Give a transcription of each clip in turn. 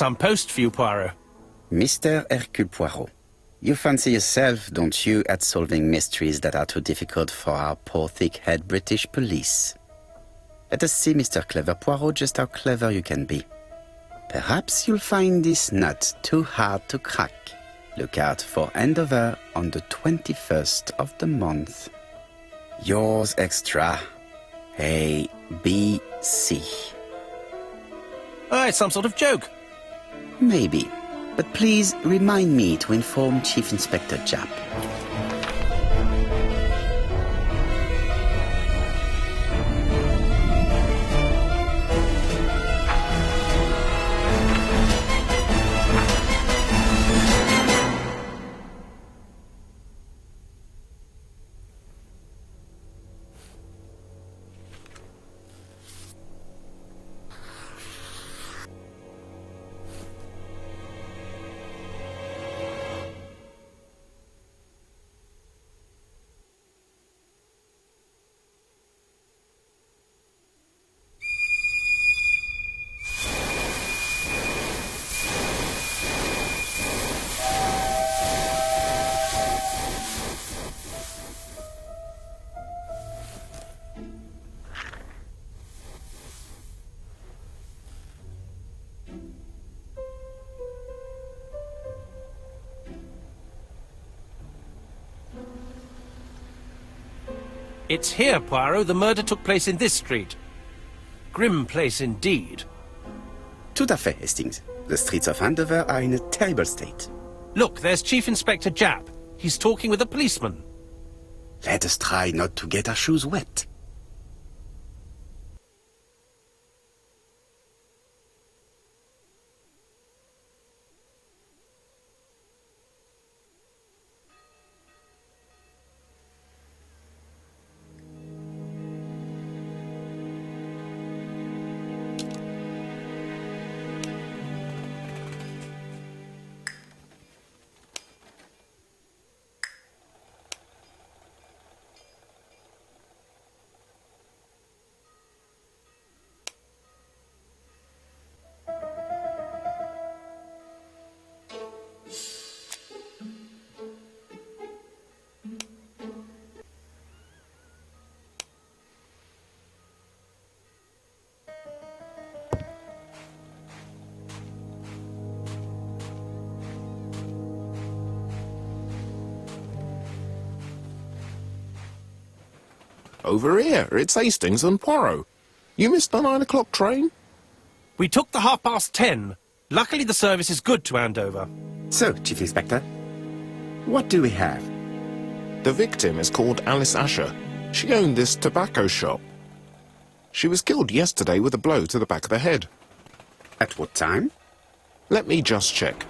some post for you, Poirot. Mr. Hercule Poirot, you fancy yourself, don't you, at solving mysteries that are too difficult for our poor thick-head British police? Let us see, Mr. Clever Poirot, just how clever you can be. Perhaps you'll find this nut too hard to crack. Look out for handover on the 21st of the month. Yours extra, A, B, C. Oh, it's some sort of joke. Maybe, but please remind me to inform Chief Inspector Japp. It's here, Poirot. The murder took place in this street. Grim place indeed. Tout à fait, Hastings. The streets of Andover are in a terrible state. Look, there's Chief Inspector Japp. He's talking with a policeman. Let us try not to get our shoes wet. Over here, it's Hastings and Poirot. You missed the 9 o'clock train? We took the 10:30. Luckily the service is good to Andover. So, Chief Inspector, what do we have? The victim is called Alice Asher. She owned this tobacco shop. She was killed yesterday with a blow to the back of the head. At what time? Let me just check.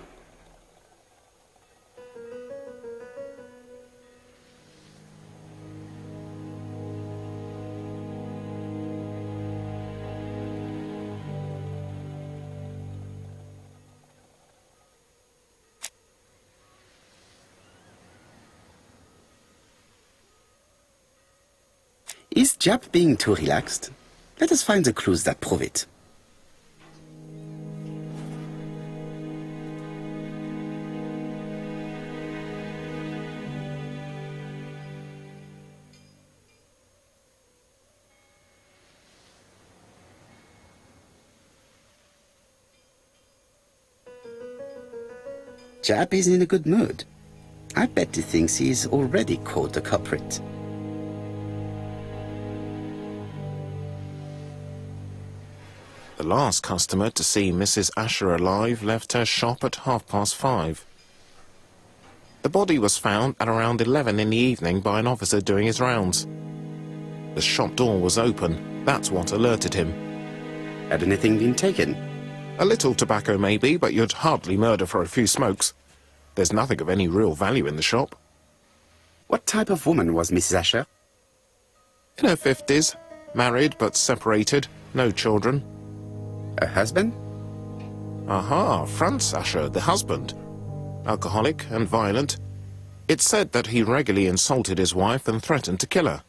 Is Japp being too relaxed? Let us find the clues that prove it. Japp is in a good mood. I bet he thinks he's already caught the culprit. The last customer to see Mrs. Asher alive left her shop at 5:30. The body was found at around 11 in the evening by an officer doing his rounds. The shop door was open. That's what alerted him. Had anything been taken? A little tobacco maybe, but you'd hardly murder for a few smokes. There's nothing of any real value in the shop. What type of woman was Mrs. Asher? In her 50s, married but separated, no children. Her husband? Aha, Franz Asher, the husband. Alcoholic and violent. It's said that he regularly insulted his wife and threatened to kill her.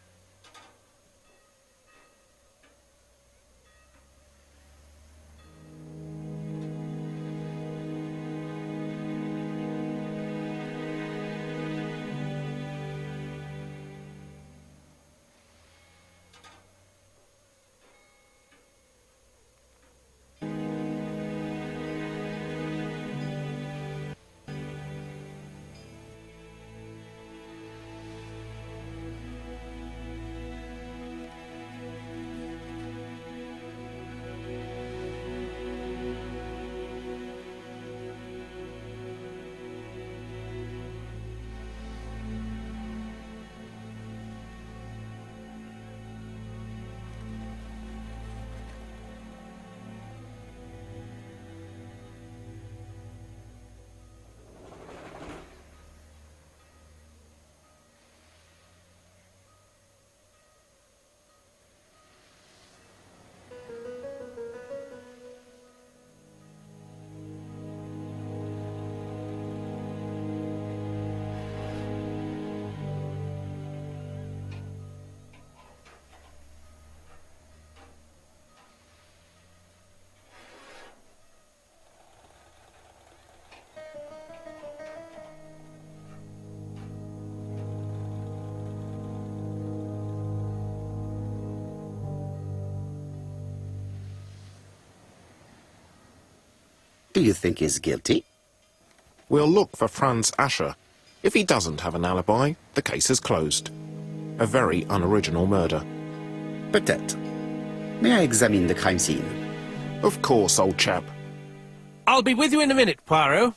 Do you think he's guilty? We'll look for Franz Asher. If he doesn't have an alibi, the case is closed. A very unoriginal murder. Peut-être. May I examine the crime scene? Of course, old chap. I'll be with you in a minute, Poirot.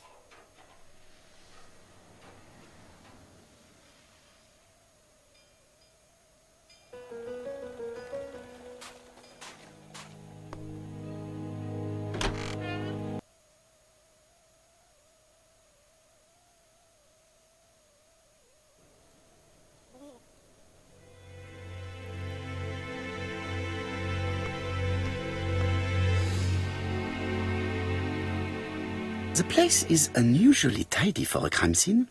The place is unusually tidy for a crime scene.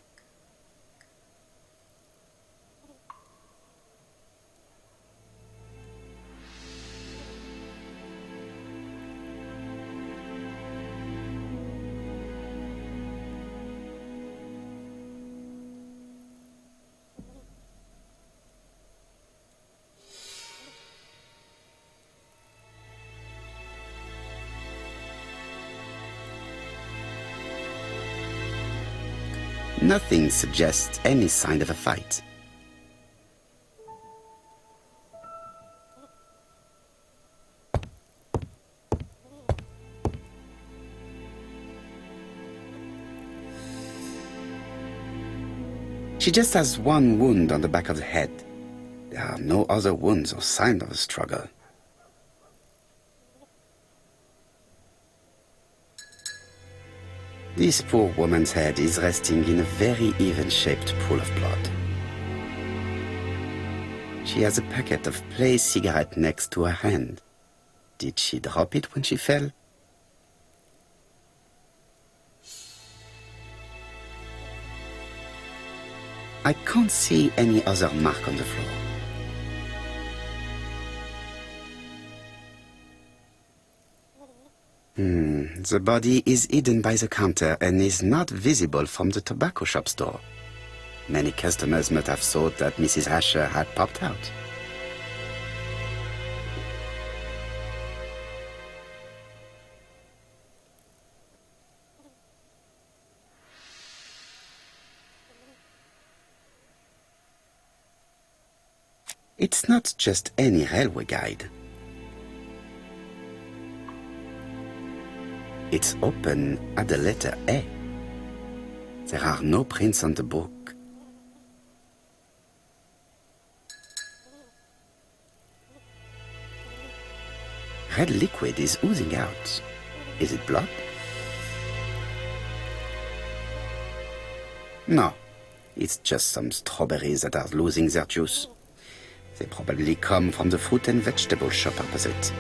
Nothing suggests any sign of a fight. She just has one wound on the back of the head. There are no other wounds or signs of a struggle. This poor woman's head is resting in a very even-shaped pool of blood. She has a packet of Play cigarette next to her hand. Did she drop it when she fell? I can't see any other mark on the floor. The body is hidden by the counter and is not visible from the tobacco shop's door. Many customers must have thought that Mrs. Asher had popped out. It's not just any railway guide. It's open at the letter A. There are no prints on the book. Red liquid is oozing out. Is it blood? No, it's just some strawberries that are losing their juice. They probably come from the fruit and vegetable shop opposite.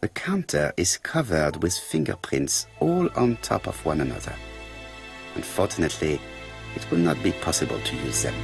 The counter is covered with fingerprints all on top of one another. Unfortunately, it will not be possible to use them.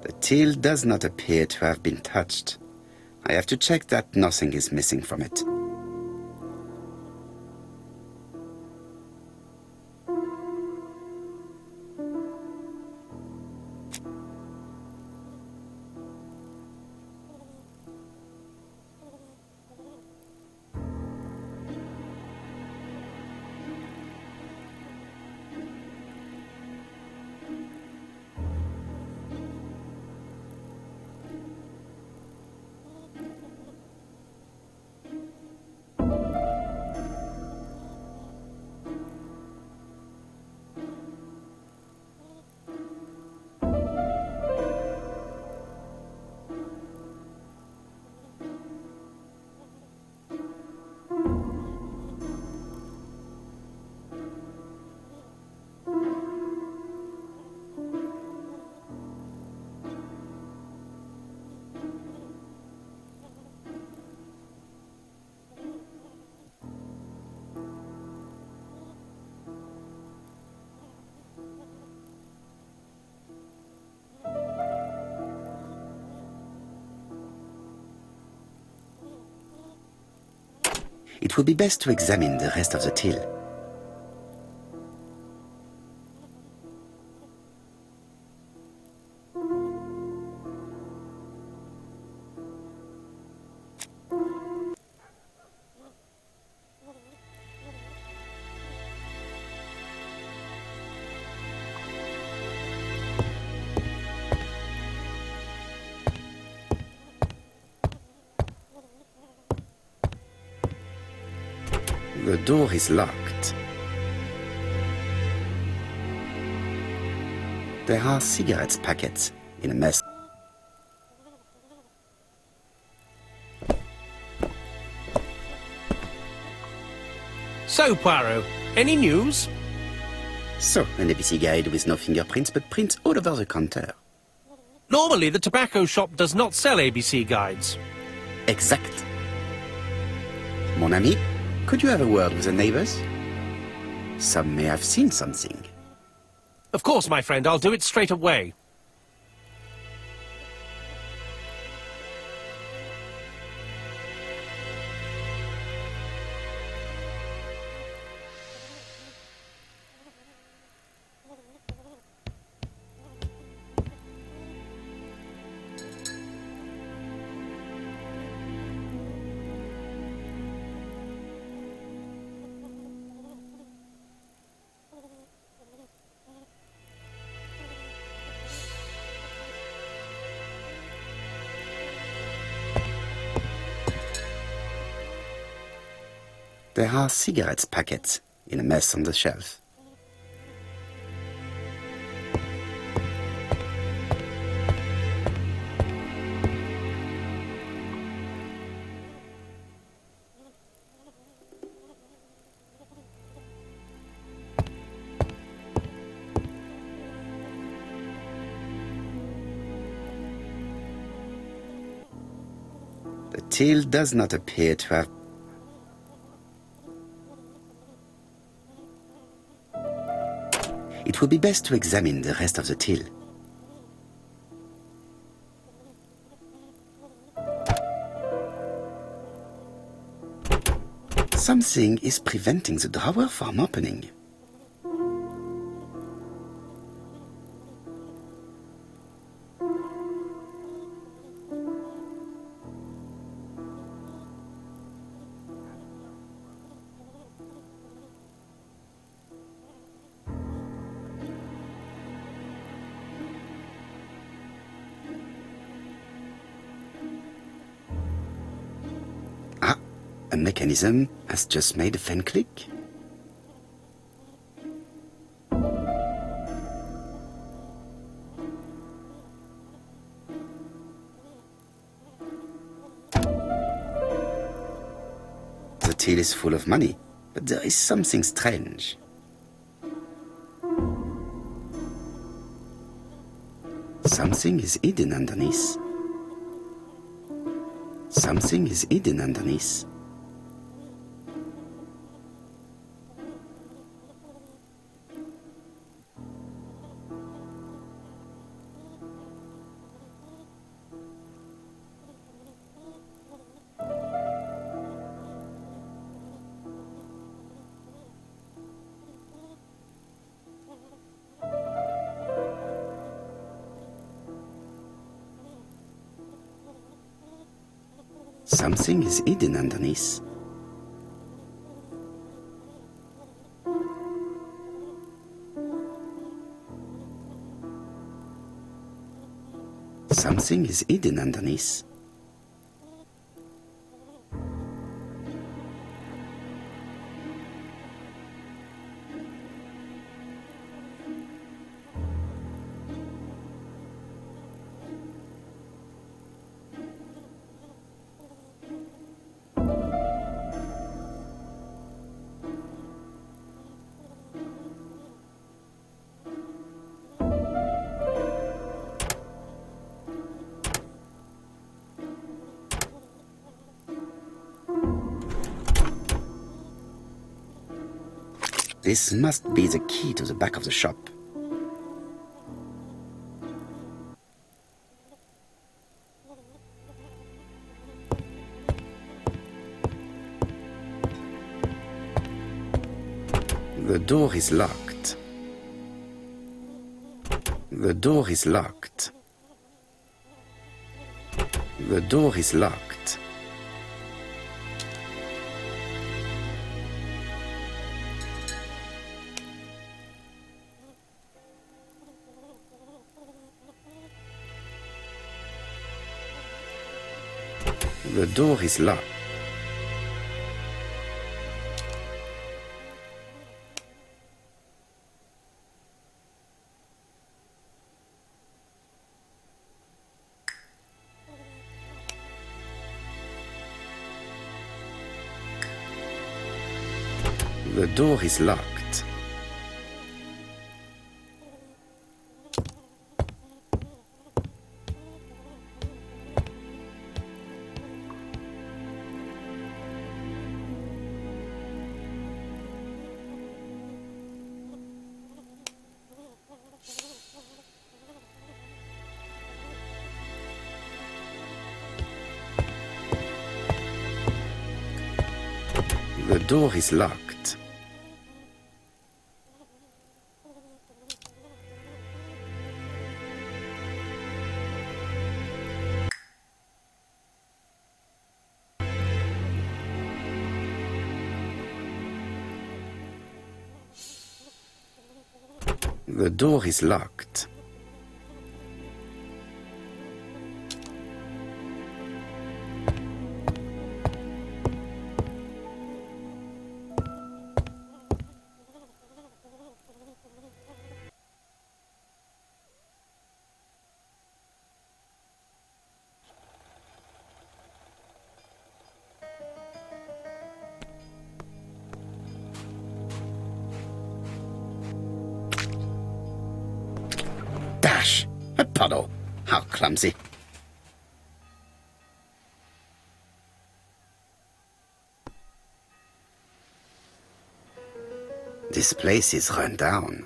The till does not appear to have been touched. I have to check that nothing is missing from it. It would be best to examine the rest of the till. The door is locked. There are cigarette packets in a mess. So, Poirot, any news? So, an ABC guide with no fingerprints but prints all over the counter. Normally, the tobacco shop does not sell ABC guides. Exact. Mon ami, could you have a word with the neighbors? Some may have seen something. Of course, my friend, I'll do it straight away. There are cigarette packets in a mess on the shelf. The till does not appear to have... It would be best to examine the rest of the till. Something is preventing the drawer from opening. A mechanism has just made a fan click. The till is full of money, but there is something strange. Something is hidden underneath. Something is hidden underneath. Something is hidden underneath. Something is hidden underneath. This must be the key to the back of the shop. The door is locked. The door is locked. The door is locked. The door is locked. The door is locked. The door is locked. The door is locked. Dash! A puddle! How clumsy! This place is run down.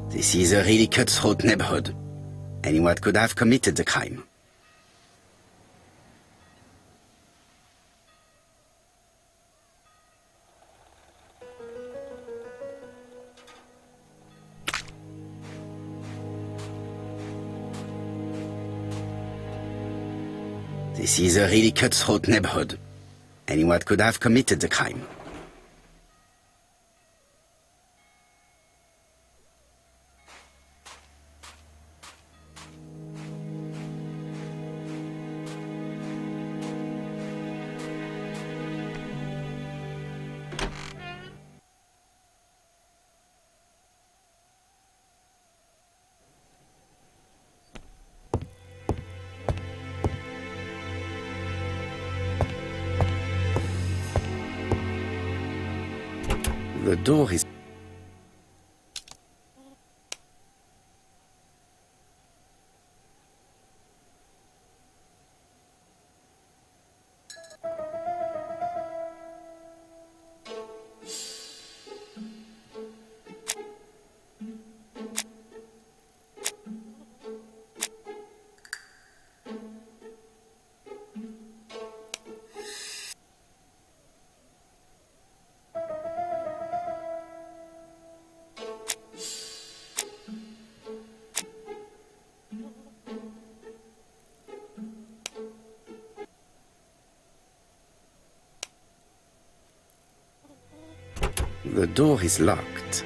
This is a really cutthroat neighborhood. Anyone could have committed the crime. This is a really cutthroat neighborhood. Anyone could have committed the crime. The door is... The door is locked.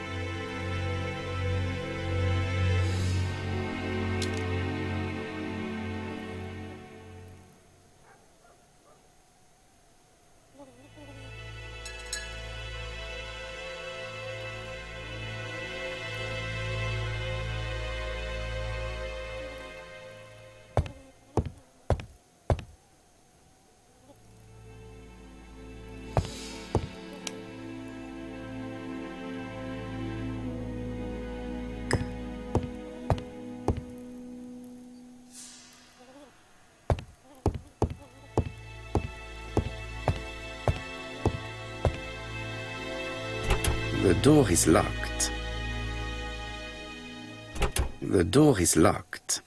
door is locked. The door is locked.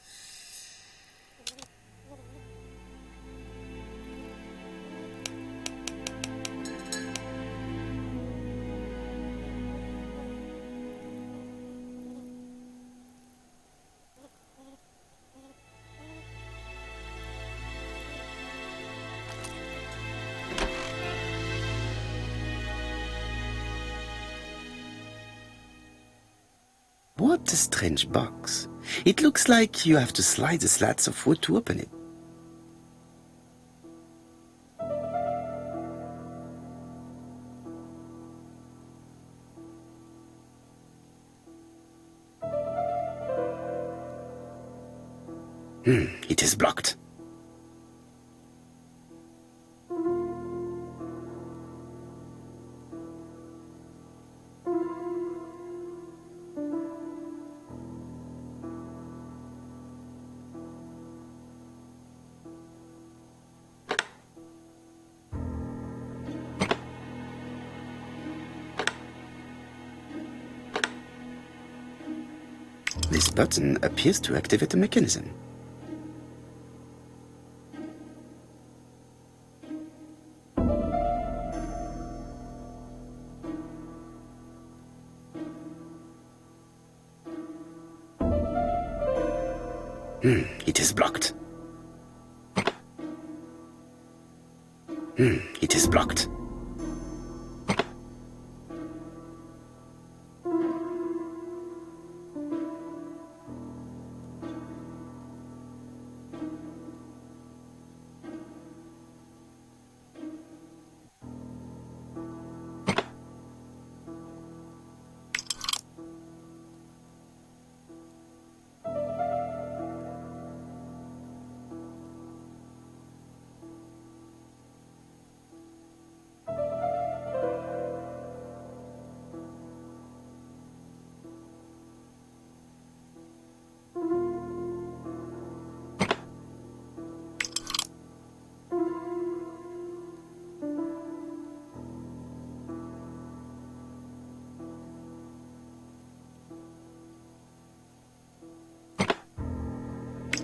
What a strange box. It looks like you have to slide the slats of wood to open it. It is blocked. This button appears to activate the mechanism. It is blocked. It is blocked.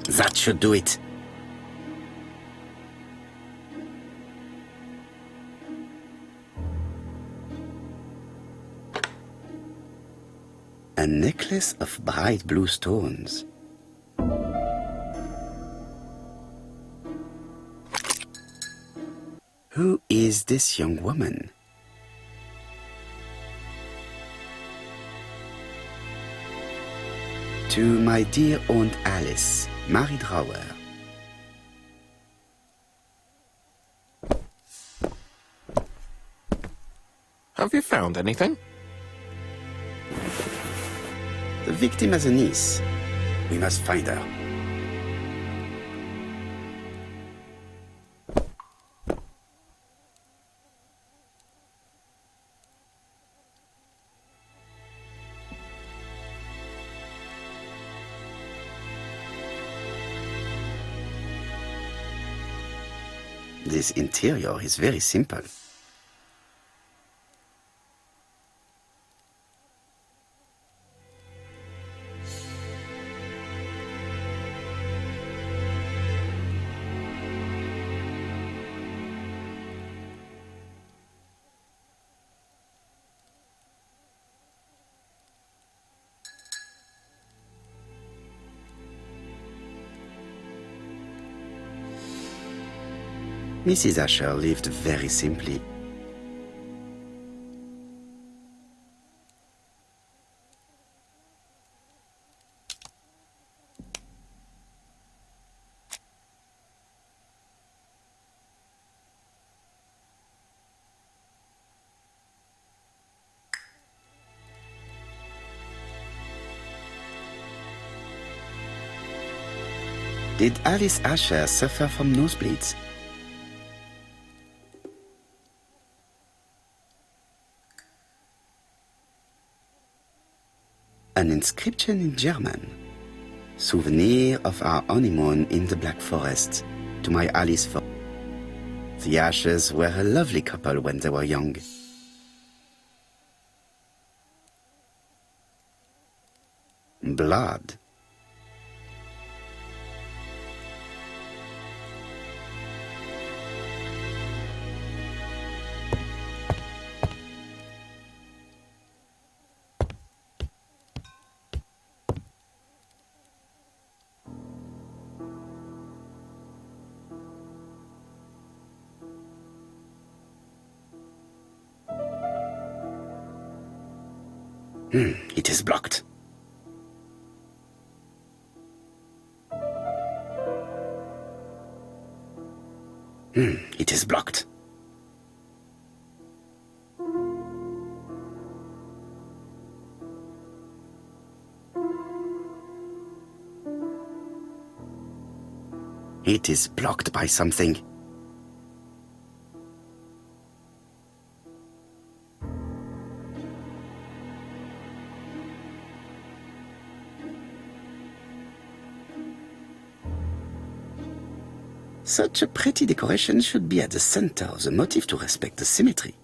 That should do it. A necklace of bright blue stones. Who is this young woman? To my dear Aunt Alice, Mary Drower. Have you found anything? The victim has a niece. We must find her. This interior is very simple. Mrs. Asher lived very simply. Did Alice Asher suffer from nosebleeds? An inscription in German. Souvenir of our honeymoon in the Black Forest. To my Alice. The Ashers were a lovely couple when they were young. Blood. It is blocked. It is blocked. It is blocked by something. Such a pretty decoration should be at the center of the motif to respect the symmetry.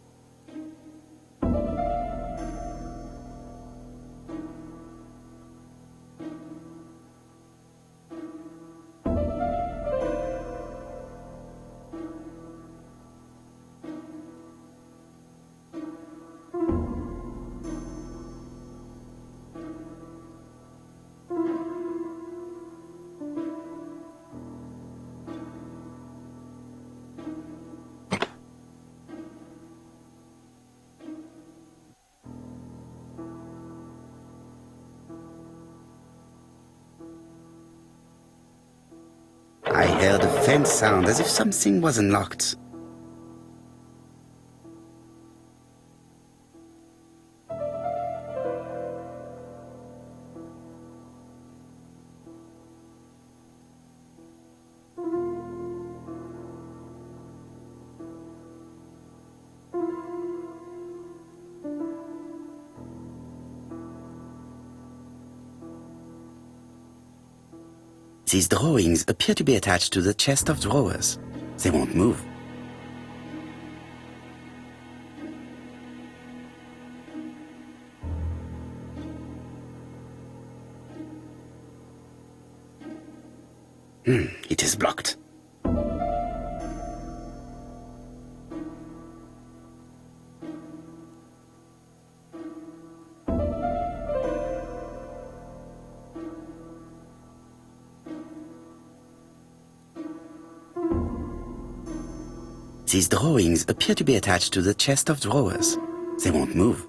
I heard a faint sound as if something was unlocked. These drawings appear to be attached to the chest of drawers. They won't move. It is blocked. These drawings appear to be attached to the chest of drawers. They won't move.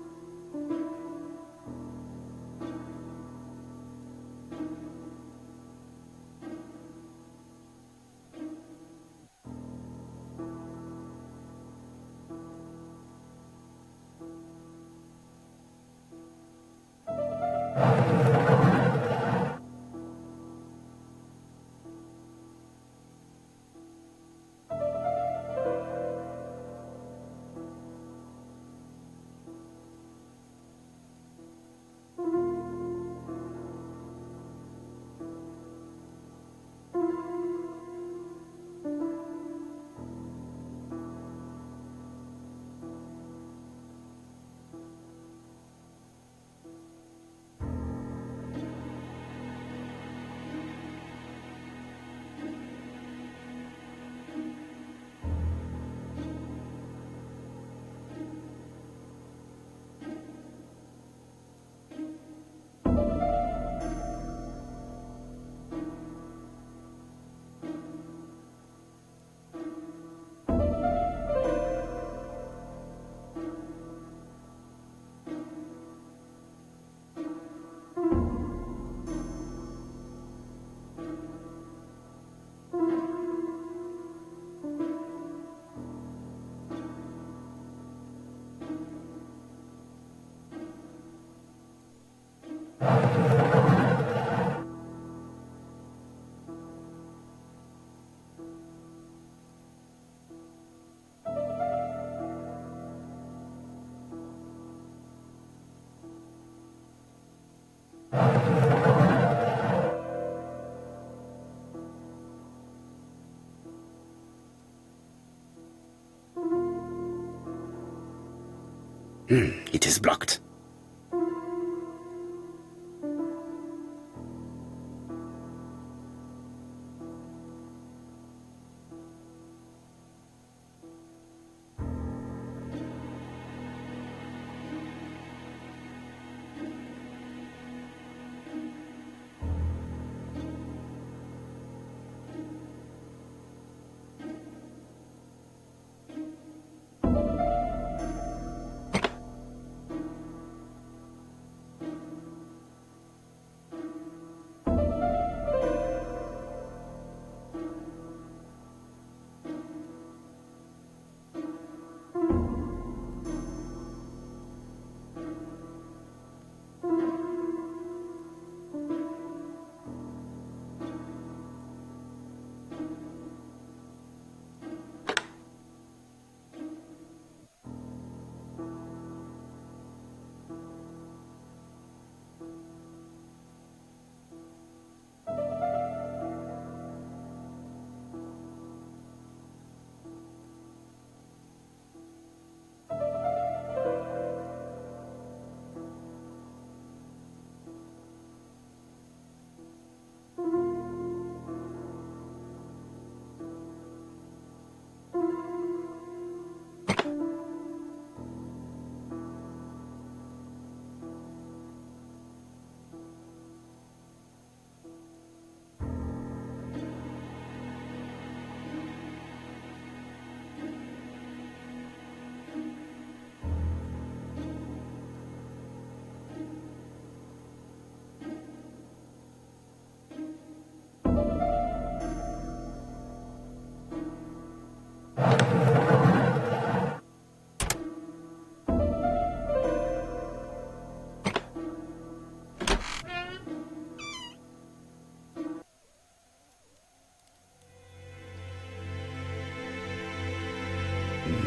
It is blocked.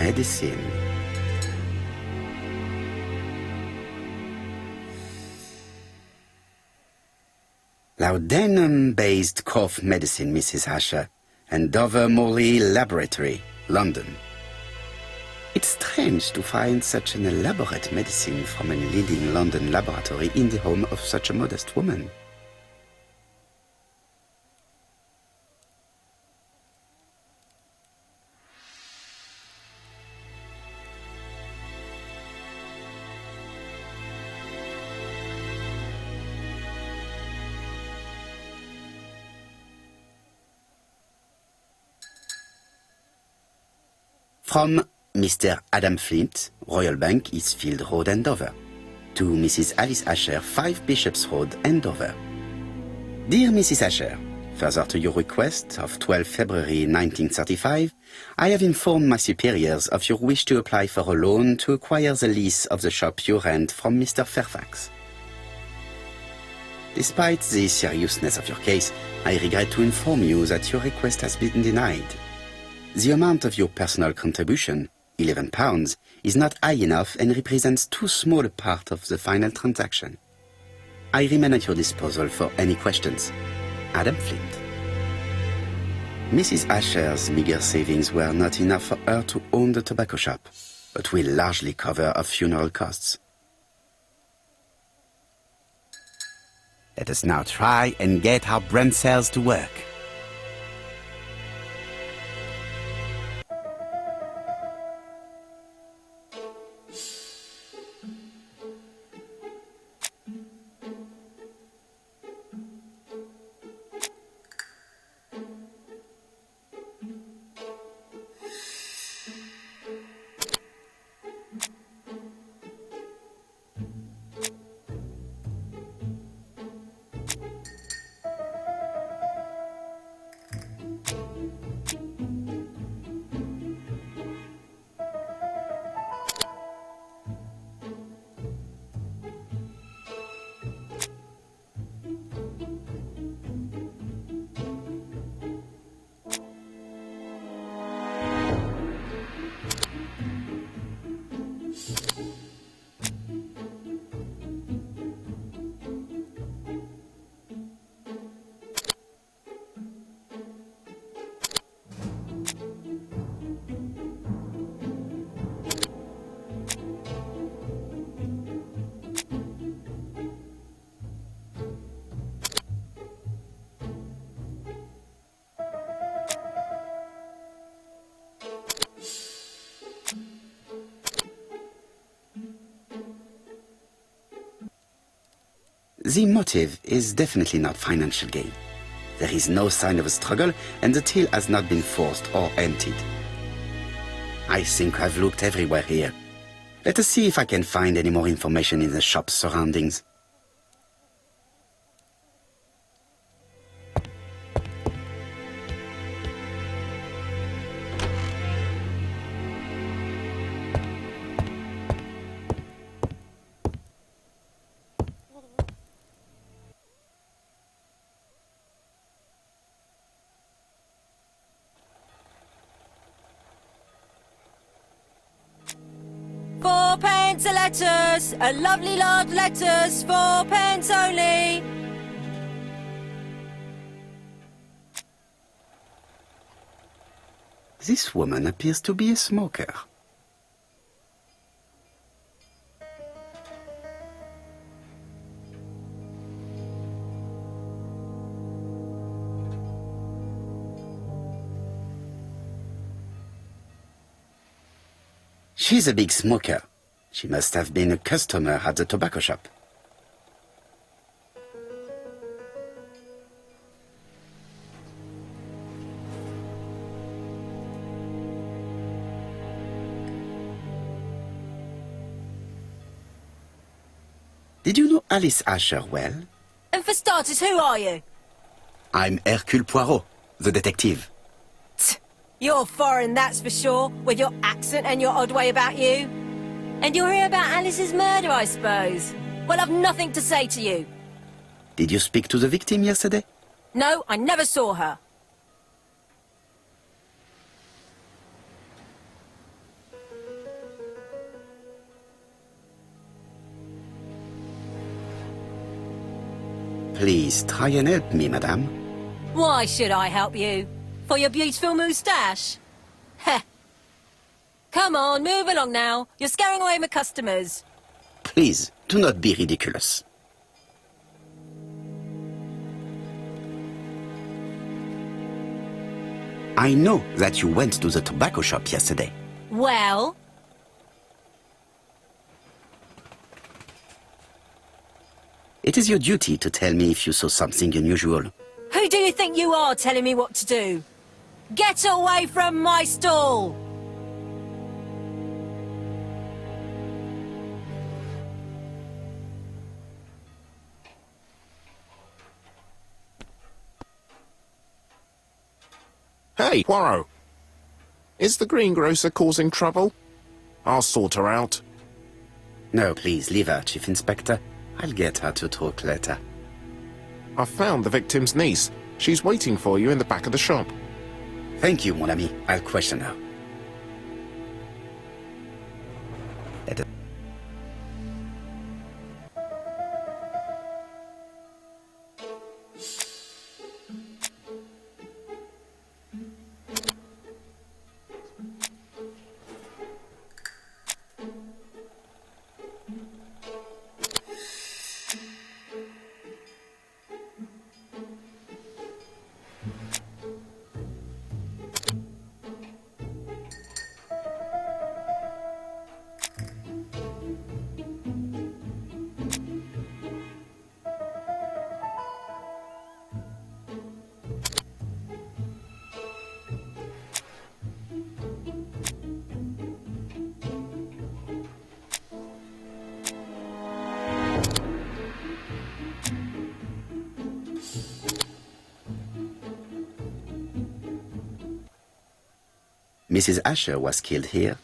medicine. Laudanum-based cough medicine, Mrs. Asher, and Dover Morley Laboratory, London. It's strange to find such an elaborate medicine from a leading London laboratory in the home of such a modest woman. From Mr. Adam Flint, Royal Bank, Eastfield Road, Andover, to Mrs. Alice Asher, 5 Bishops Road, Andover. Dear Mrs. Asher, further to your request of 12 February 1935, I have informed my superiors of your wish to apply for a loan to acquire the lease of the shop you rent from Mr. Fairfax. Despite the seriousness of your case, I regret to inform you that your request has been denied. The amount of your personal contribution, £11, is not high enough and represents too small a part of the final transaction. I remain at your disposal for any questions. Adam Flint. Mrs. Asher's meager savings were not enough for her to own the tobacco shop, but will largely cover her funeral costs. Let us now try and get our brand sales to work. The motive is definitely not financial gain. There is no sign of a struggle, and the till has not been forced or emptied. I think I've looked everywhere here. Let us see if I can find any more information in the shop's surroundings. £4 a letters, a lovely large letters, 4 pence only. This woman appears to be a smoker. She's a big smoker. She must have been a customer at the tobacco shop. Did you know Alice Asher well? And for starters, who are you? I'm Hercule Poirot, the detective. You're foreign, that's for sure, with your accent and your odd way about you. And you're here about Alice's murder, I suppose. Well, I've nothing to say to you. Did you speak to the victim yesterday? No, I never saw her. Please, try and help me, madame. Why should I help you? For your beautiful moustache? Heh. Come on, move along now. You're scaring away my customers. Please, do not be ridiculous. I know that you went to the tobacco shop yesterday. Well? It is your duty to tell me if you saw something unusual. Who do you think you are telling me what to do? Get away from my stall! Hey, Poirot. Is the greengrocer causing trouble? I'll sort her out. No, please, leave her, Chief Inspector. I'll get her to talk later. I've found the victim's niece. She's waiting for you in the back of the shop. Thank you, mon ami. I'll question her. Let us... Mrs. Asher was killed here.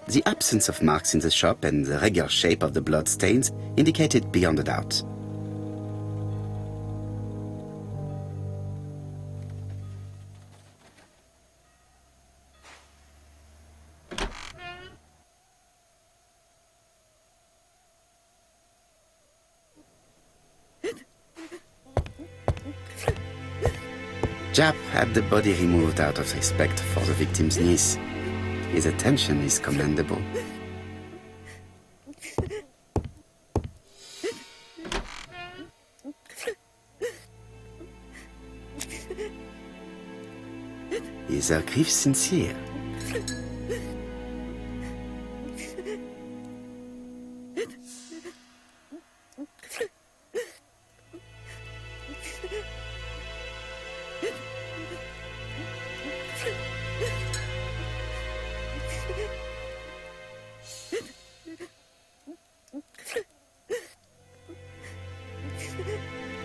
The absence of marks in the shop and the regular shape of the blood stains indicated beyond a doubt. Jap had the body removed out of respect for the victim's niece. His attention is commendable. Is her grief sincere?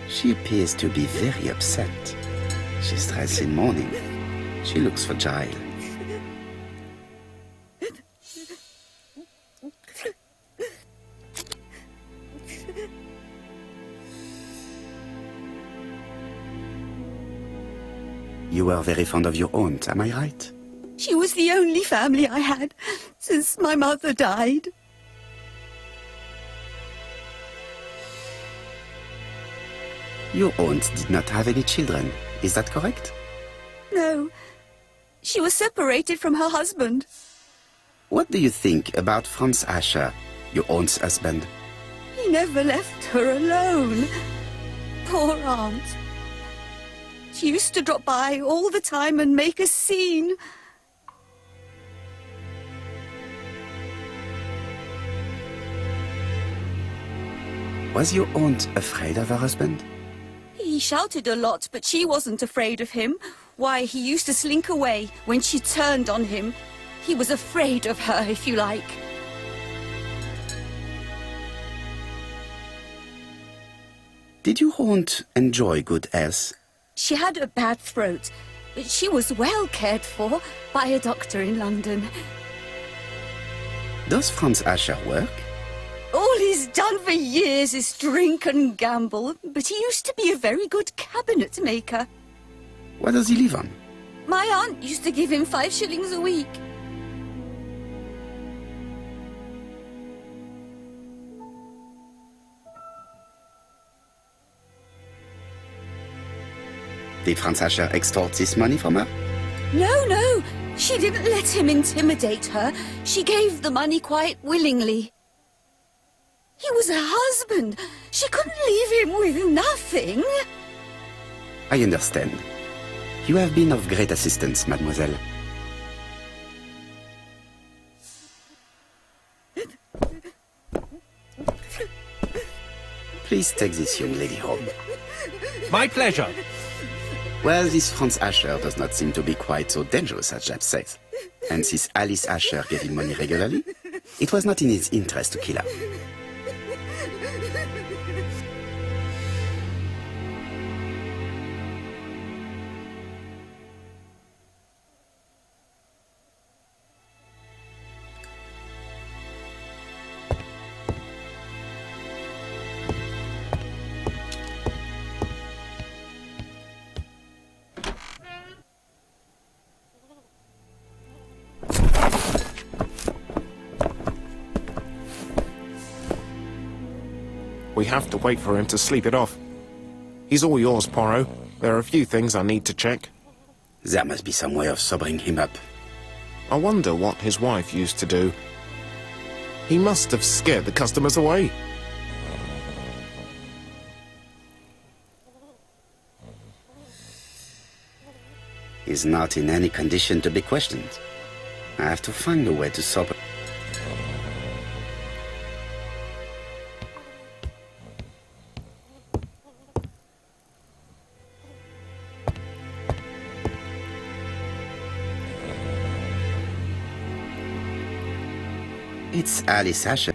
She appears to be very upset. She's dressed in mourning. She looks fragile. You were very fond of your aunt, am I right? She was the only family I had since my mother died. Your aunt did not have any children, is that correct? No, she was separated from her husband. What do you think about Franz Asher, your aunt's husband? He never left her alone. Poor aunt. She used to drop by all the time and make a scene. Was your aunt afraid of her husband? He shouted a lot, but she wasn't afraid of him. Why, he used to slink away when she turned on him. He was afraid of her, if you like. Did your aunt enjoy good health? She had a bad throat, but she was well cared for by a doctor in London. Does Franz Asher work? All he's done for years is drink and gamble, but he used to be a very good cabinet maker. What does he live on? My aunt used to give him 5 shillings a week. Did Franz Asher extort this money from her? No. She didn't let him intimidate her. She gave the money quite willingly. He was her husband. She couldn't leave him with nothing. I understand. You have been of great assistance, mademoiselle. Please take this young lady home. My pleasure. Well, this Franz Asher does not seem to be quite so dangerous as Jap says. And since Alice Asher gave him money regularly, it was not in his interest to kill her. We have to wait for him to sleep it off. He's all yours, Poirot. There are a few things I need to check. There must be some way of sobering him up. I wonder what his wife used to do. He must have scared the customers away. He's not in any condition to be questioned. I have to find a way to sober... It's Alice Asher.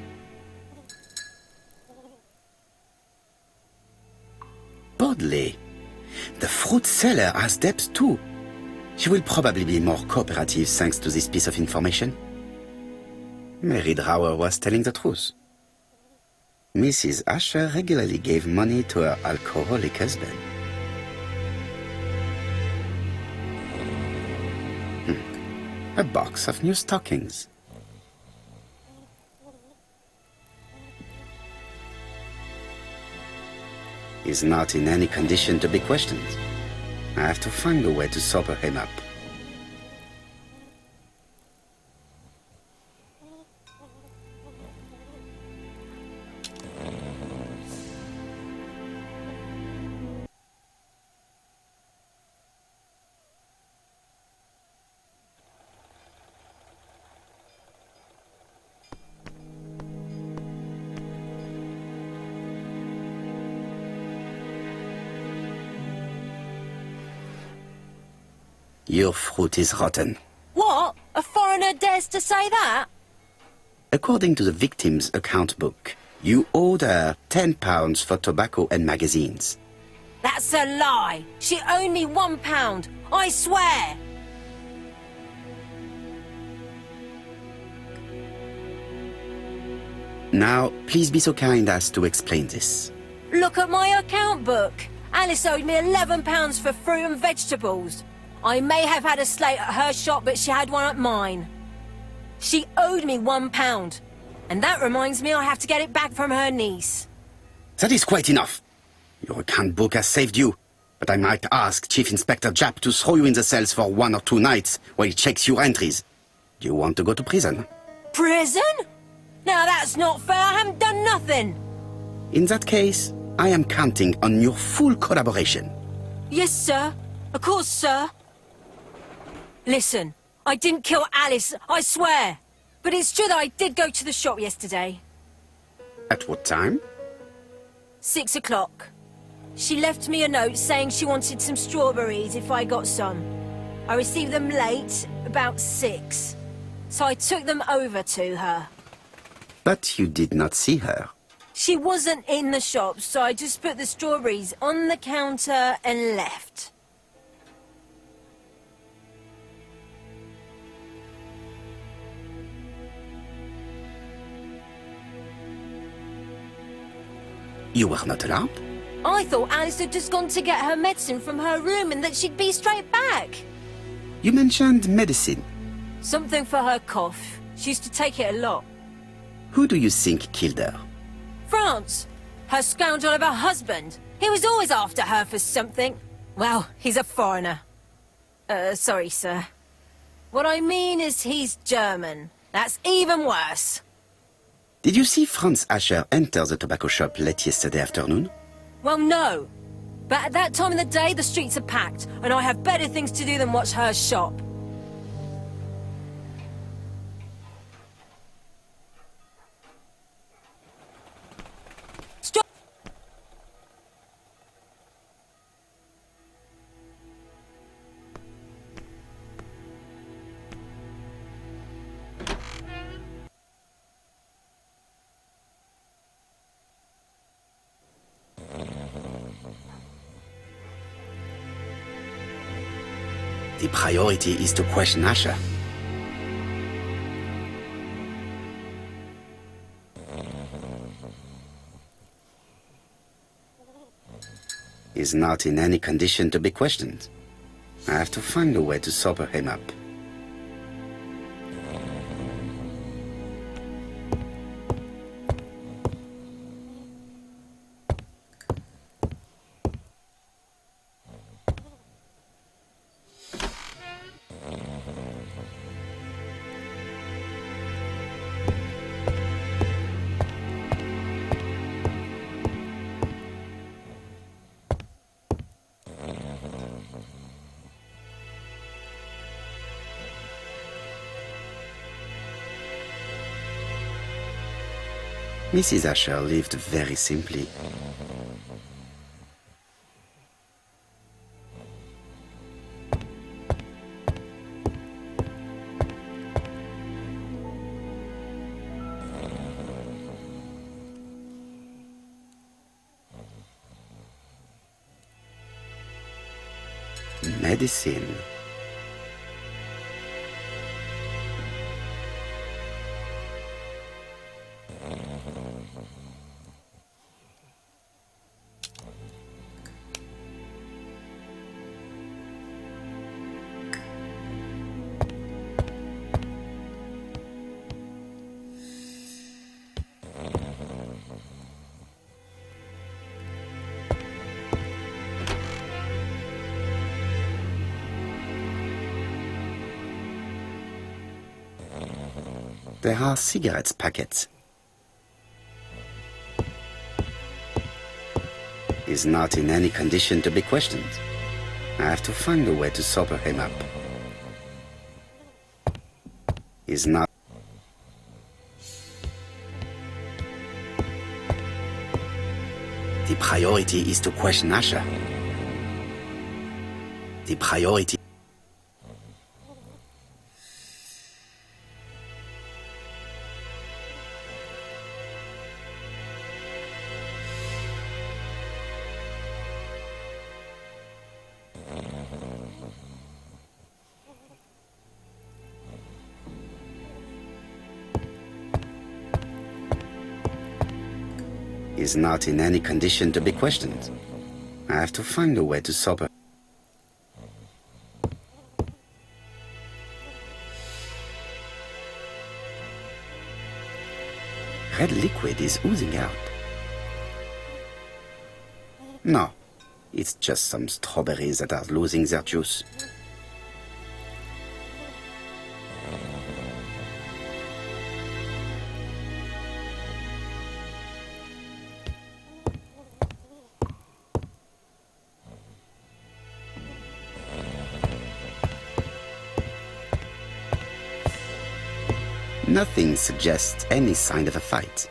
Bodley. The fruit seller has debts too. She will probably be more cooperative thanks to this piece of information. Mary Drower was telling the truth. Mrs. Asher regularly gave money to her alcoholic husband. A box of new stockings. He's not in any condition to be questioned. I have to find a way to sober him up. Your fruit is rotten. What? A foreigner dares to say that? According to the victim's account book, you owed her £10 for tobacco and magazines. That's a lie. She owed me £1. I swear. Now, please be so kind as to explain this. Look at my account book. Alice owed me £11 for fruit and vegetables. I may have had a slate at her shop, but she had one at mine. She owed me £1. And that reminds me I have to get it back from her niece. That is quite enough. Your account book has saved you, but I might ask Chief Inspector Japp to throw you in the cells for 1 or 2 nights while he checks your entries. Do you want to go to prison? Prison? Now that's not fair. I haven't done nothing. In that case, I am counting on your full collaboration. Yes, sir. Of course, sir. Listen, I didn't kill Alice, I swear. But it's true that I did go to the shop yesterday. At what time? 6 o'clock. She left me a note saying she wanted some strawberries if I got some. I received them late, about 6. So I took them over to her. But you did not see her. She wasn't in the shop, so I just put the strawberries on the counter and left. You were not alarmed? I thought Alice had just gone to get her medicine from her room and that she'd be straight back. You mentioned medicine. Something for her cough. She used to take it a lot. Who do you think killed her? France! Her scoundrel of a husband. He was always after her for something. Well, he's a foreigner. Sorry, sir. What I mean is he's German. That's even worse. Did you see Franz Asher enter the tobacco shop late yesterday afternoon? Well, no. But at that time of the day, the streets are packed, and I have better things to do than watch her shop. Stop! The priority is to question Asher. He's not in any condition to be questioned. I have to find a way to sober him up. Mrs. Asher lived very simply. Medicine. There are cigarettes packets. He's not in any condition to be questioned. I have to find a way to sober him up. He's not. The priority is to question Asher. The priority. Is not in any condition to be questioned. I have to find a way to sober. Red liquid is oozing out. No, it's just some strawberries that are losing their juice. Nothing suggests any sign of a fight.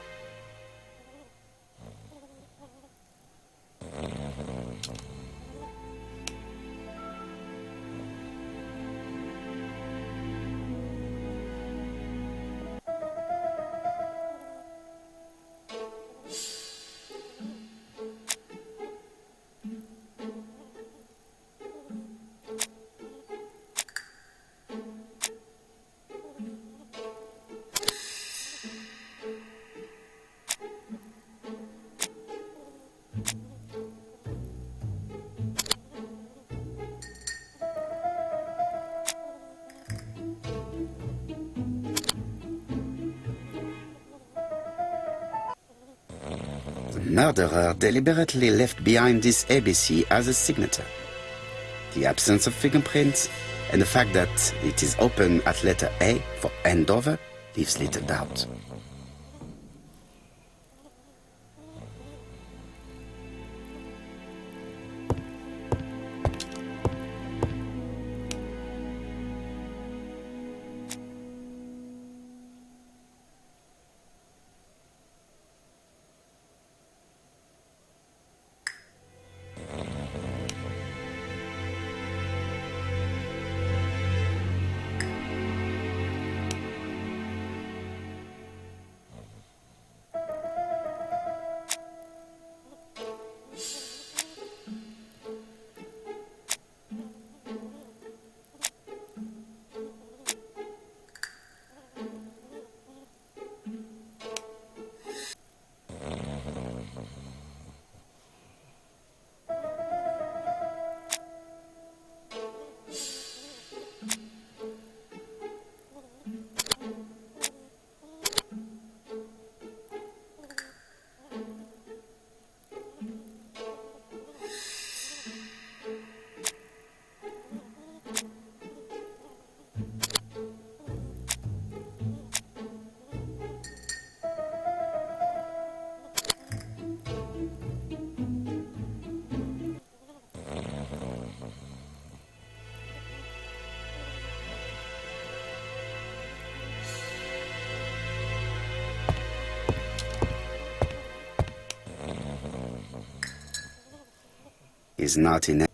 The murderer deliberately left behind this ABC as a signature. the absence of fingerprints, and the fact that it is open at letter A for Andover leaves little doubt. Is not in.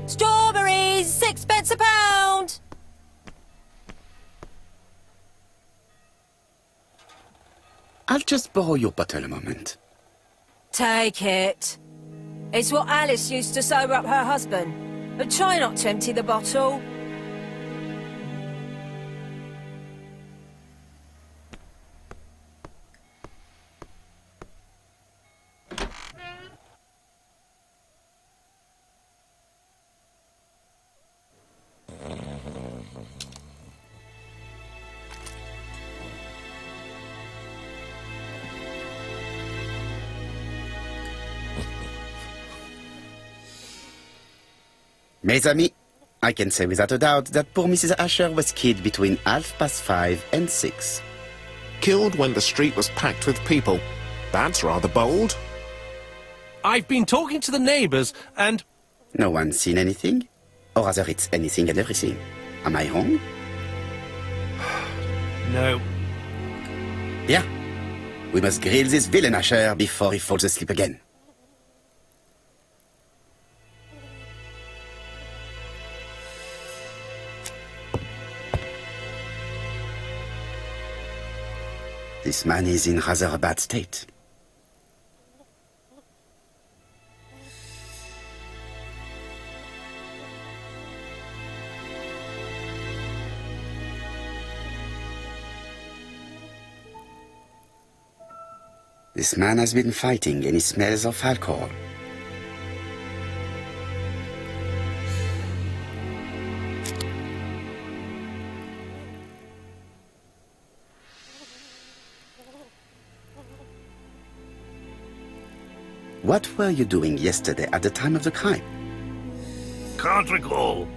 Strawberries, 6 pence a pound. I'll just borrow your bottle a moment. Take it. It's what Alice used to sober up her husband. But try not to empty the bottle. Mes amis, I can say without a doubt that poor Mrs. Asher was killed between 5:30 and 6. Killed when the street was packed with people. That's rather bold. I've been talking to the neighbours, and No one's seen anything? Or rather, it's anything and everything. Am I wrong? no. Yeah. We must grill this villain Asher before he falls asleep again. This man is in rather a bad state. This man has been fighting and he smells of alcohol. What were you doing yesterday at the time of the crime? Can't recall.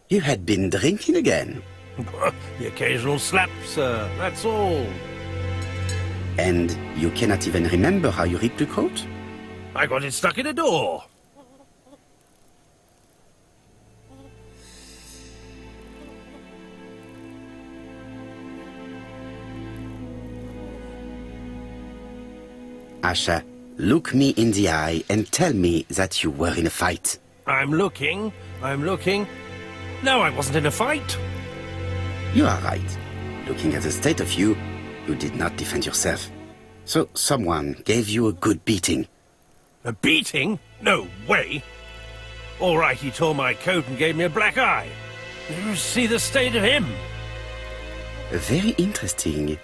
You had been drinking again. The occasional slap, sir, that's all. And you cannot even remember how you ripped the coat? I got it stuck in a door. Asher, look me in the eye and tell me that you were in a fight. I'm looking. No, I wasn't in a fight. You are right. Looking at the state of you, you did not defend yourself. So someone gave you a good beating. A beating? No way. All right, he tore my coat and gave me a black eye. You see the state of him? Very interesting.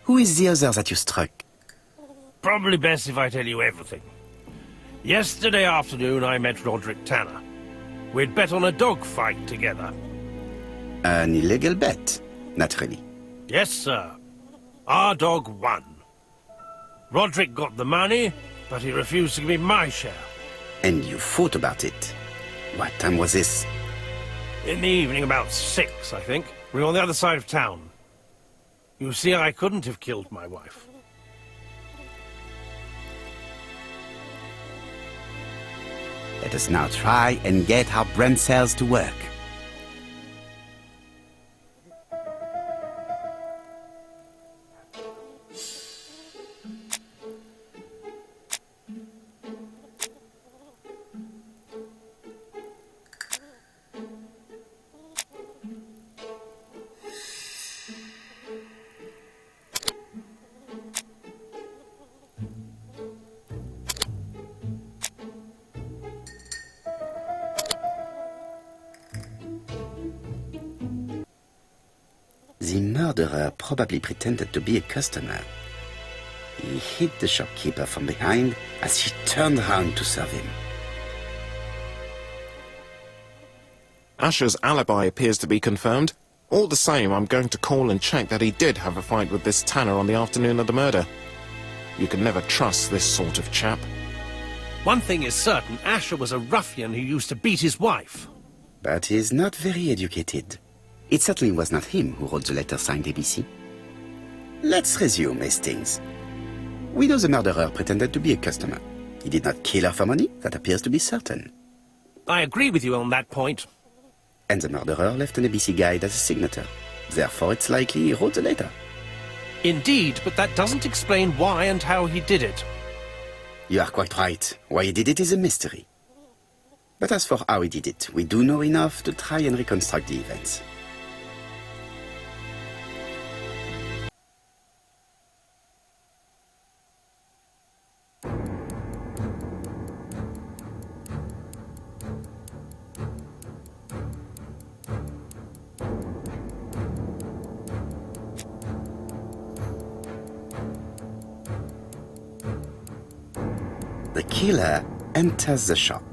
Who is the other that you struck? Probably best if I tell you everything. Yesterday afternoon, I met Roderick Tanner. We'd bet on a dog fight together. An illegal bet, naturally. Yes, sir. Our dog won. Roderick got the money, but he refused to give me my share. And you fought about it. What time was this? In the evening, about 6, I think. We were on the other side of town. You see, I couldn't have killed my wife. Let us now try and get our brain cells to work. The murderer probably pretended to be a customer. He hit the shopkeeper from behind as she turned around to serve him. Asher's alibi appears to be confirmed. All the same, I'm going to call and check that he did have a fight with this Tanner on the afternoon of the murder. You can never trust this sort of chap. One thing is certain, Asher was a ruffian who used to beat his wife. But he's not very educated. It certainly was not him who wrote the letter signed ABC. Let's resume, Hastings. We know the murderer pretended to be a customer. He did not kill her for money, that appears to be certain. I agree with you on that point. And the murderer left an ABC guide as a signature. Therefore, it's likely he wrote the letter. Indeed, but that doesn't explain why and how he did it. You are quite right. Why he did it is a mystery. But as for how he did it, we do know enough to try and reconstruct the events. The killer enters the shop.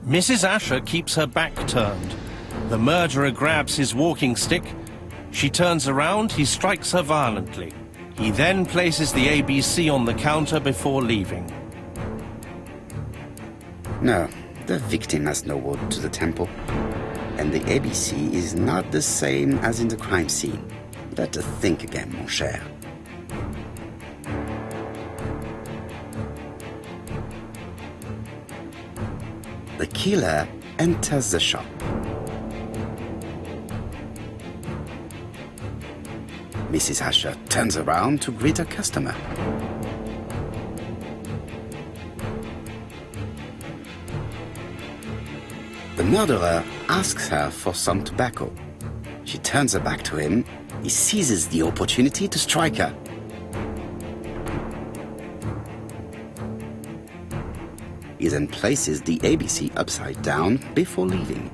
Mrs. Asher keeps her back turned. The murderer grabs his walking stick. She turns around, he strikes her violently. He then places the ABC on the counter before leaving. No, the victim has no road to the temple. And the ABC is not the same as in the crime scene. Better think again, mon cher. The killer enters the shop. Mrs. Asher turns around to greet her customer. The murderer asks her for some tobacco. She turns her back to him. He seizes the opportunity to strike her. He then places the ABC upside down before leaving.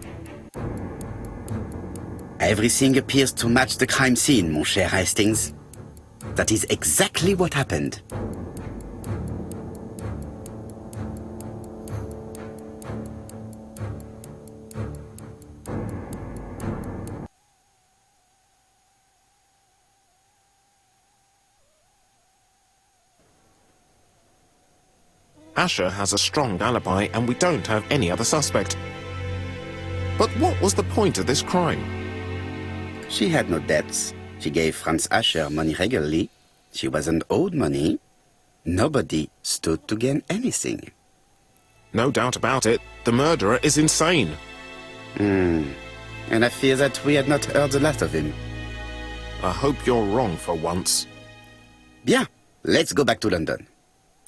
Everything appears to match the crime scene, mon cher Hastings. That is exactly what happened. Asher has a strong alibi and we don't have any other suspect. But what was the point of this crime? She had no debts. She gave Franz Asher money regularly. She wasn't owed money. Nobody stood to gain anything. No doubt about it, the murderer is insane. And I fear that we had not heard the last of him. I hope you're wrong for once. Bien, let's go back to London.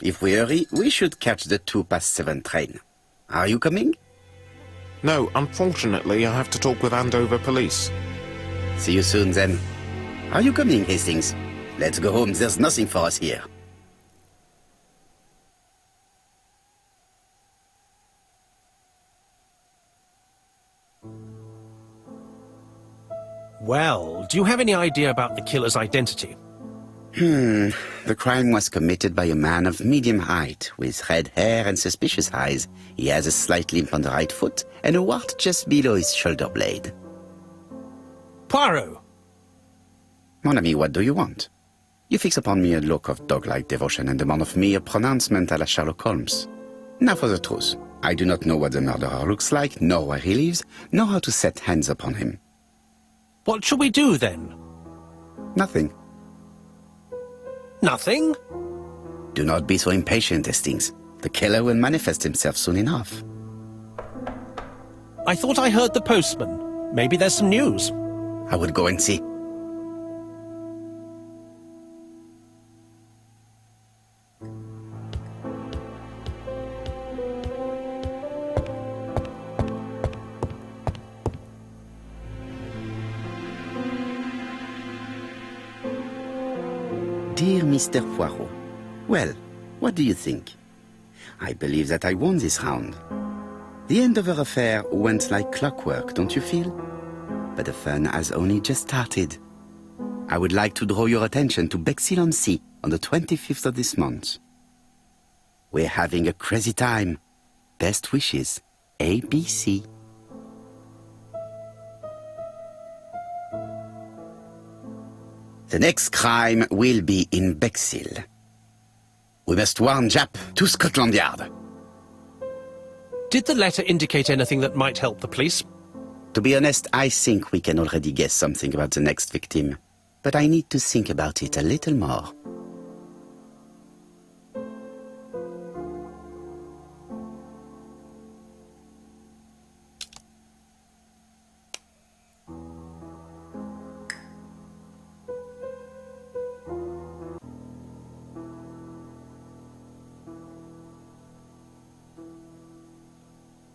If we hurry, we should catch the 7:02 train. Are you coming? No, unfortunately, I have to talk with Andover police. See you soon, then. Are you coming, Hastings? Let's go home, there's nothing for us here. Well, do you have any idea about the killer's identity? The crime was committed by a man of medium height, with red hair and suspicious eyes. He has a slight limp on the right foot, and a wart just below his shoulder blade. Poirot! Mon ami, what do you want? You fix upon me a look of dog-like devotion and demand of me a pronouncement à la Sherlock Holmes. Now for the truth. I do not know what the murderer looks like, nor where he lives, nor how to set hands upon him. What shall we do, then? Nothing. Nothing? Do not be so impatient, Hastings. The killer will manifest himself soon enough. I thought I heard the postman. Maybe there's some news. I will go and see. Dear Mr. Poirot, well, what do you think? I believe that I won this round. The Andover affair went like clockwork, don't you feel? But the fun has only just started. I would like to draw your attention to Bexhill-on-Sea on the 25th of this month. We're having a crazy time. Best wishes, ABC. The next crime will be in Bexhill. We must warn Jap to Scotland Yard. Did the letter indicate anything that might help the police? To be honest, I think we can already guess something about the next victim. But I need to think about it a little more.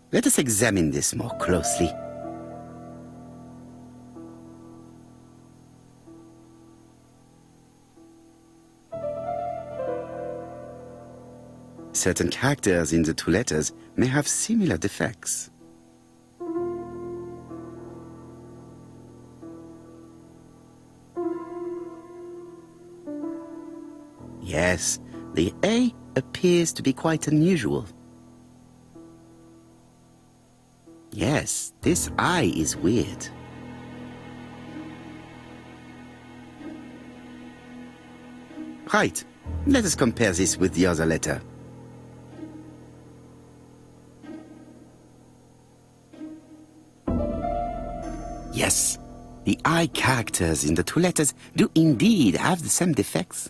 Let us examine this more closely. Certain characters in the two letters may have similar defects. Yes, the A appears to be quite unusual. Yes, this I is weird. Right, let us compare this with the other letter. Yes, the I characters in the two letters do indeed have the same defects.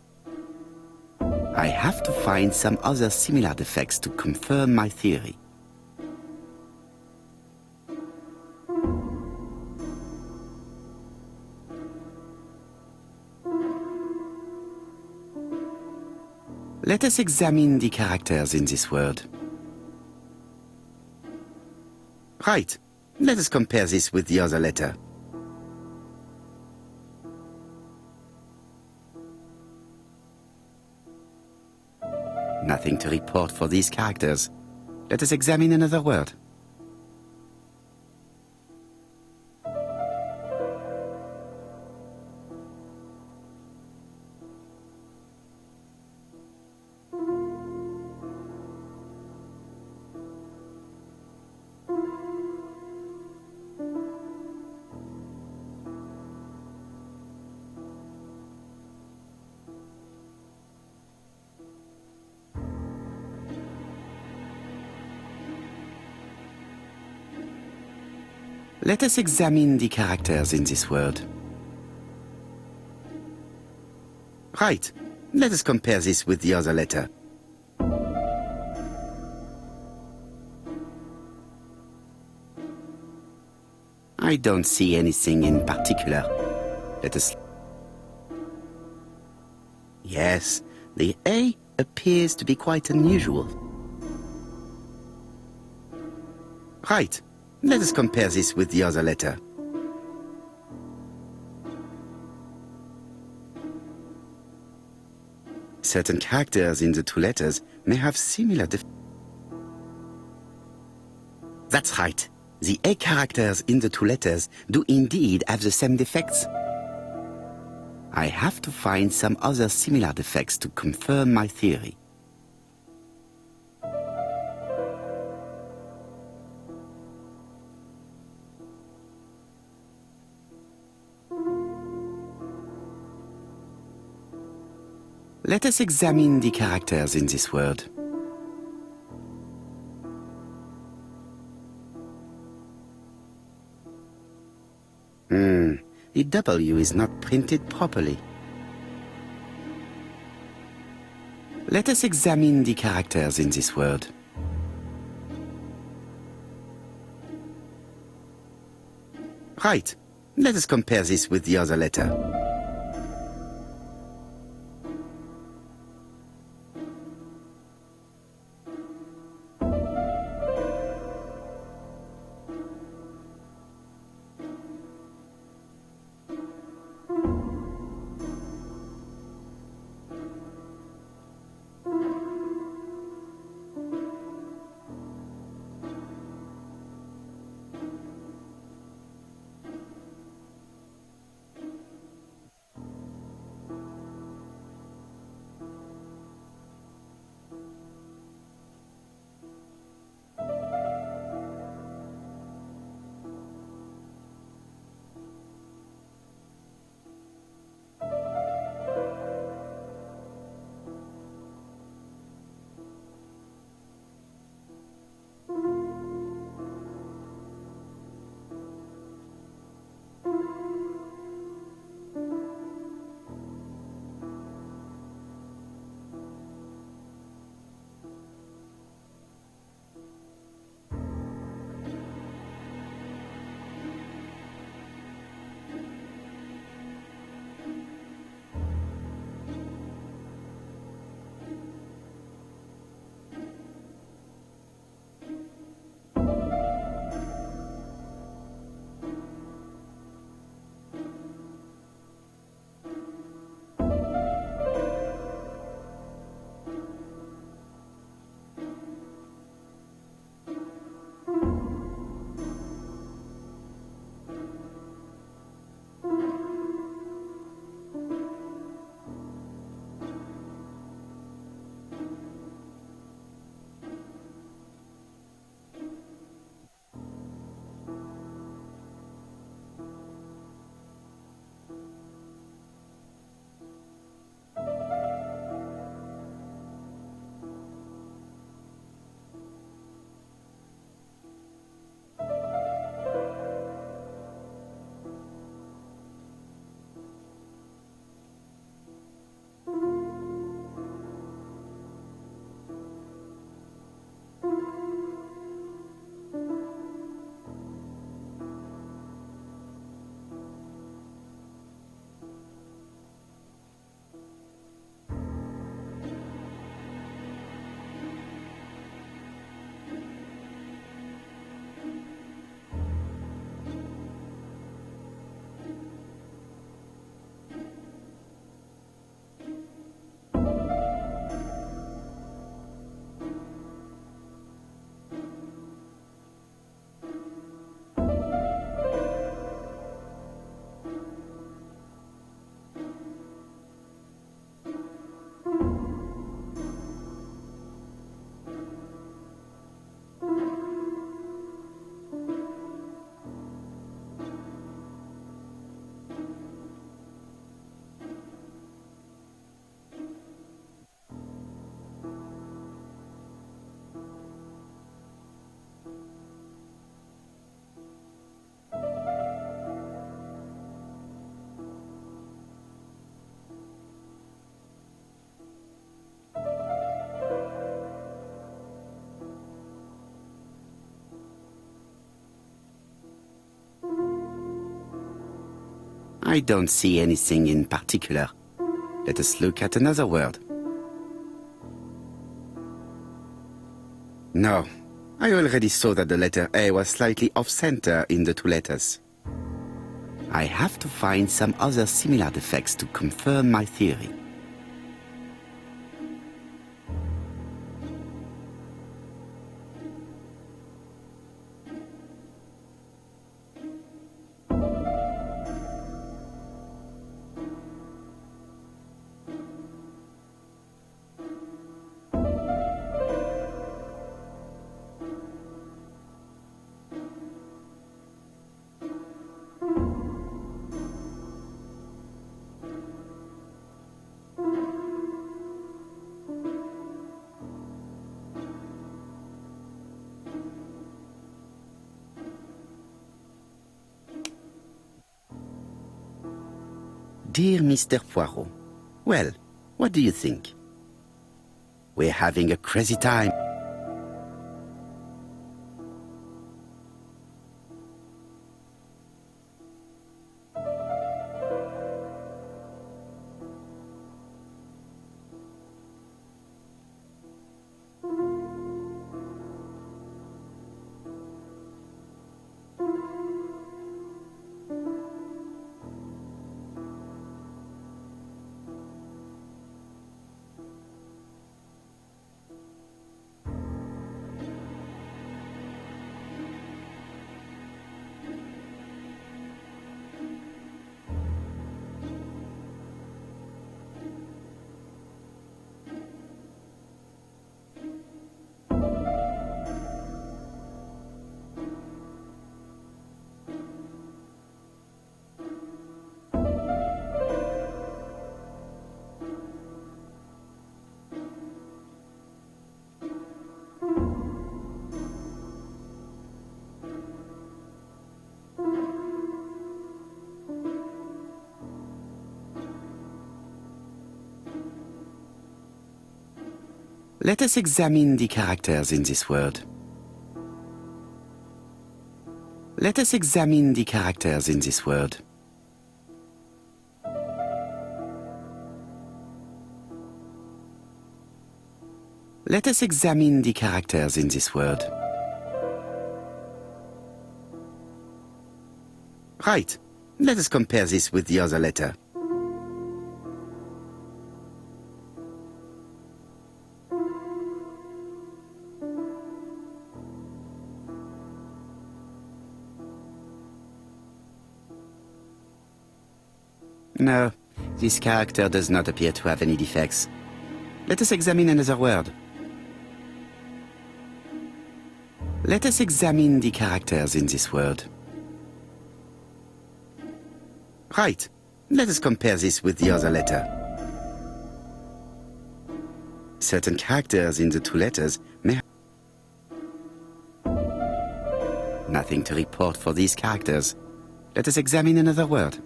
I have to find some other similar defects to confirm my theory. Let us examine the characters in this word. Right, let us compare this with the other letter. Nothing to report for these characters. Let us examine another word. Let us examine the characters in this word. Right, let us compare this with the other letter. I don't see anything in particular. Let us... Yes, the A appears to be quite unusual. Right. Let us compare this with the other letter. Certain characters in the two letters may have similar That's right. The A characters in the two letters do indeed have the same defects. I have to find some other similar defects to confirm my theory. Let us examine the characters in this word. The W is not printed properly. Let us examine the characters in this word. Right. Let us compare this with the other letter. I don't see anything in particular. Let us look at another word. No, I already saw that the letter A was slightly off-center in the two letters. I have to find some other similar defects to confirm my theory. Dear Mr. Poirot, well, what do you think? We're having a crazy time. Let us examine the characters in this word. Let us examine the characters in this word. Let us examine the characters in this word. Right. Let us compare this with the other letter. No, this character does not appear to have any defects. Let us examine another word. Let us examine the characters in this word. Right. Let us compare this with the other letter. Certain characters in the two letters may have nothing to report for these characters. Let us examine another word.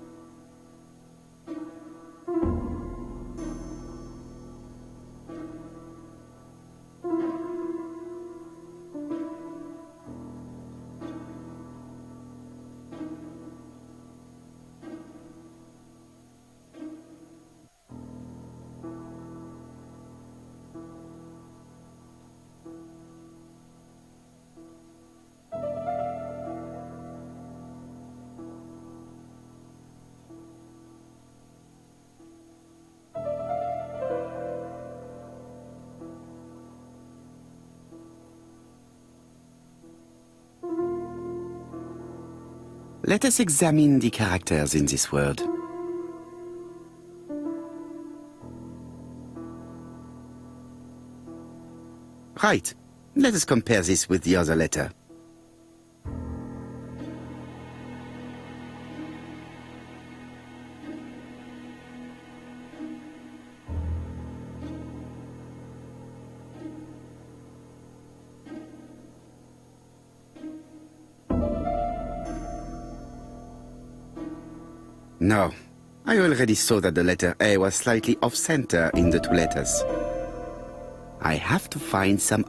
Let us examine the characters in this word. Right. Let us compare this with the other letter. No, I already saw that the letter A was slightly off-center in the two letters. I have to find some...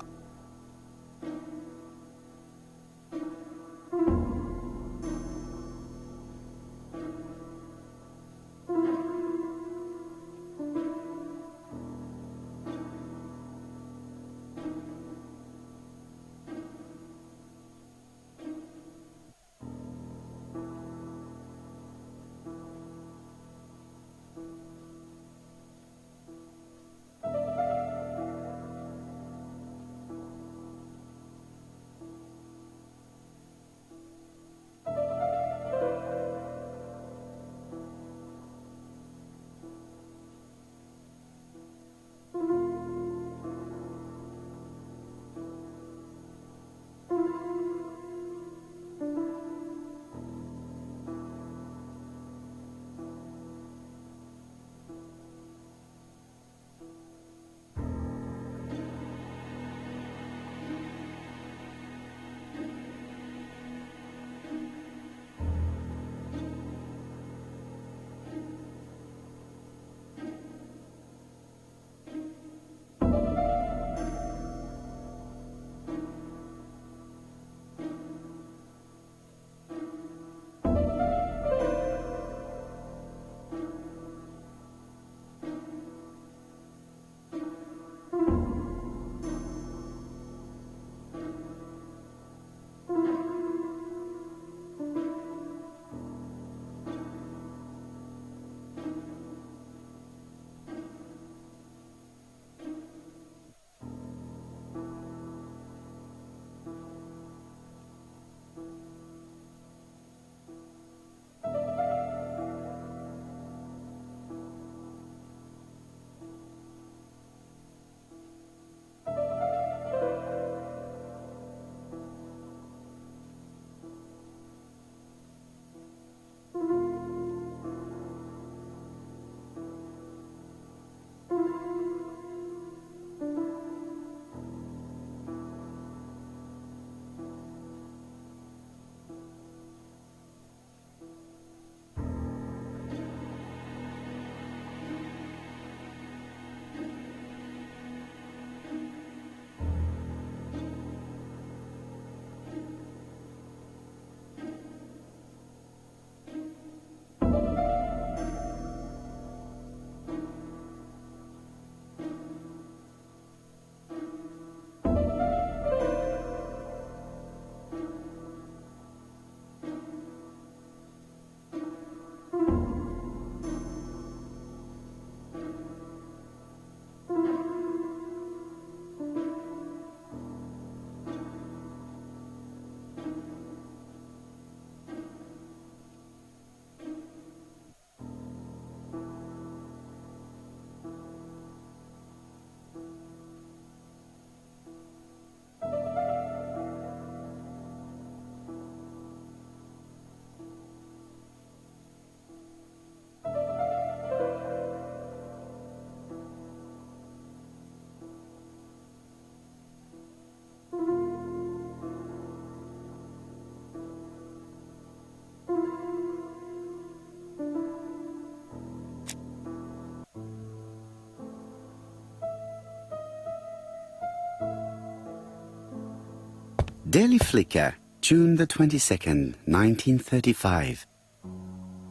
Daily Flicker, June the 22nd, 1935.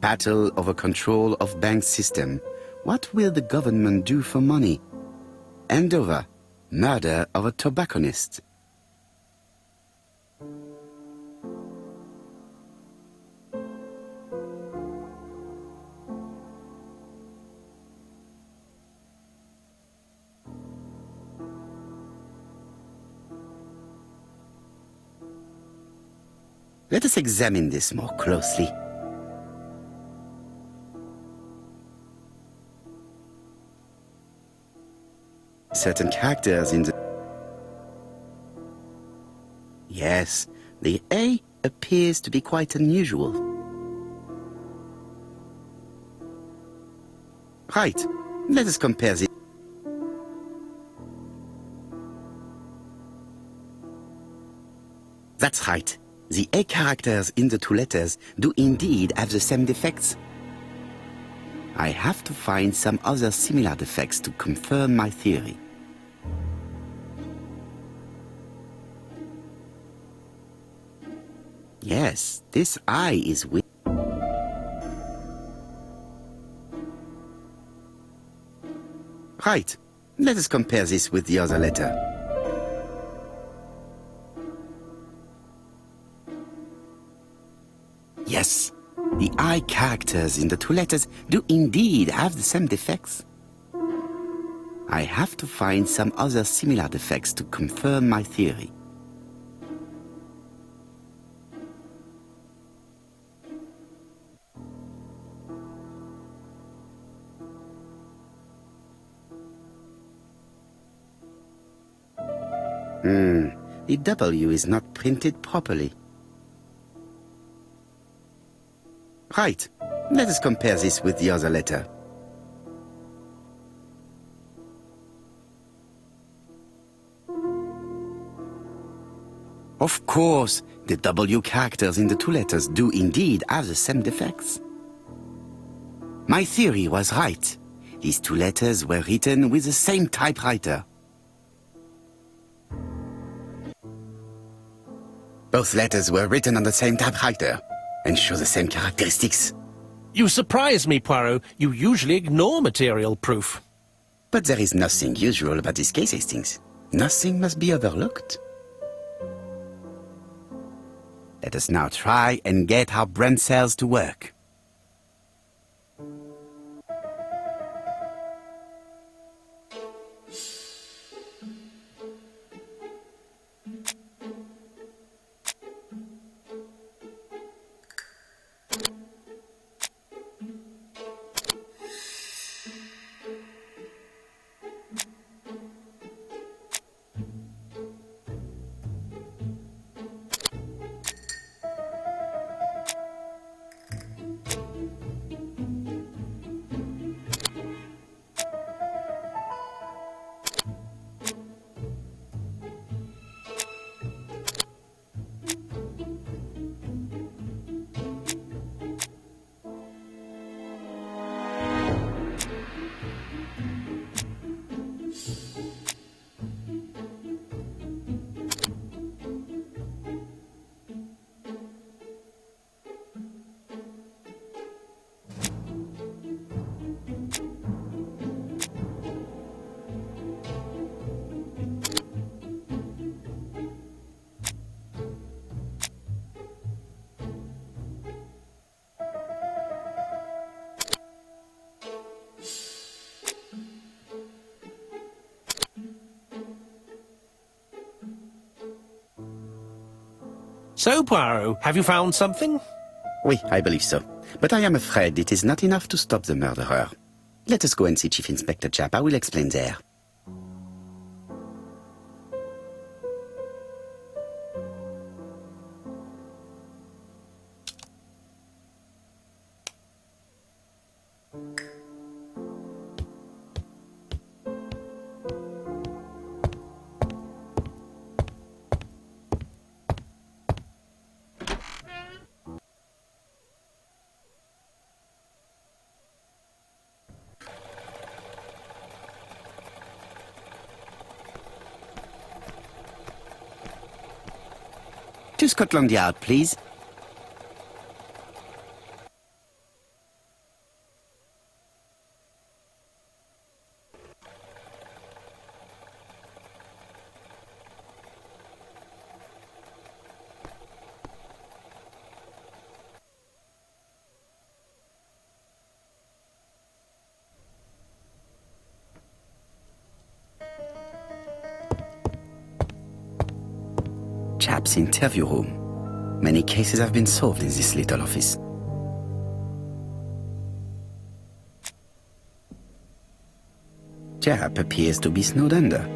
Battle over control of bank system. What will the government do for money? Andover, murder of a tobacconist. Let us examine this more closely. Certain characters in the... Yes, the A appears to be quite unusual. Right, let us compare this. That's right. The A characters in the two letters do indeed have the same defects. I have to find some other similar defects to confirm my theory. Yes, this I is weak. Right, let us compare this with the other letter. Yes, the I characters in the two letters do indeed have the same defects. I have to find some other similar defects to confirm my theory. The W is not printed properly. Right, let us compare this with the other letter. Of course, the W characters in the two letters do indeed have the same defects. My theory was right. These two letters were written with the same typewriter. Both letters were written on the same typewriter and show the same characteristics. You surprise me, Poirot. You usually ignore material proof. But there is nothing usual about this case, Hastings. Nothing must be overlooked. Let us now try and get our brain cells to work. So, Poirot, have you found something? Oui, I believe so. But I am afraid it is not enough to stop the murderer. Let us go and see Chief Inspector Japp. I will explain there. To Scotland Yard, please. Chap's interview room. Many cases have been solved in this little office. Chap appears to be snowed under.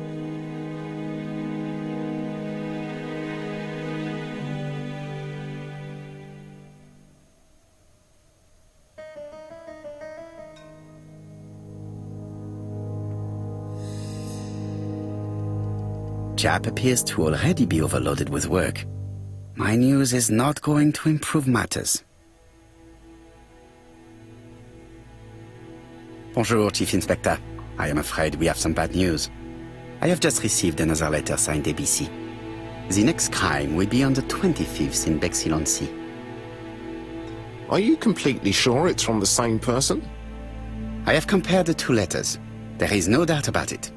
Chap appears to already be overloaded with work. My news is not going to improve matters. Bonjour, Chief Inspector. I am afraid we have some bad news. I have just received another letter signed ABC. The next crime will be on the 25th in Bexhill-on-Sea. Are you completely sure it's from the same person? I have compared the two letters. There is no doubt about it.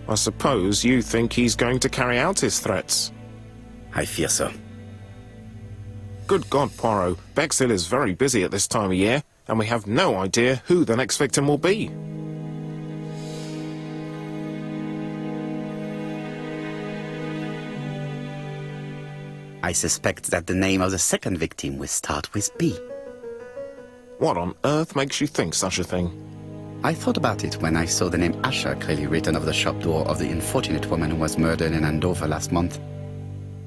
I suppose you think he's going to carry out his threats. I fear so. Good God, Poirot. Bexhill is very busy at this time of year, and we have no idea who the next victim will be. I suspect that the name of the second victim will start with B. What on earth makes you think such a thing? I thought about it when I saw the name Asher clearly written over the shop door of the unfortunate woman who was murdered in Andover last month.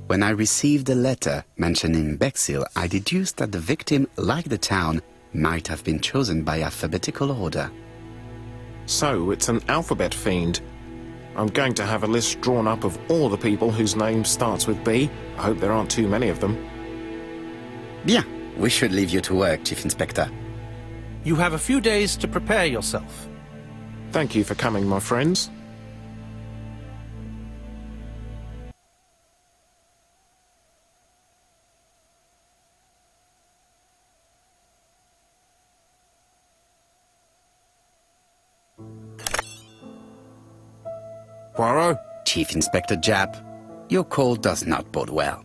When I received a letter mentioning Bexhill, I deduced that the victim, like the town, might have been chosen by alphabetical order. So it's an alphabet fiend. I'm going to have a list drawn up of all the people whose name starts with B. I hope there aren't too many of them. Bien, we should leave you to work, Chief Inspector. You have a few days to prepare yourself. Thank you for coming, my friends. Poirot? Chief Inspector Japp, your call does not bode well.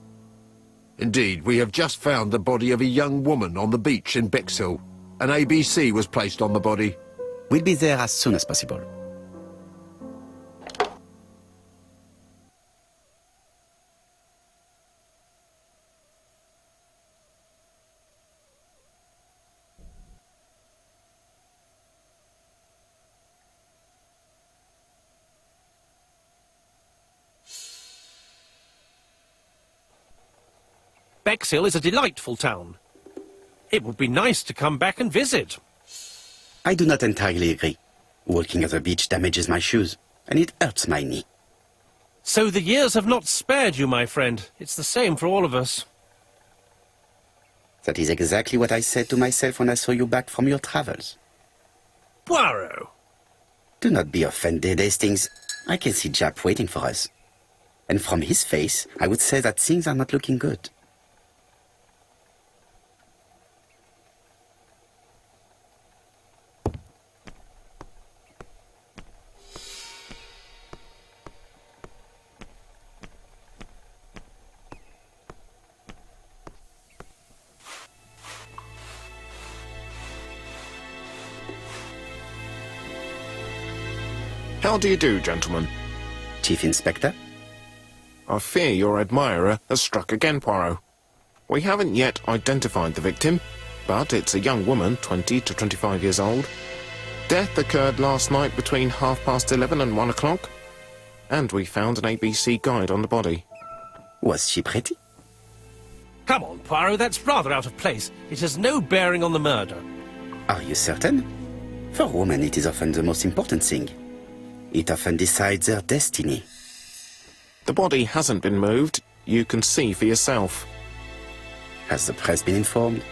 Indeed, we have just found the body of a young woman on the beach in Bexhill. An ABC was placed on the body. We'll be there as soon as possible. Bexhill is a delightful town. It would be nice to come back and visit. I do not entirely agree. Walking at the beach damages my shoes, and it hurts my knee. So the years have not spared you, my friend. It's the same for all of us. That is exactly what I said to myself when I saw you back from your travels. Poirot! Do not be offended, Hastings. I can see Japp waiting for us. And from his face, I would say that things are not looking good. How do you do, gentlemen? Chief Inspector? I fear your admirer has struck again, Poirot. We haven't yet identified the victim, but it's a young woman, 20 to 25 years old. Death occurred last night between 11:30 and 1 o'clock, and we found an ABC guide on the body. Was she pretty? Come on, Poirot, that's rather out of place. It has no bearing on the murder. Are you certain? For women, it is often the most important thing. It often decides their destiny. The body hasn't been moved. You can see for yourself. Has the press been informed?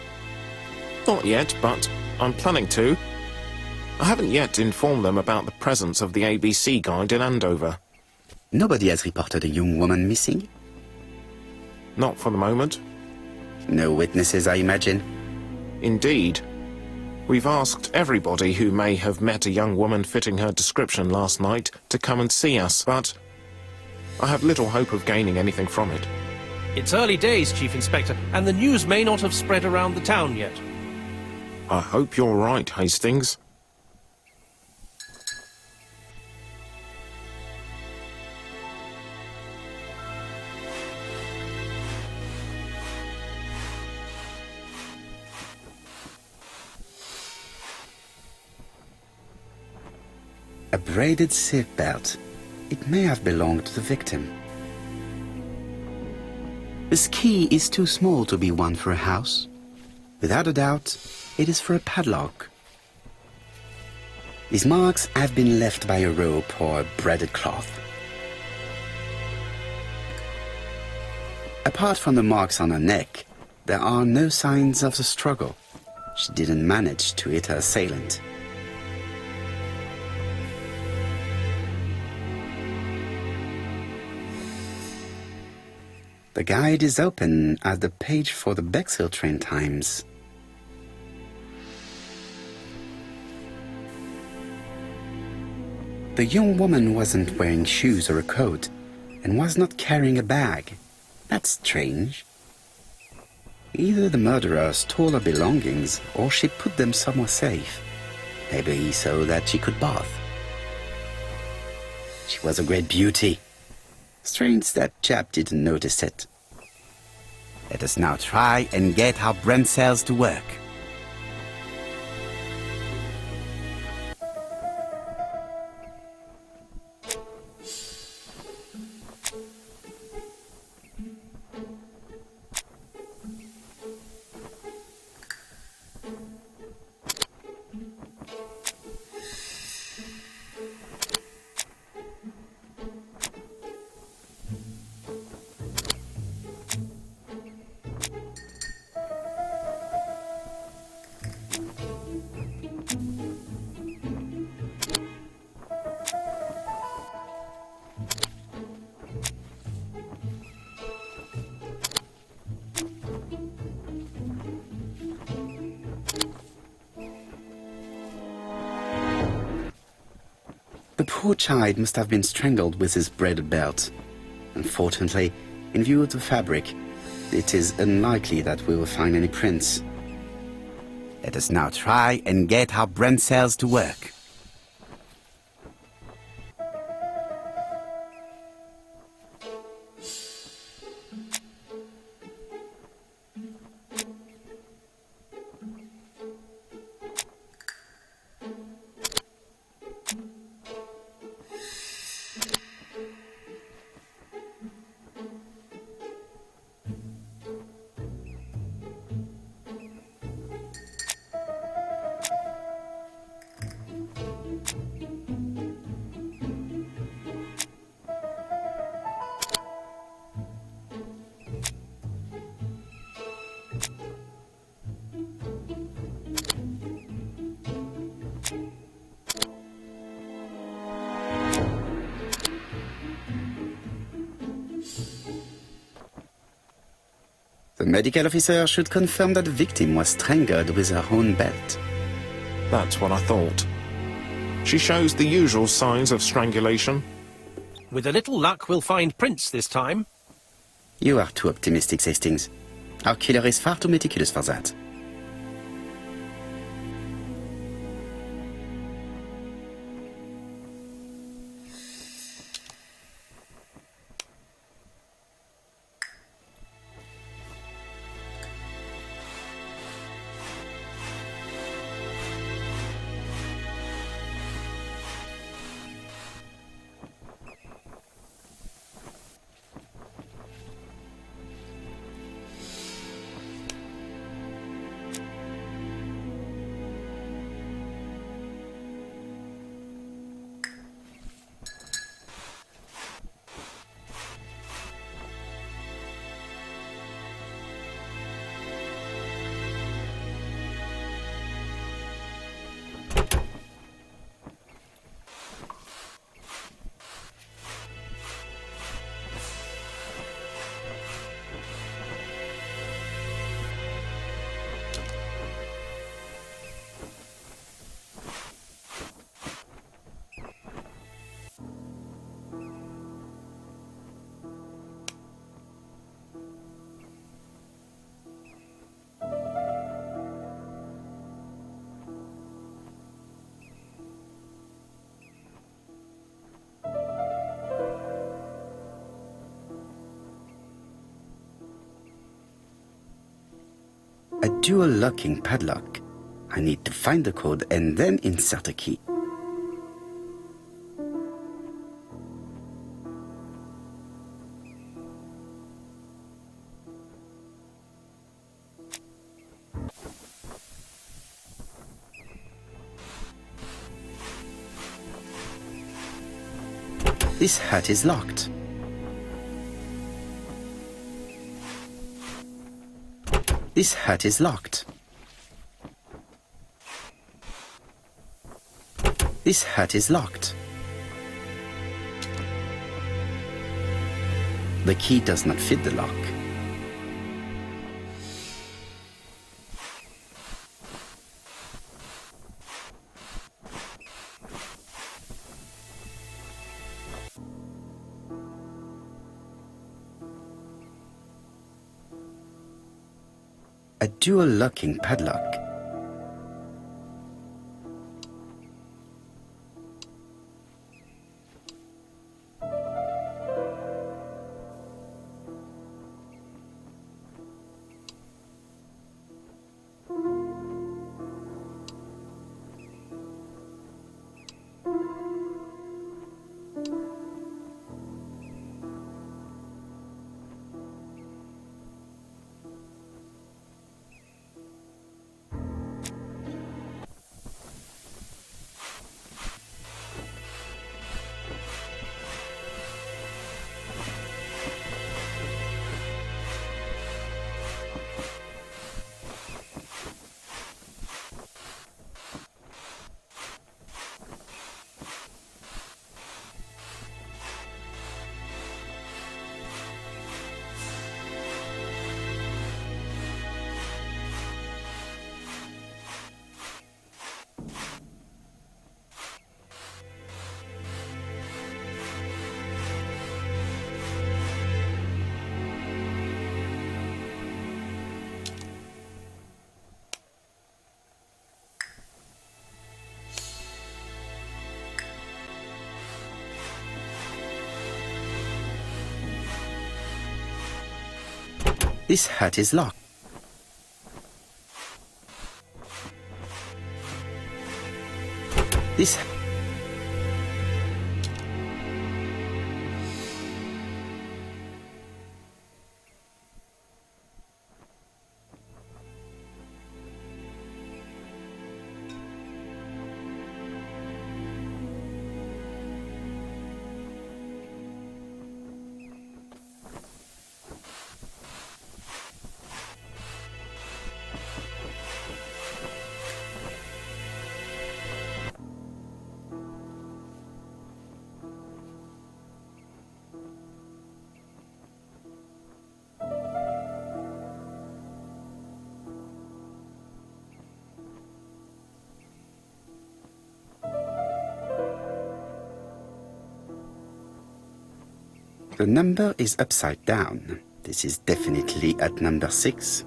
Not yet, but I'm planning to. I haven't yet informed them about the presence of the ABC guide in Andover. Nobody has reported a young woman missing? Not for the moment. No witnesses, I imagine. Indeed. We've asked everybody who may have met a young woman fitting her description last night to come and see us, but I have little hope of gaining anything from it. It's early days, Chief Inspector, and the news may not have spread around the town yet. I hope you're right, Hastings. A braided seat belt. It may have belonged to the victim. This key is too small to be one for a house. Without a doubt, it is for a padlock. These marks have been left by a rope or a braided cloth. Apart from the marks on her neck, there are no signs of the struggle. She didn't manage to hit her assailant. The guide is open as the page for the Bexhill train times. The young woman wasn't wearing shoes or a coat and was not carrying a bag. That's strange. Either the murderer stole her belongings or she put them somewhere safe. Maybe so that she could bath. She was a great beauty. Strange that chap didn't notice it. Let us now try and get our brain cells to work. The poor child must have been strangled with his braided belt. Unfortunately, in view of the fabric, it is unlikely that we will find any prints. Let us now try and get our brain cells to work. The medical officer should confirm that the victim was strangled with her own belt. That's what I thought. She shows the usual signs of strangulation. With a little luck, we'll find prints this time. You are too optimistic, Hastings. Our killer is far too meticulous for that. A dual locking padlock. I need to find the code and then insert a key. This hat is locked. This hat is locked. This hat is locked. The key does not fit the lock. A dual locking padlock. This hat is locked. This The number is upside down. This is definitely at number 6.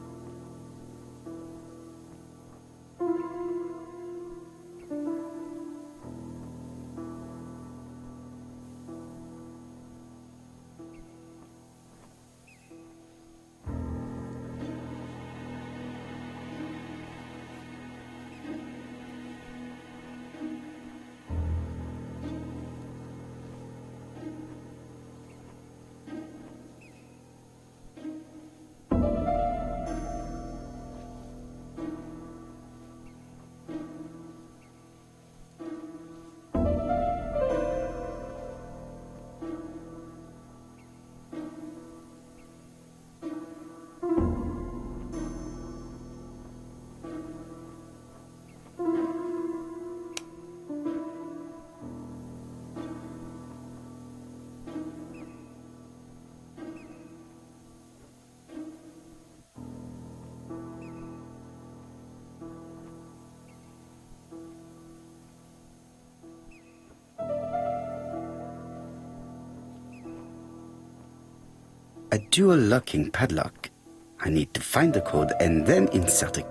A dual locking padlock. I need to find the code and then insert it.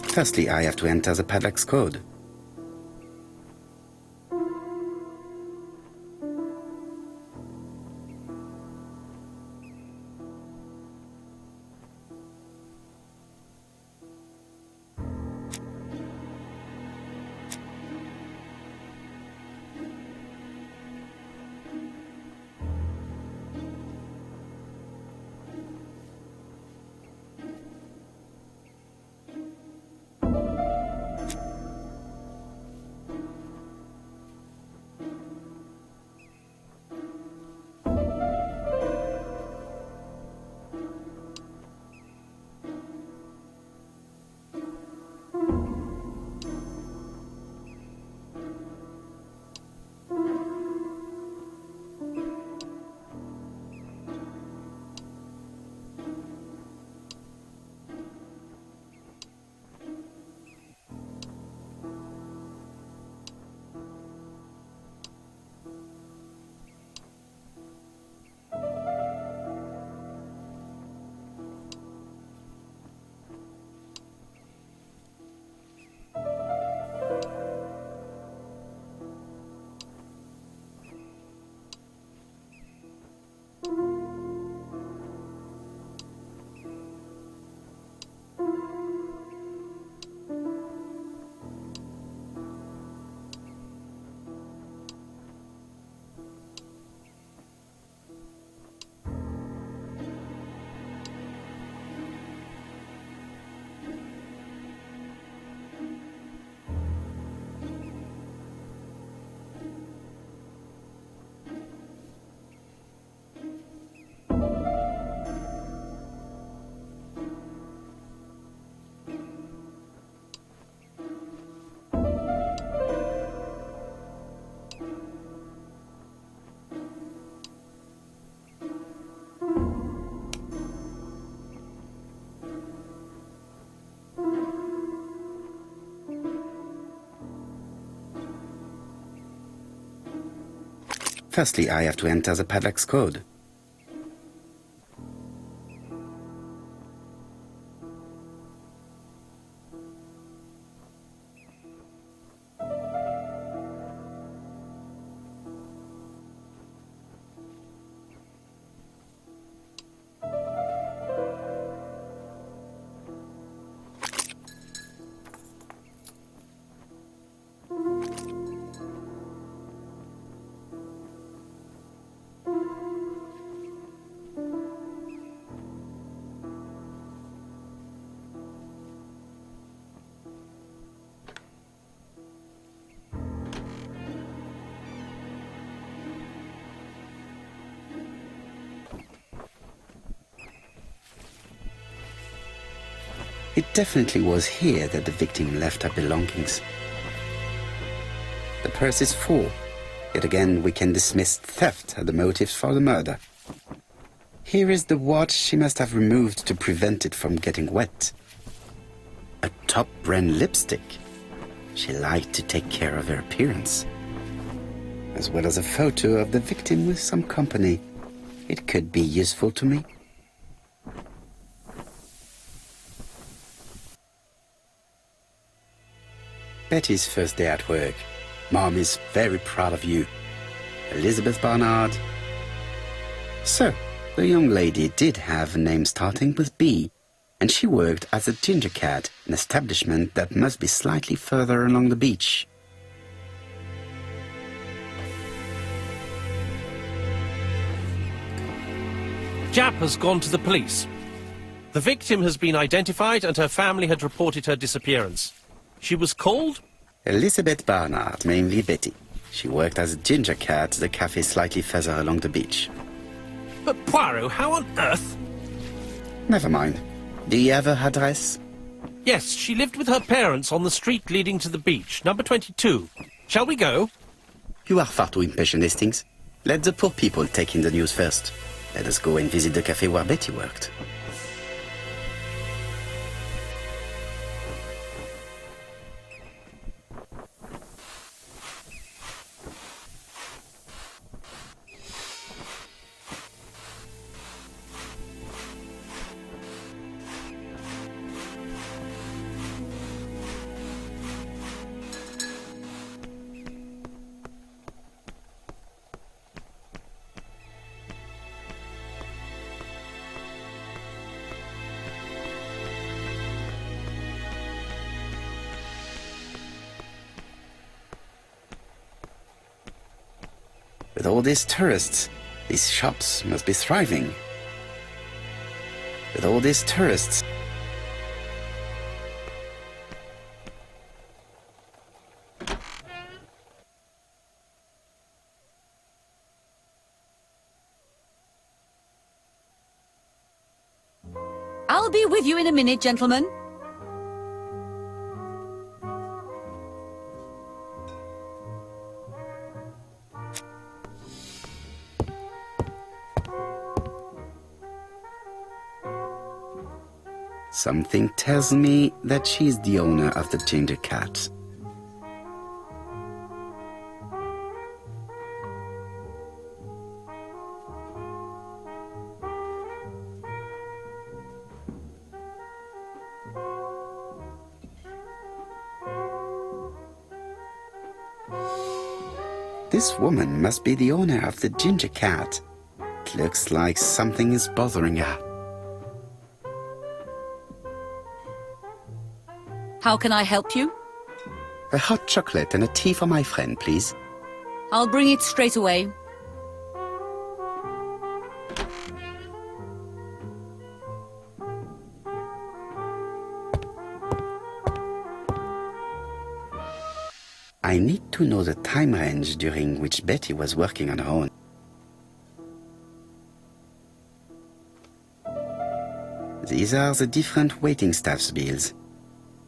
Firstly, I have to enter the padlock's code. Firstly, I have to enter the padlock's code. It definitely was here that the victim left her belongings. The purse is full. Yet again, we can dismiss theft as the motive for the murder. Here is the watch she must have removed to prevent it from getting wet. A top-brand lipstick. She liked to take care of her appearance. As well as a photo of the victim with some company. It could be useful to me. Betty's first day at work. Mom is very proud of you. Elizabeth Barnard. So, the young lady did have a name starting with B, and she worked as a ginger cat, an establishment that must be slightly further along the beach. Jap has gone to the police. The victim has been identified and her family had reported her disappearance. She was called? Elizabeth Barnard, mainly Betty. She worked as a ginger cat at the cafe slightly further along the beach. But Poirot, how on earth? Never mind. Do you have her address? Yes, she lived with her parents on the street leading to the beach, number 22. Shall we go? You are far too impatient, Hastings. Let the poor people take in the news first. Let us go and visit the cafe where Betty worked. With all these tourists, these shops must be thriving. With all these tourists... I'll be with you in a minute, gentlemen. Something tells me that she's the owner of the ginger cat. This woman must be the owner of the ginger cat. It looks like something is bothering her. How can I help you? A hot chocolate and a tea for my friend, please. I'll bring it straight away. I need to know the time range during which Betty was working on her own. These are the different waiting staff's bills.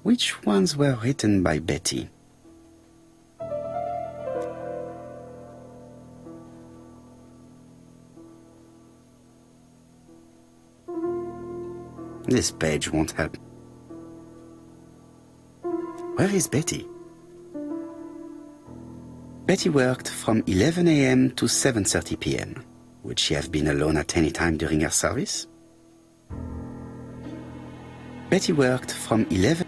Which ones were written by Betty? This page won't help. Where is Betty? Betty worked from 11 a.m. to 7:30 p.m. Would she have been alone at any time during her service? Betty worked from 11...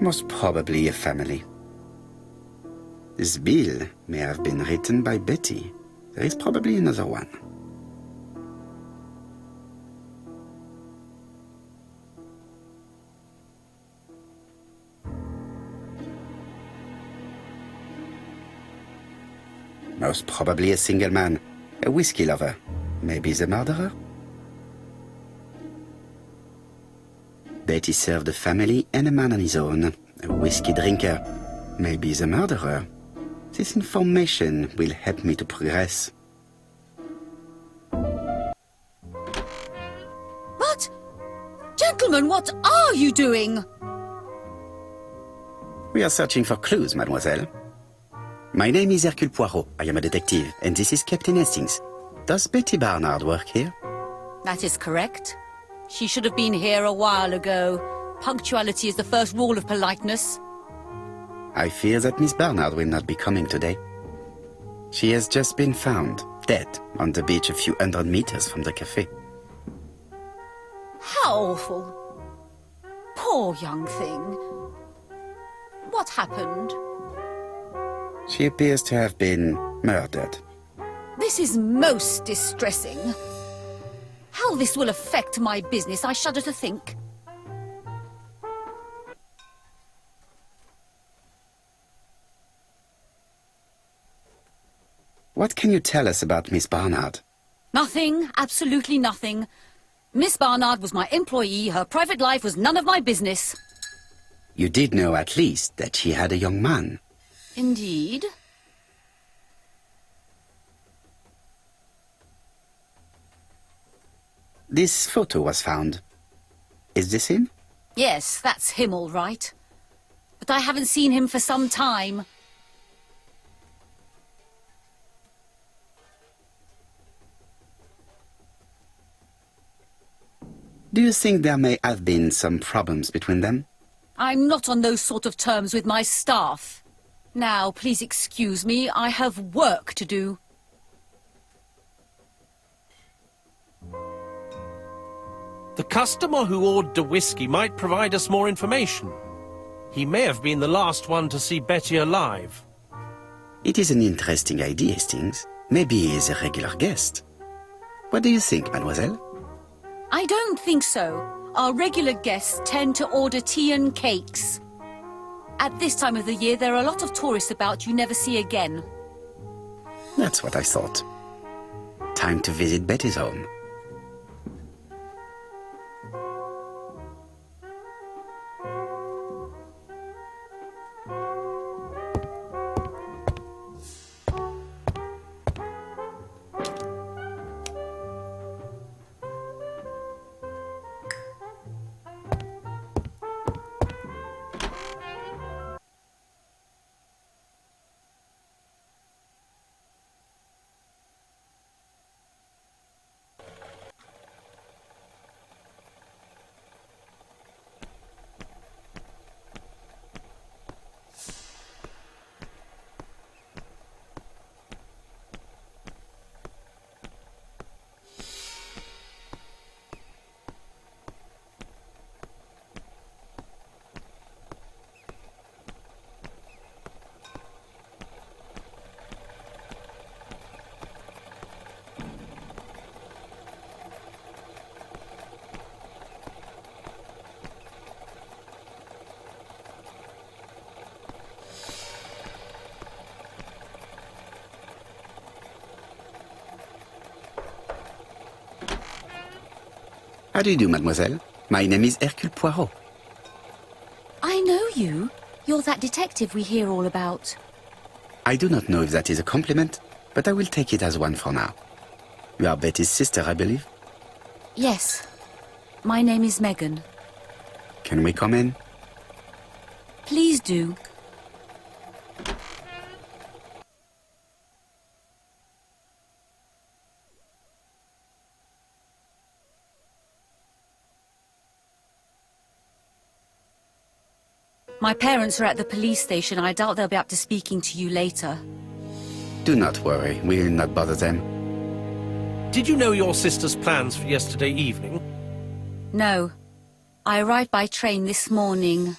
Most probably a family. This bill may have been written by Betty. There is probably another one. Most probably a single man, a whiskey lover. Maybe the murderer? Betty served a family and a man on his own, a whiskey drinker. Maybe the murderer. This information will help me to progress. But, gentlemen, what are you doing? We are searching for clues, mademoiselle. My name is Hercule Poirot. I am a detective, and this is Captain Hastings. Does Betty Barnard work here? That is correct. She should have been here a while ago. Punctuality is the first rule of politeness. I fear that Miss Barnard will not be coming today. She has just been found, dead, on the beach a few hundred meters from the cafe. How awful. Poor young thing. What happened? She appears to have been murdered. This is most distressing. How this will affect my business, I shudder to think. What can you tell us about Miss Barnard? Nothing, absolutely nothing. Miss Barnard was my employee, her private life was none of my business. You did know at least that she had a young man. Indeed. This photo was found. Is this him? Yes, that's him all right. But I haven't seen him for some time. Do you think there may have been some problems between them? I'm not on those sort of terms with my staff. Now, please excuse me, I have work to do. The customer who ordered the whiskey might provide us more information. He may have been the last one to see Betty alive. It is an interesting idea, Hastings. Maybe he is a regular guest. What do you think, mademoiselle? I don't think so. Our regular guests tend to order tea and cakes. At this time of the year, there are a lot of tourists about you never see again. That's what I thought. Time to visit Betty's home. How do you do, mademoiselle? My name is Hercule Poirot. I know you. You're that detective we hear all about. I do not know if that is a compliment, but I will take it as one for now. You are Betty's sister, I believe? Yes. My name is Megan. Can we come in? Please do. My parents are at the police station. I doubt they'll be up to speaking to you later. Do not worry, we will not bother them. Did you know your sister's plans for yesterday evening? No. I arrived by train this morning.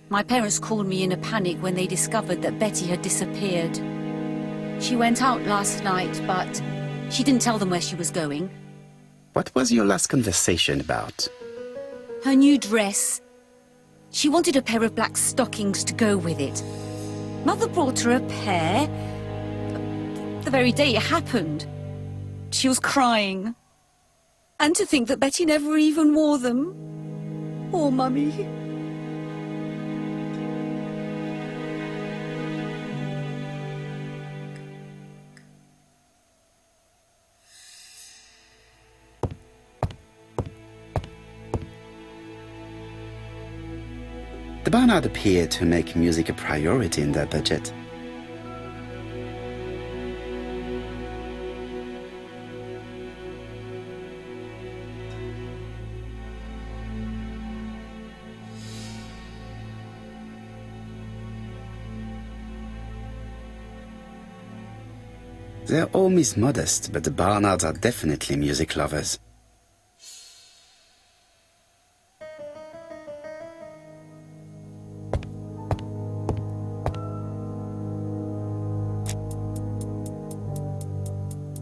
My parents called me in a panic when they discovered that Betty had disappeared. She went out last night, but she didn't tell them where she was going. What was your last conversation about? Her new dress. She wanted a pair of black stockings to go with it. Mother brought her a pair. The very day it happened. She was crying. And to think that Betty never even wore them. Poor Mummy. The Barnard appeared to make music a priority in their budget. Their home is modest, but the Barnards are definitely music lovers.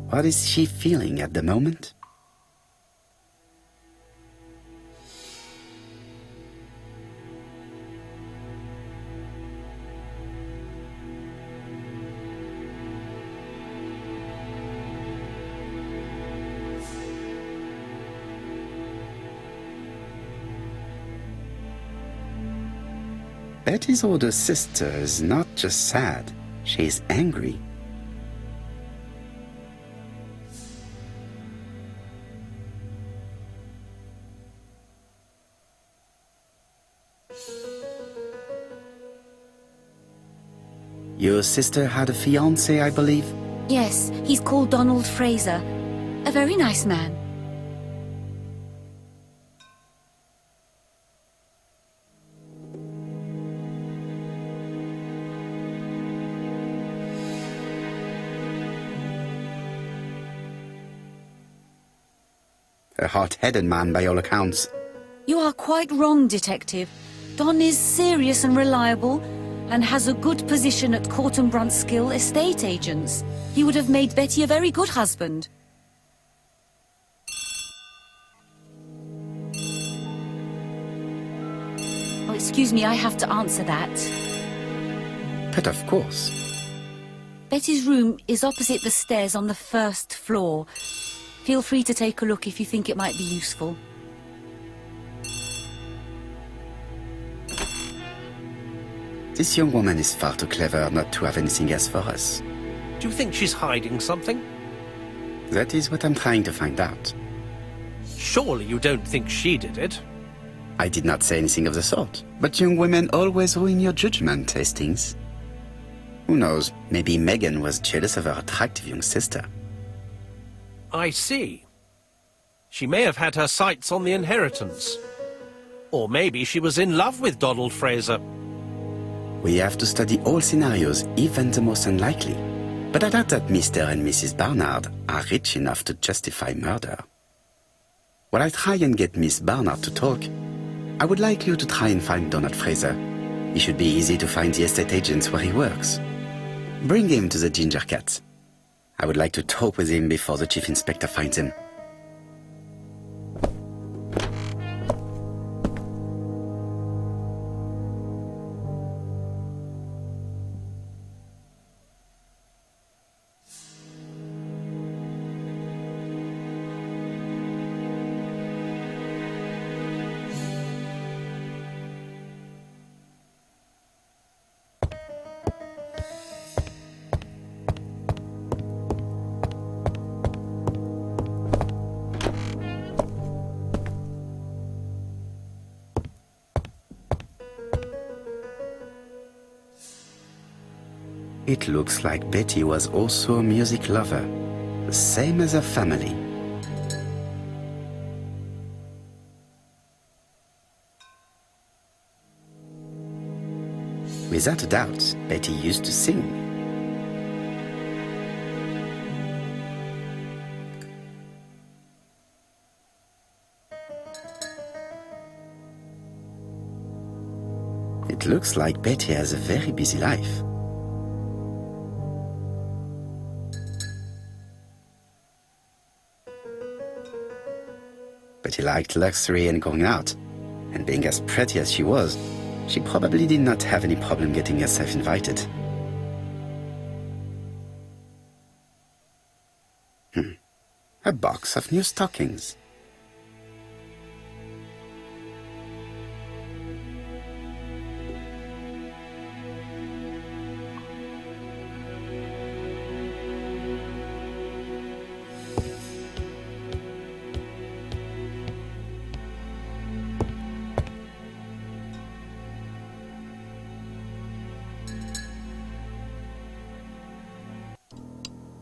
What is she feeling at the moment? Betty's older sister is not just sad, she is angry. Your sister had a fiancé, I believe? Yes, he's called Donald Fraser. A very nice man. A hot-headed man by all accounts. You are quite wrong, Detective. Don is serious and reliable, and has a good position at Court and Brunskill estate agents. He would have made Betty a very good husband. Oh, excuse me, I have to answer that. But of course. Betty's room is opposite the stairs on the first floor. Feel free to take a look if you think it might be useful. This young woman is far too clever not to have anything else for us. Do you think she's hiding something? That is what I'm trying to find out. Surely you don't think she did it? I did not say anything of the sort. But young women always ruin your judgment, Hastings. Who knows, maybe Megan was jealous of her attractive young sister. I see. She may have had her sights on the inheritance. Or maybe she was in love with Donald Fraser. We have to study all scenarios, even the most unlikely. But I doubt that Mr. and Mrs. Barnard are rich enough to justify murder. While I try and get Miss Barnard to talk, I would like you to try and find Donald Fraser. It should be easy to find the estate agents where he works. Bring him to the Ginger Cat. I would like to talk with him before the Chief Inspector finds him. It looks like Betty was also a music lover, the same as her family. Without a doubt, Betty used to sing. It looks like Betty has a very busy life. Betty liked luxury and going out, and being as pretty as she was, she probably did not have any problem getting herself invited. A box of new stockings.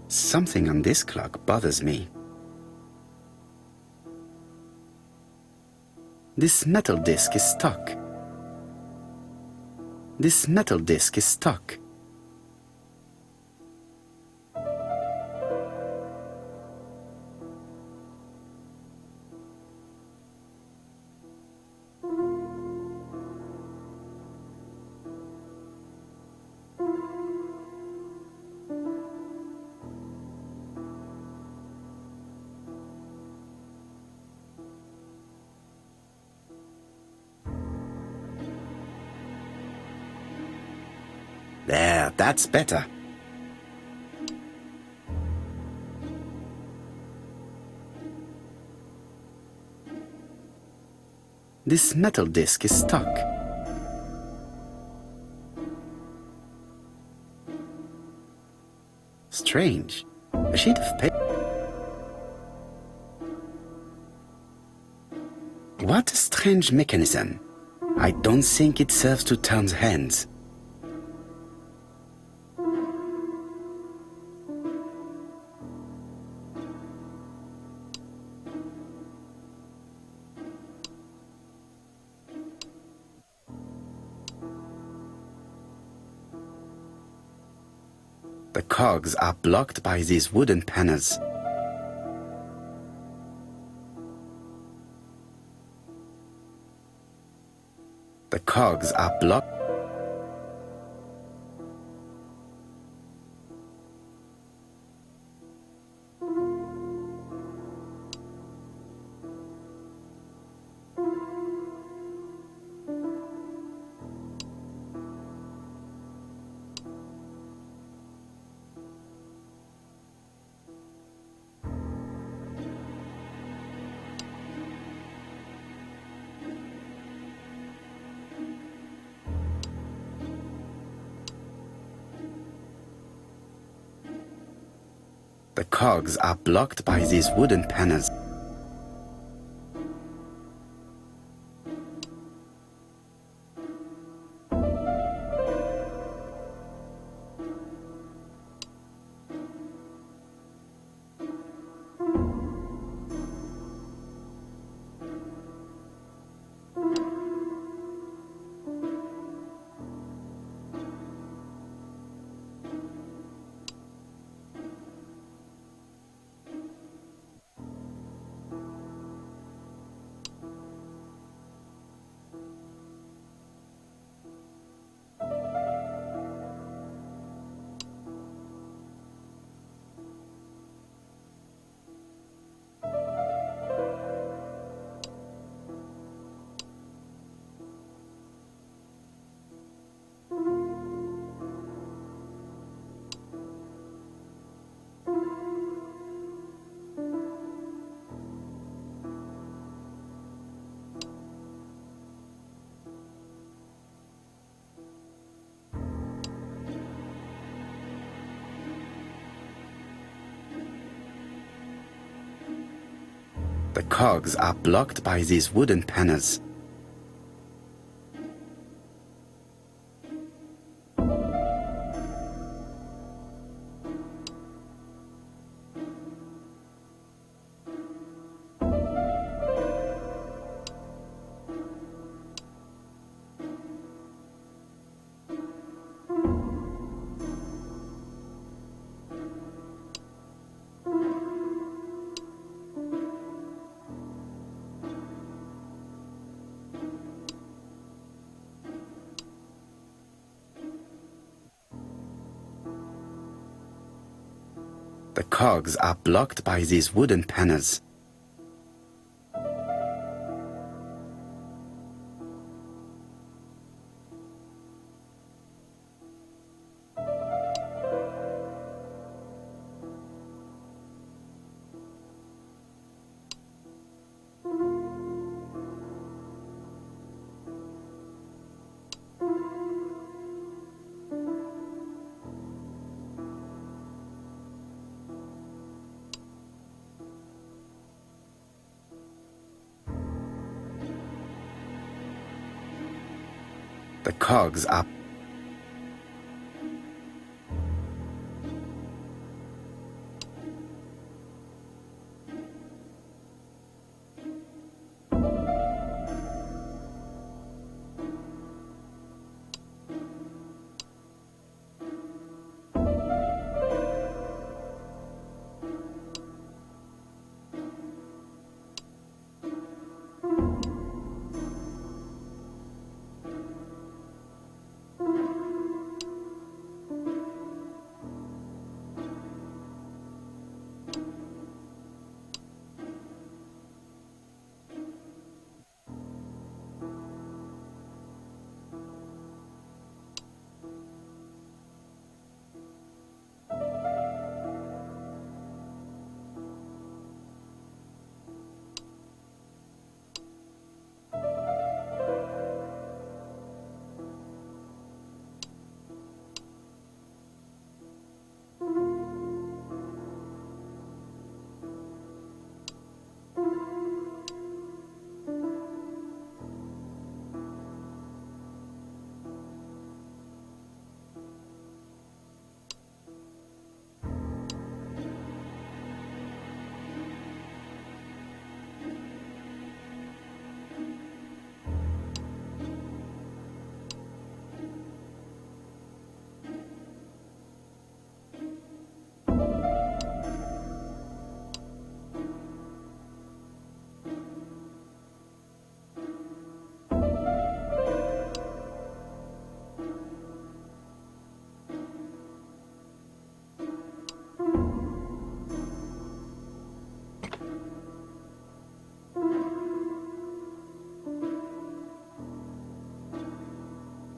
Something on this clock bothers me. This metal disc is stuck. This metal disc is stuck. There, that's better. This metal disc is stuck. Strange. A sheet of paper. What a strange mechanism. I don't think it serves to turn hands. The cogs are blocked by these wooden panels. The cogs are blocked. The cogs are blocked by these wooden panels. The cogs are blocked by these wooden panels. The cogs are blocked by these wooden panels. The cogs are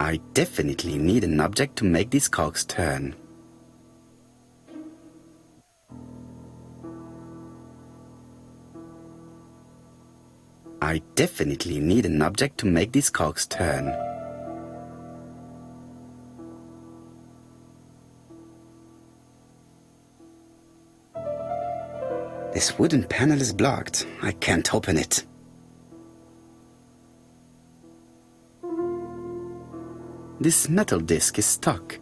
I definitely need an object to make these cogs turn. I definitely need an object to make these cogs turn. This wooden panel is blocked. I can't open it. This metal disc is stuck.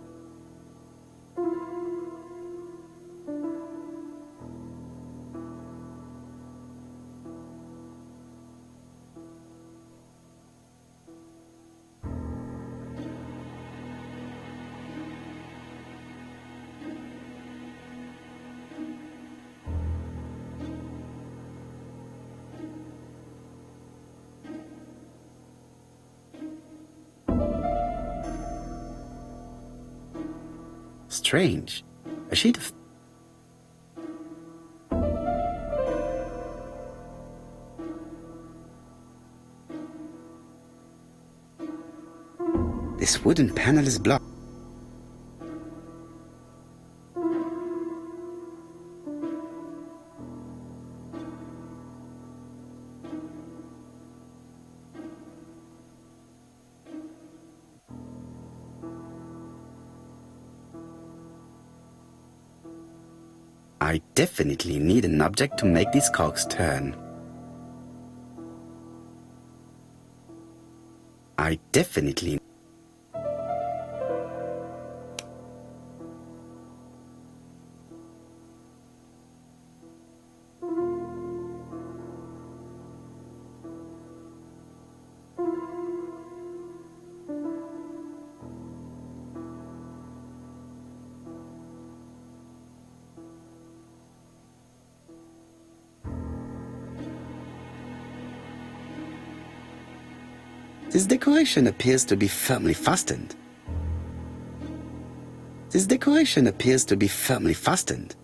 Strange. A sheet of... This wooden panel is blocked. I definitely need an object to make these cogs turn. I definitely... This decoration appears to be firmly fastened. This decoration appears to be firmly fastened.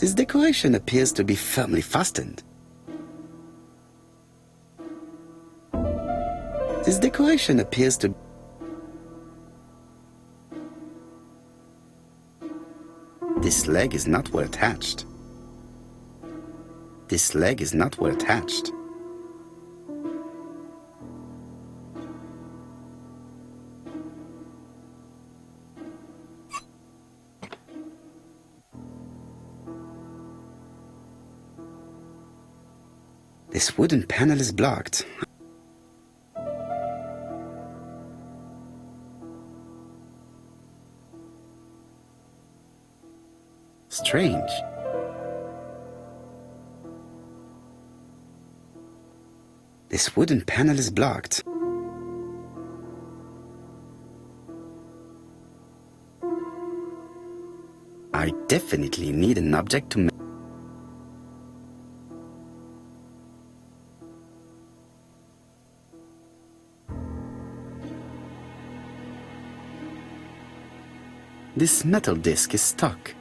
This decoration appears to be firmly fastened. This decoration appears to... This leg is not well attached. This leg is not well attached. This wooden panel is blocked. Strange. This wooden panel is blocked. I definitely need an object to... This metal disc is stuck.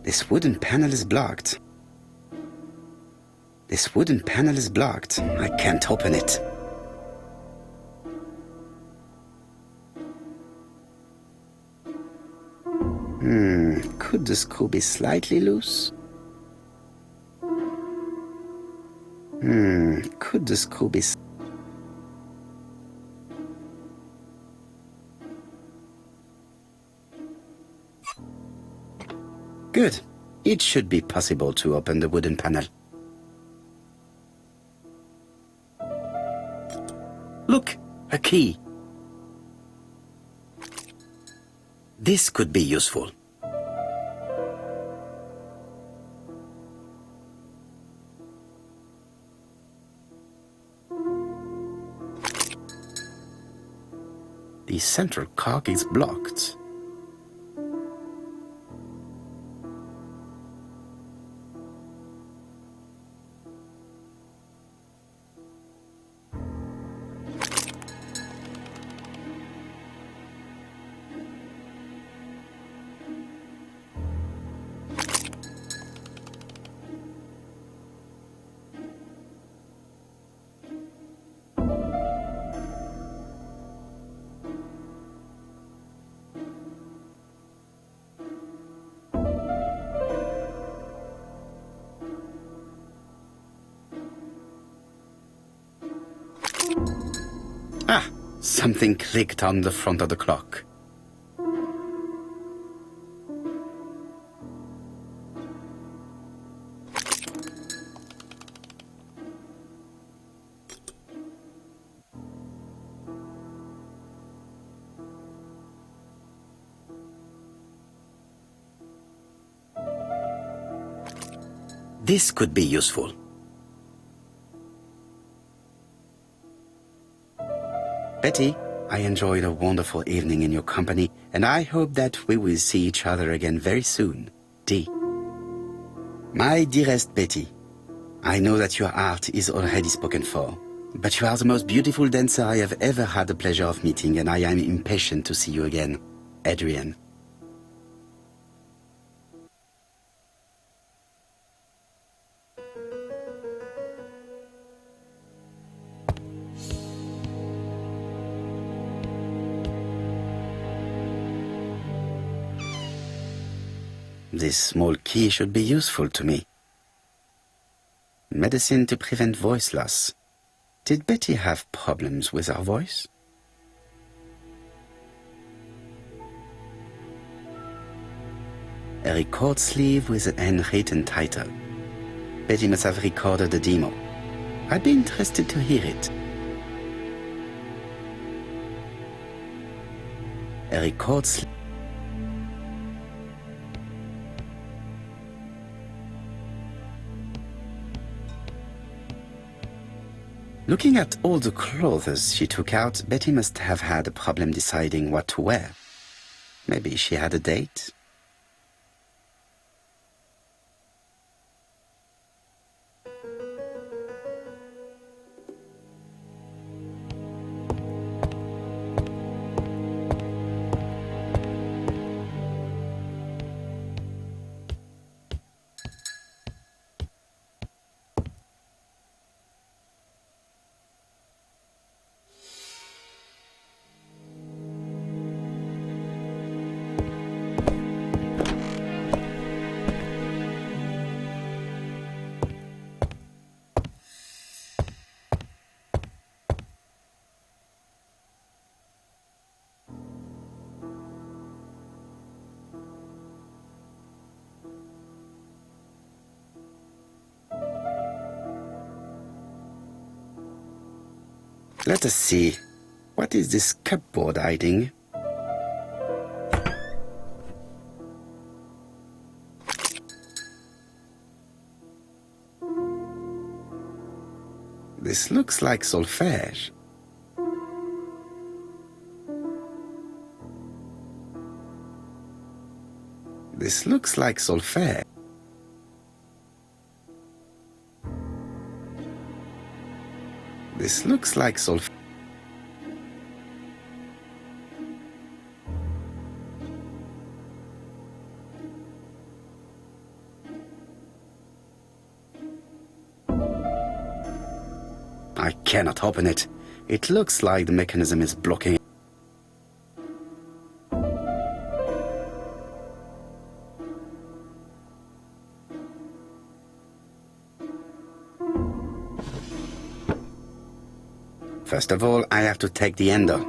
This wooden panel is blocked. This wooden panel is blocked. I can't open it. Could the screw be slightly loose? Could the screw be... Good. It should be possible to open the wooden panel. Look, a key. This could be useful. The central cock is blocked. Ah, something clicked on the front of the clock. This could be useful. Betty, I enjoyed a wonderful evening in your company, and I hope that we will see each other again very soon. D. My dearest Betty, I know that your art is already spoken for, but you are the most beautiful dancer I have ever had the pleasure of meeting, and I am impatient to see you again. Adrian. This small key should be useful to me. Medicine to prevent voice loss. Did Betty have problems with her voice? A record sleeve with an handwritten title. Betty must have recorded the demo. I'd be interested to hear it. A record sleeve. Looking at all the clothes she took out, Betty must have had a problem deciding what to wear. Maybe she had a date? Let us see. What is this cupboard hiding? This looks like solfège. This looks like solfège. This looks like solfège. I cannot open it. It looks like the mechanism is blocking. First of all, I have to take the handle.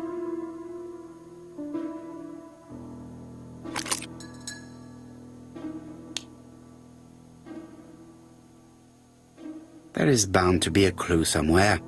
There is bound to be a clue somewhere.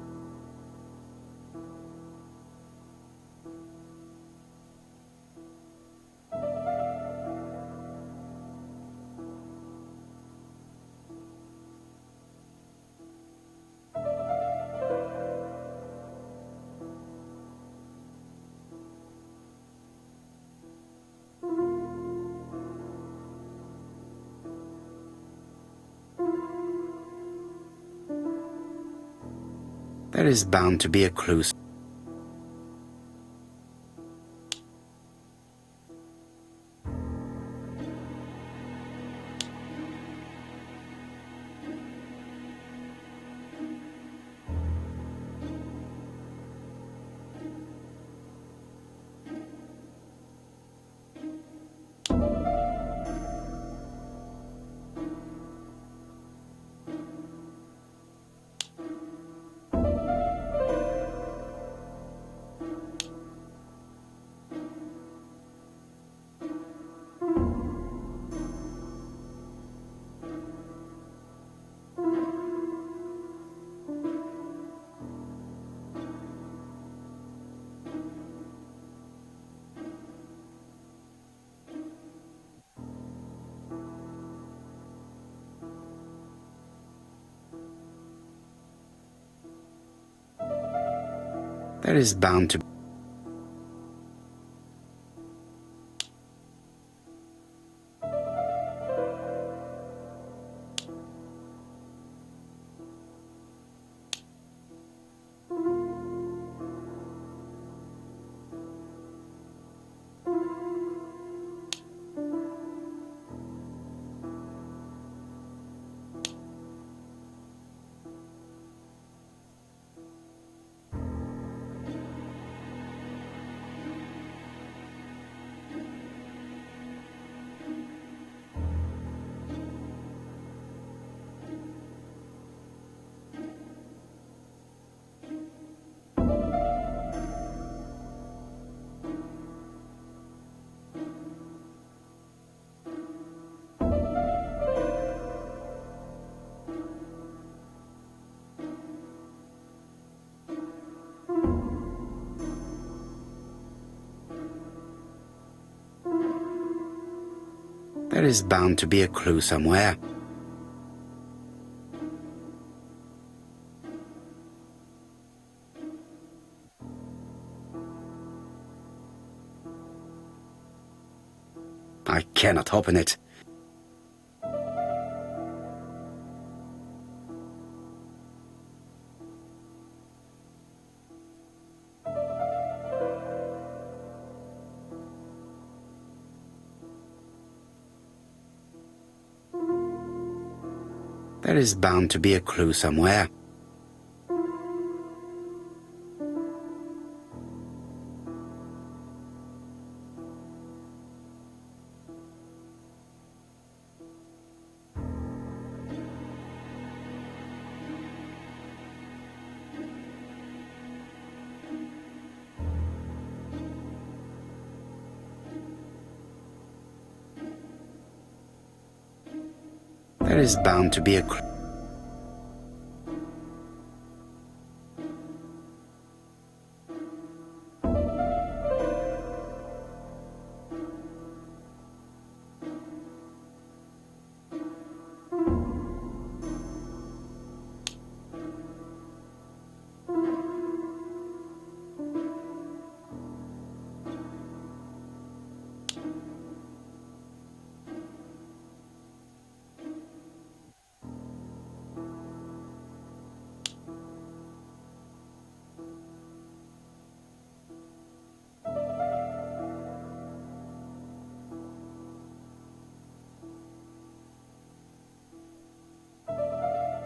There is bound to be a clue. There is bound to. There is bound to be a clue somewhere. I cannot open it. There is bound to be a clue somewhere. There is bound to be a clue.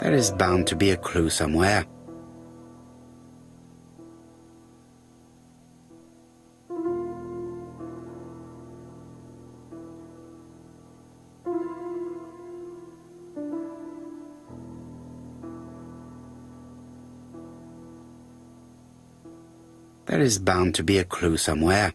There is bound to be a clue somewhere. There is bound to be a clue somewhere.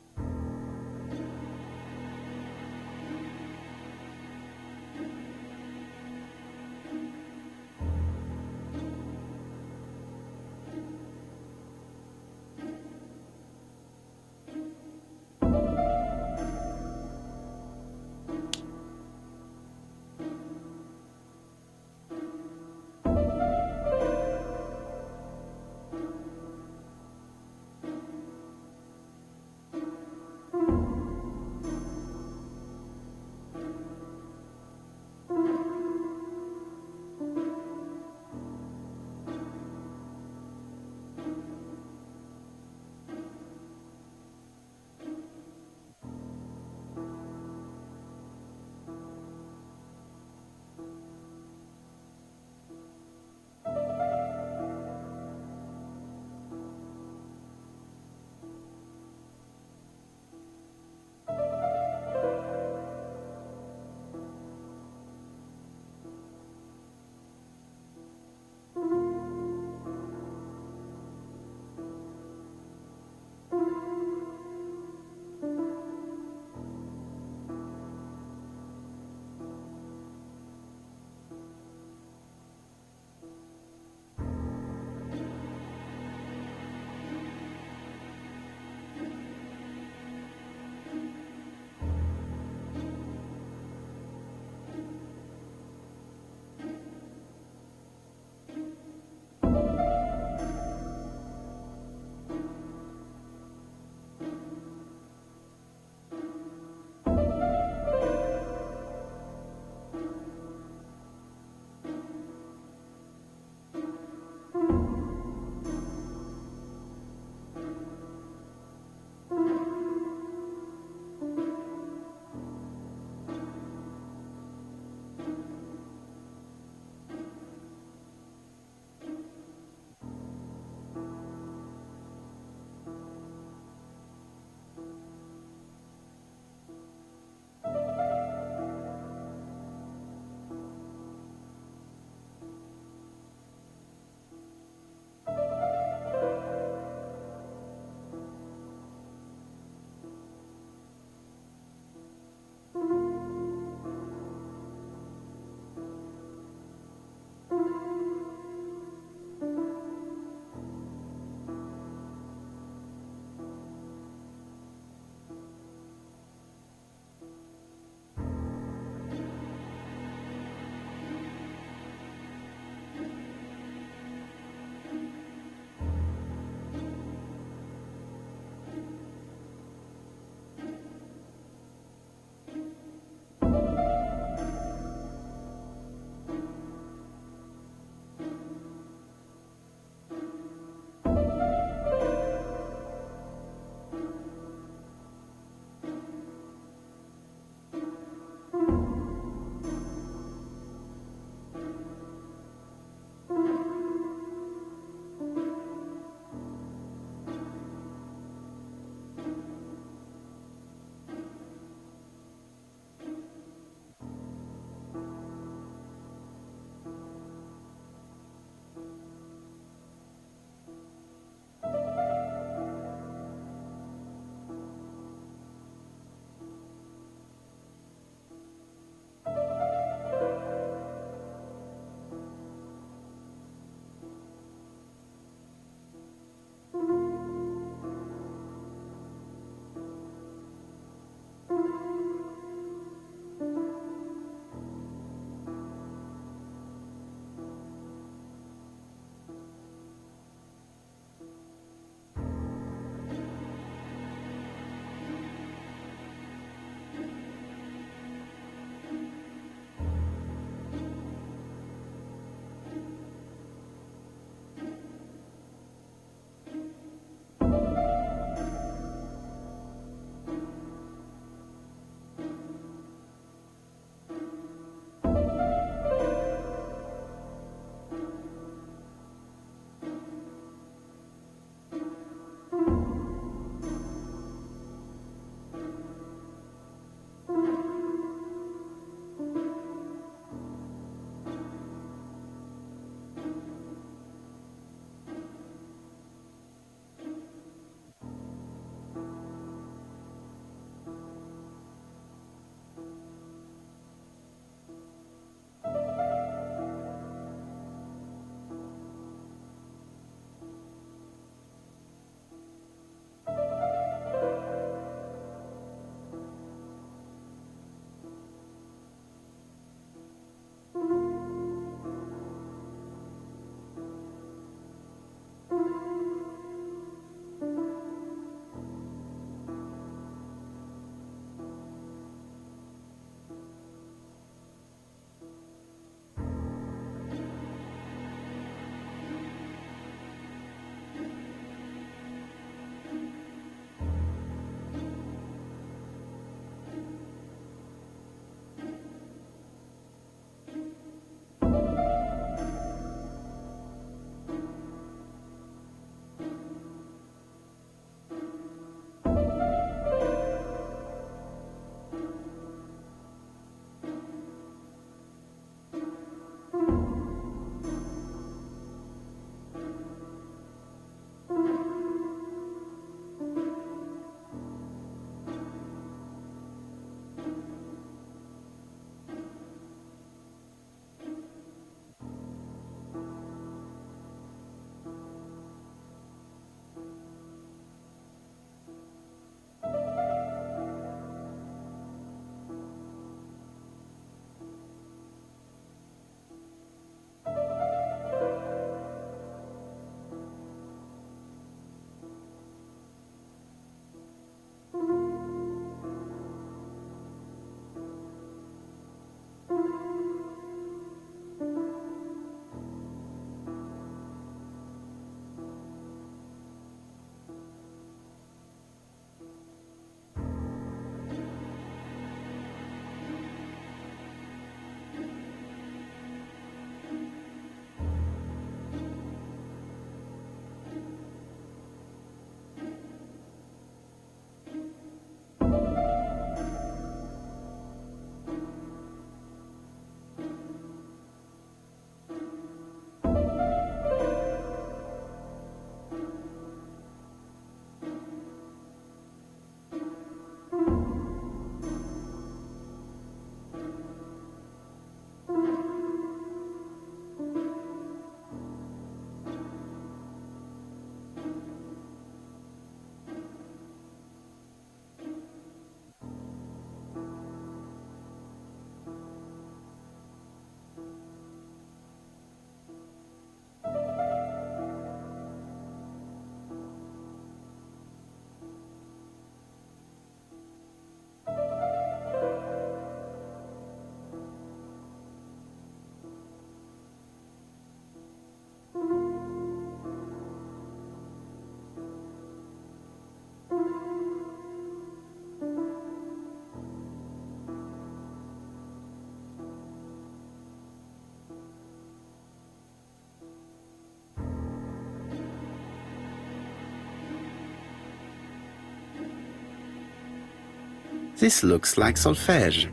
This looks like solfège.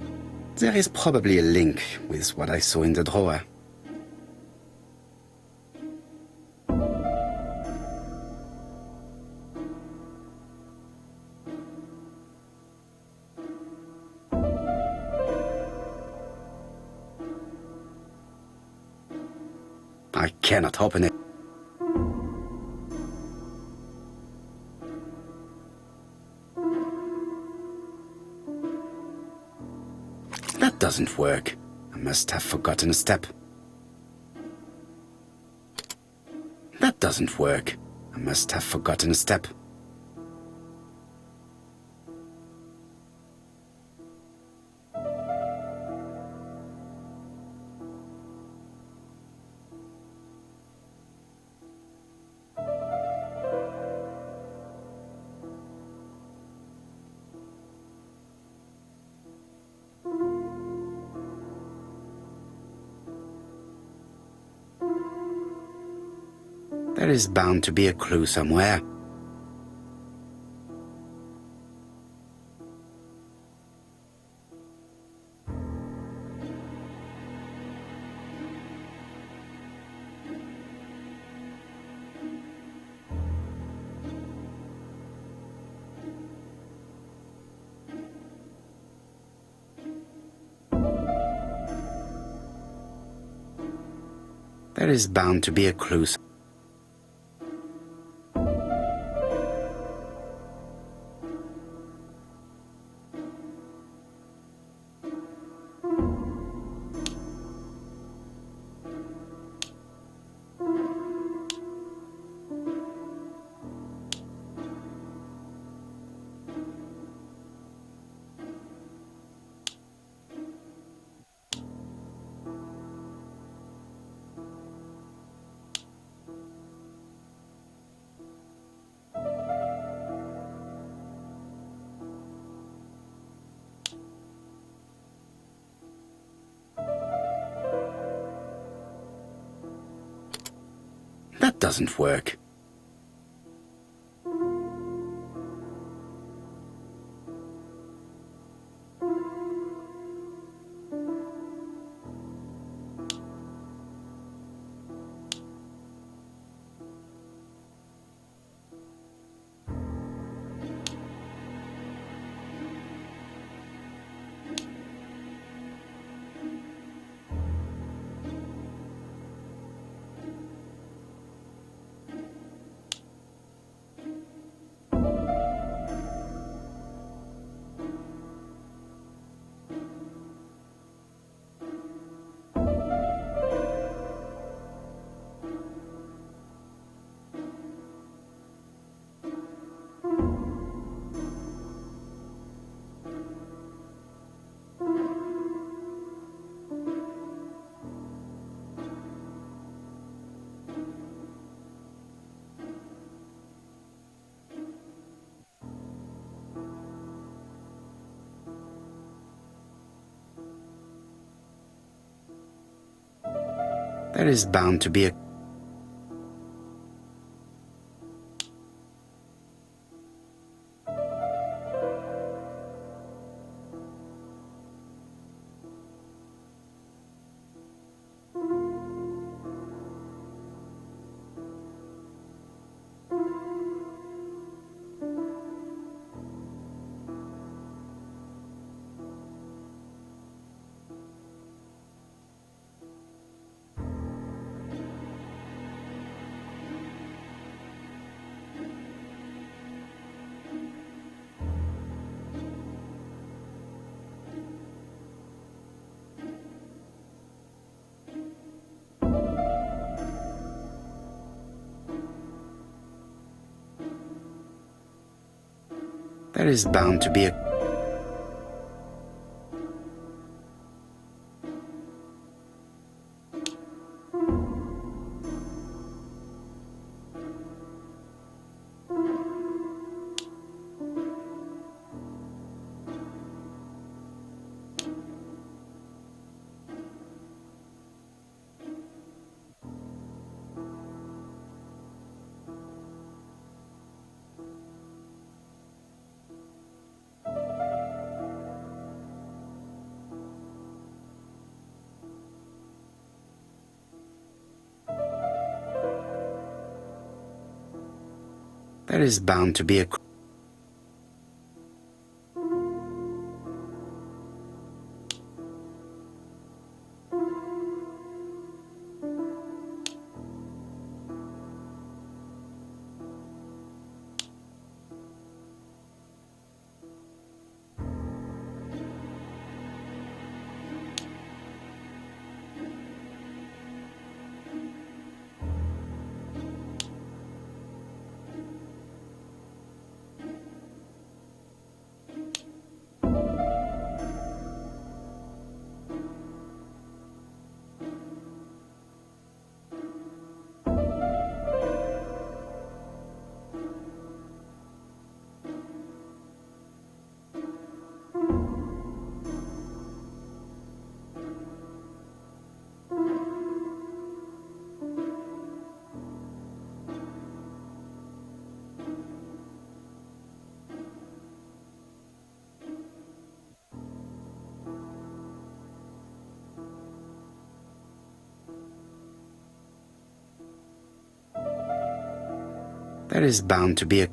There is probably a link with what I saw in the drawer. I cannot open it. That doesn't work. I must have forgotten a step. That doesn't work. I must have forgotten a step. There is bound to be a clue somewhere. There is bound to be a clue. That doesn't work. There is bound to be a... There is bound to be a... There is bound to be a... There is bound to be a...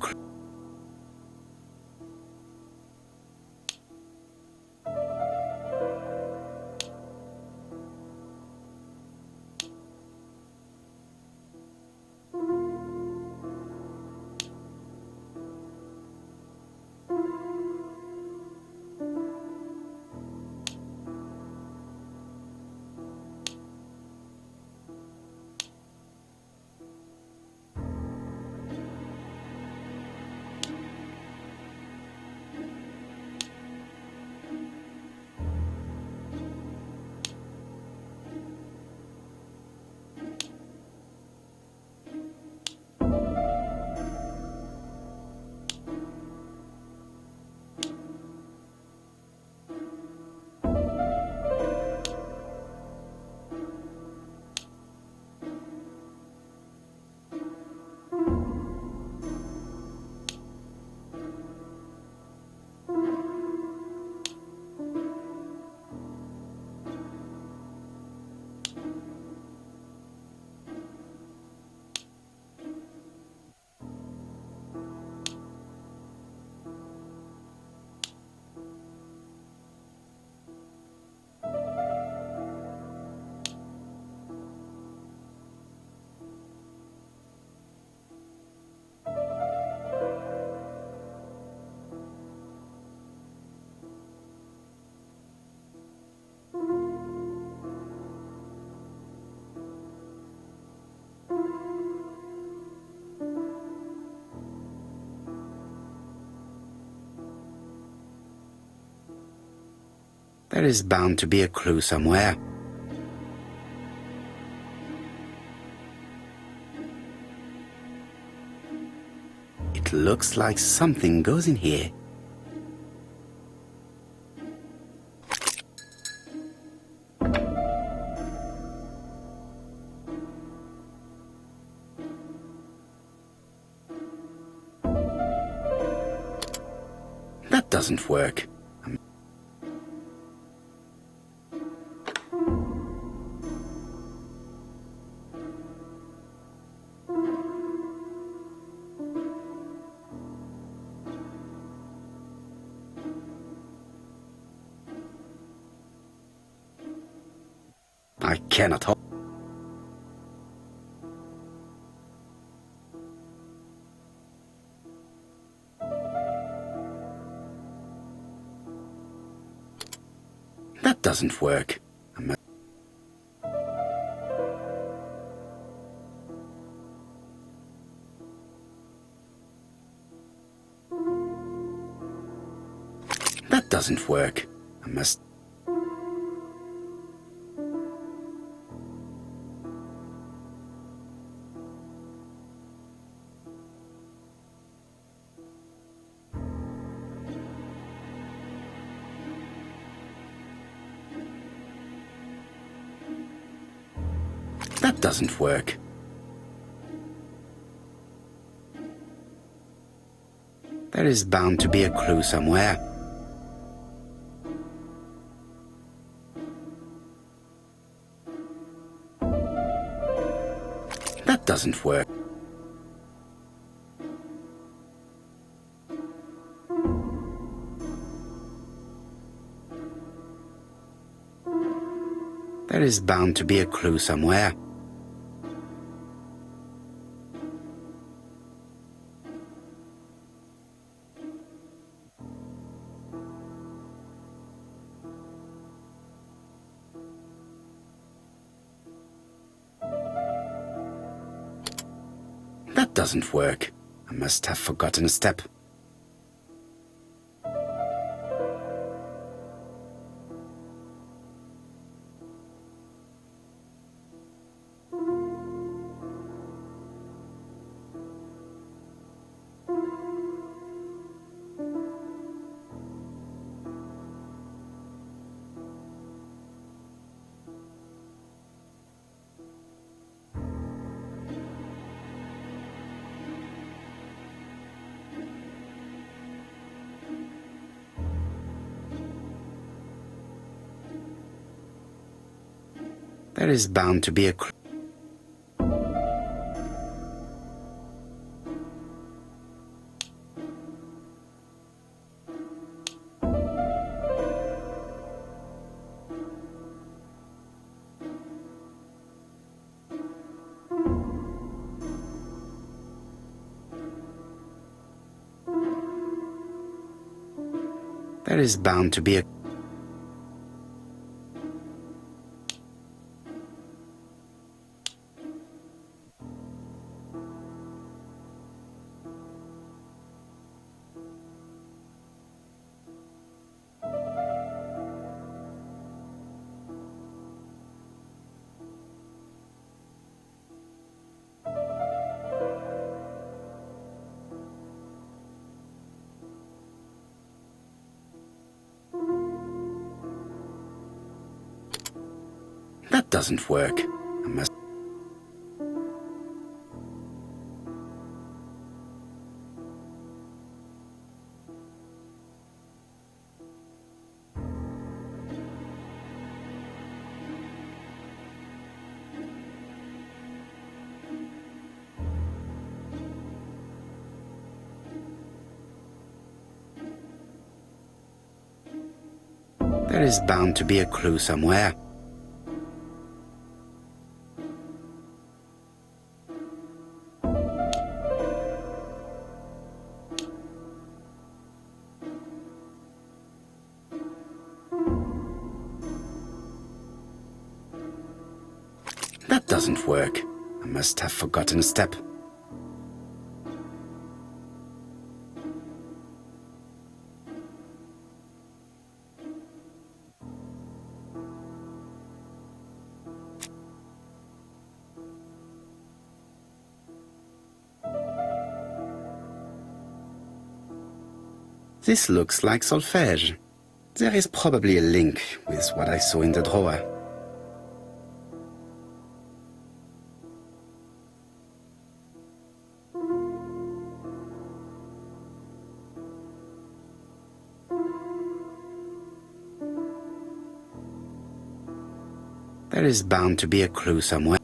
There is bound to be a clue somewhere. It looks like something goes in here. That doesn't work. I cannot hold. That doesn't work. That doesn't work. I must... That doesn't work. There is bound to be a clue somewhere. That doesn't work. There is bound to be a clue somewhere. That doesn't work. I must have forgotten a step. There is bound to be a clue. There is bound to be a... That doesn't work. I must... There is bound to be a clue somewhere. That doesn't work. I must have forgotten a step. This looks like solfège. There is probably a link with what I saw in the drawer. There is bound to be a clue somewhere.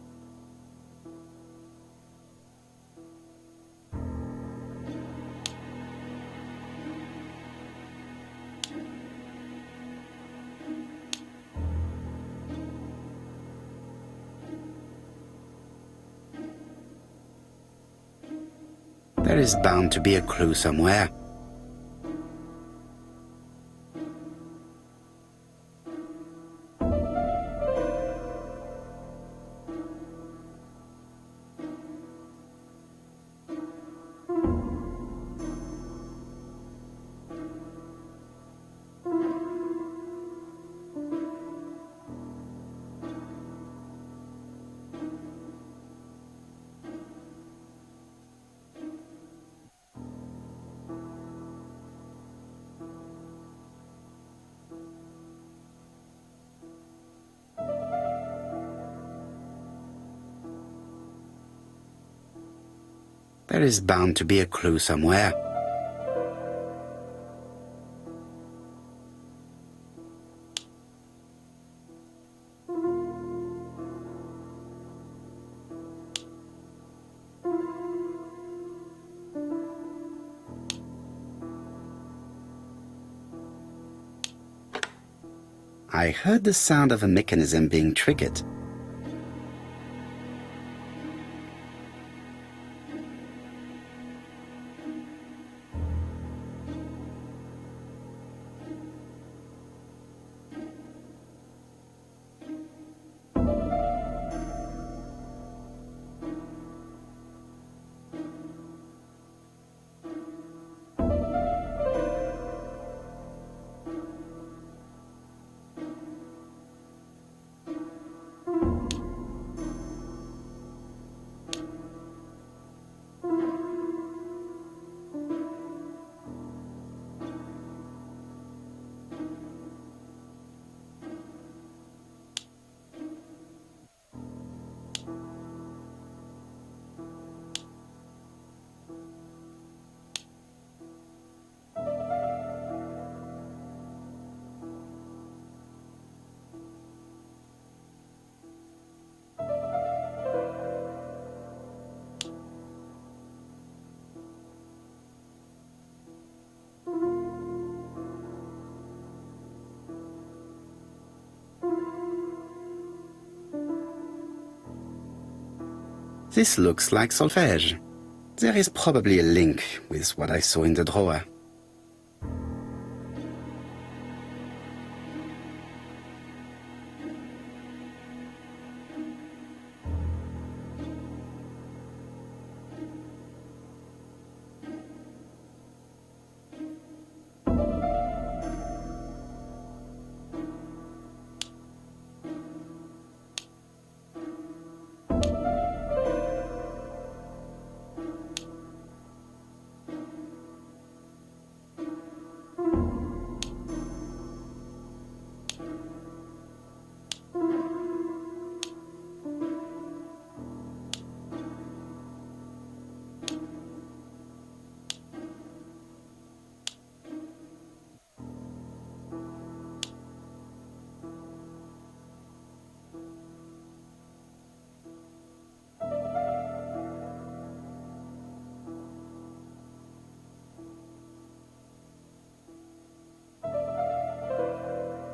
There is bound to be a clue somewhere. There is bound to be a clue somewhere. I heard the sound of a mechanism being triggered. This looks like solfège. There is probably a link with what I saw in the drawer.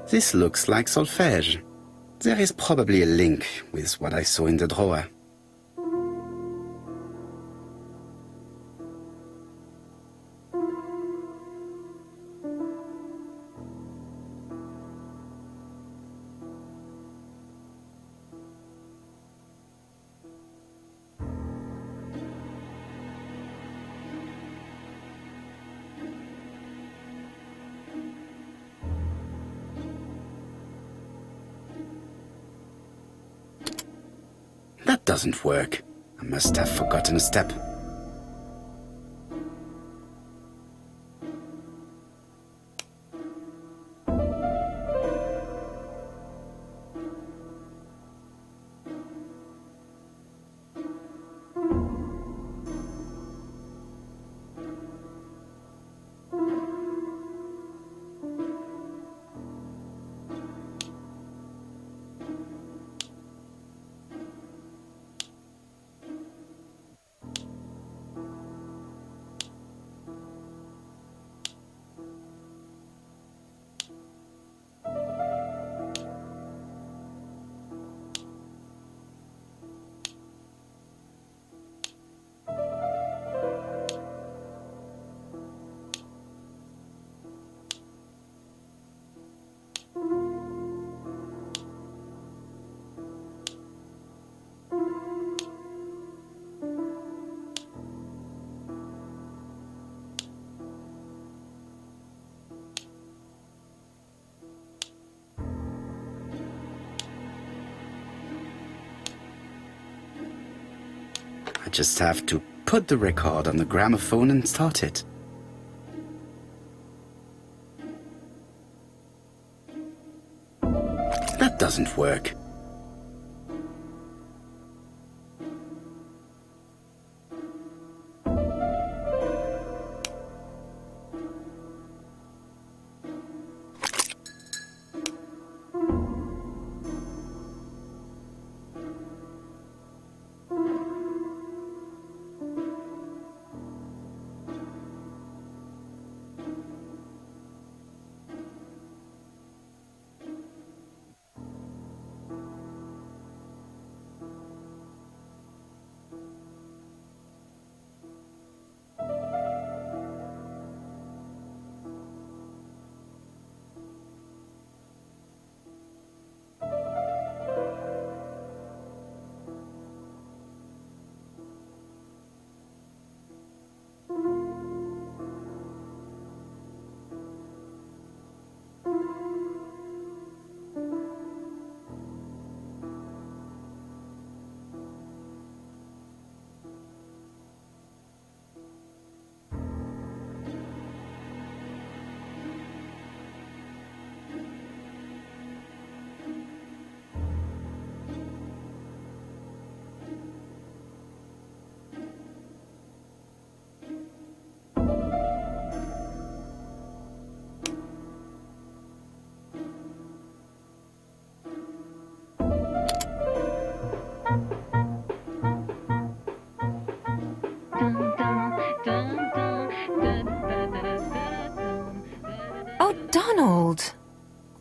This looks like solfège. There is probably a link with what I saw in the drawer. That doesn't work. I must have forgotten a step. I just have to put the record on the gramophone and start it. That doesn't work.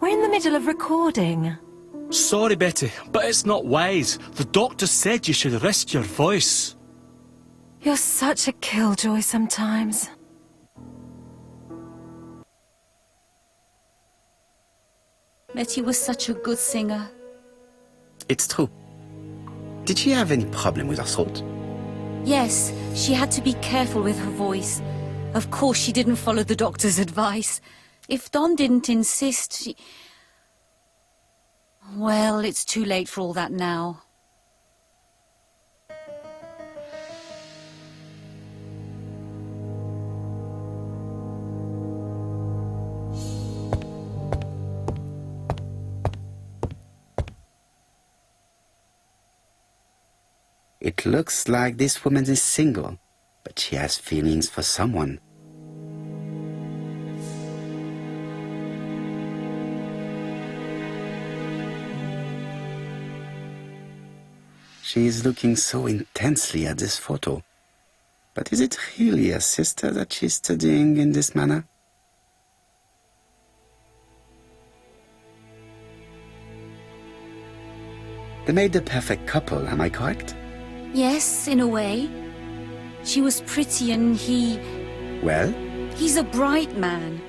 We're in the middle of recording. Sorry, Betty, but it's not wise. The doctor said you should rest your voice. You're such a killjoy sometimes. Betty was such a good singer. It's true. Did she have any problem with her throat? Yes, she had to be careful with her voice. Of course, she didn't follow the doctor's advice. If Don didn't insist, she... Well, it's too late for all that now. It looks like this woman is single, but she has feelings for someone. She is looking so intensely at this photo. But is it really her sister that she's studying in this manner? They made the perfect couple, am I correct? Yes, in a way. She was pretty and he... Well? He's a bright man,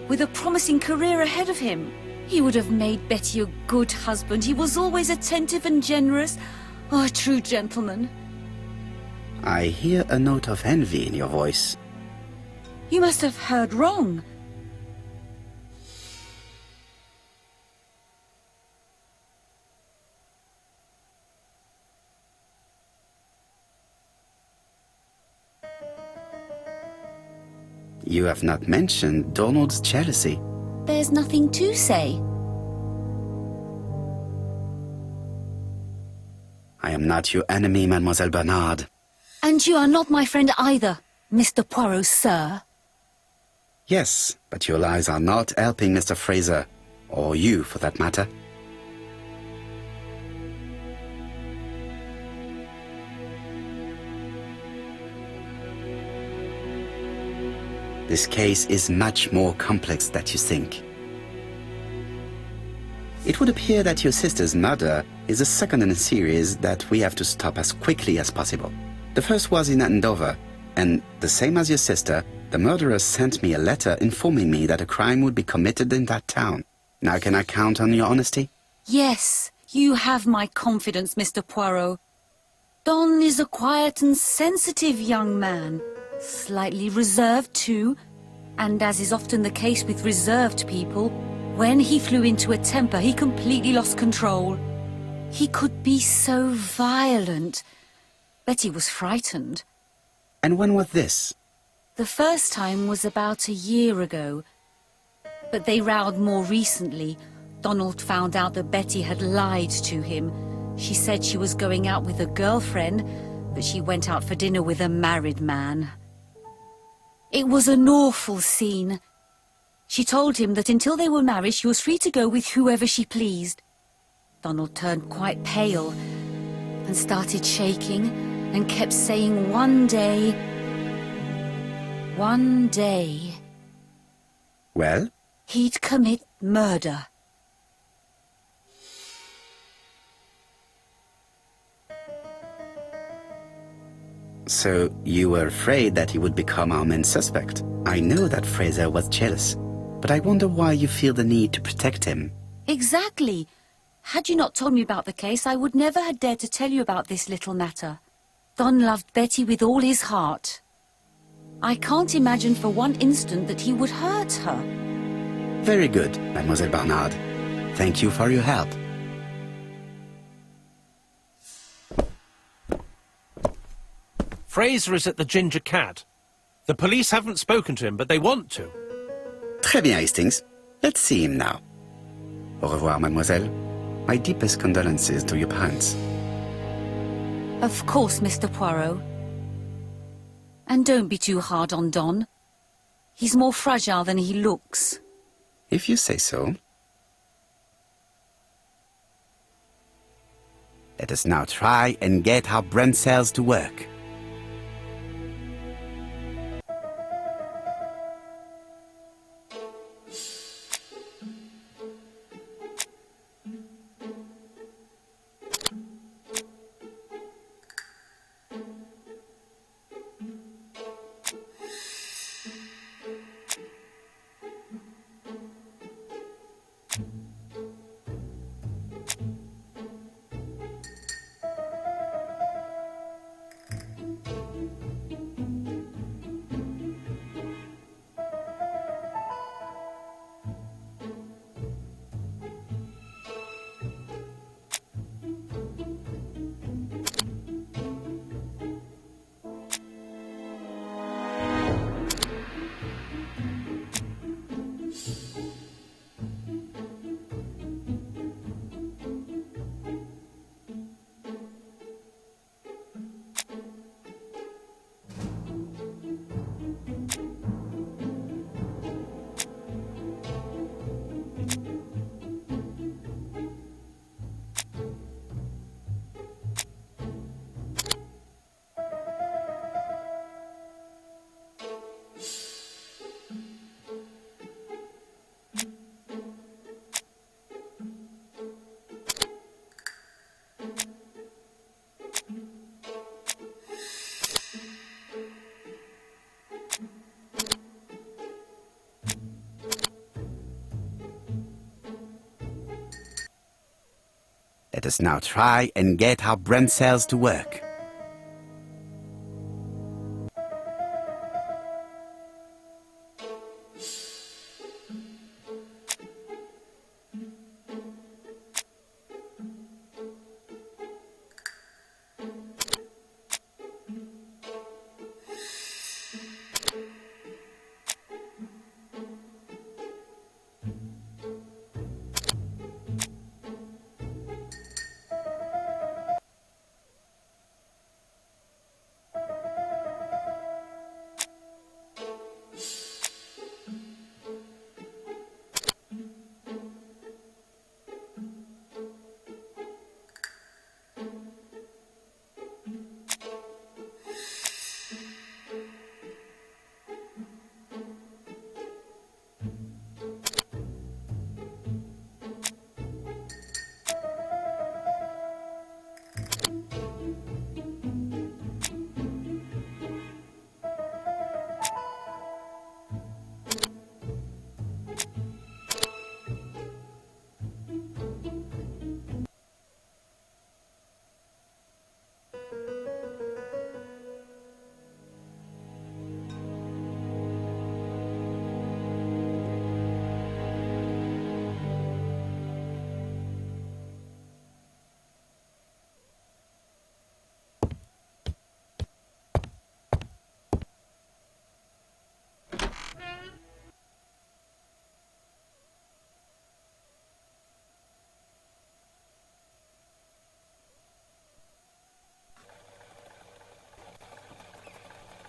with a promising career ahead of him. He would have made Betty a good husband. He was always attentive and generous. Oh, a true gentleman. I hear a note of envy in your voice. You must have heard wrong. You have not mentioned Donald's jealousy. There's nothing to say. I am not your enemy, Mademoiselle Bernard. And you are not my friend either, Mr. Poirot, sir. Yes, but your lies are not helping Mr. Fraser, or you for that matter. This case is much more complex than you think. It would appear that your sister's murder is the second in a series that we have to stop as quickly as possible. The first was in Andover, and the same as your sister, the murderer sent me a letter informing me that a crime would be committed in that town. Now can I count on your honesty? Yes, you have my confidence, Mr. Poirot. Don is a quiet and sensitive young man. Slightly reserved, too. And as is often the case with reserved people, when he flew into a temper, he completely lost control. He could be so violent. Betty was frightened. And when was this? The first time was about a year ago. But they rowed more recently. Donald found out that Betty had lied to him. She said she was going out with a girlfriend, but she went out for dinner with a married man. It was an awful scene. She told him that until they were married, she was free to go with whoever she pleased. Donald turned quite pale and started shaking and kept saying one day... Well? He'd commit murder. So you were afraid that he would become our main suspect. I know that Fraser was jealous, but I wonder why you feel the need to protect him. Exactly. Had you not told me about the case, I would never have dared to tell you about this little matter. Don loved Betty with all his heart. I can't imagine for one instant that he would hurt her. Very good, Mademoiselle Barnard. Thank you for your help. Fraser is at the Ginger Cat. The police haven't spoken to him, but they want to. Très bien, Hastings. Let's see him now. Au revoir, mademoiselle. My deepest condolences to your parents. Of course, Mr. Poirot. And don't be too hard on Don. He's more fragile than he looks. If you say so. Let us now try and get our brain cells to work. Let us now try and get our brain cells to work.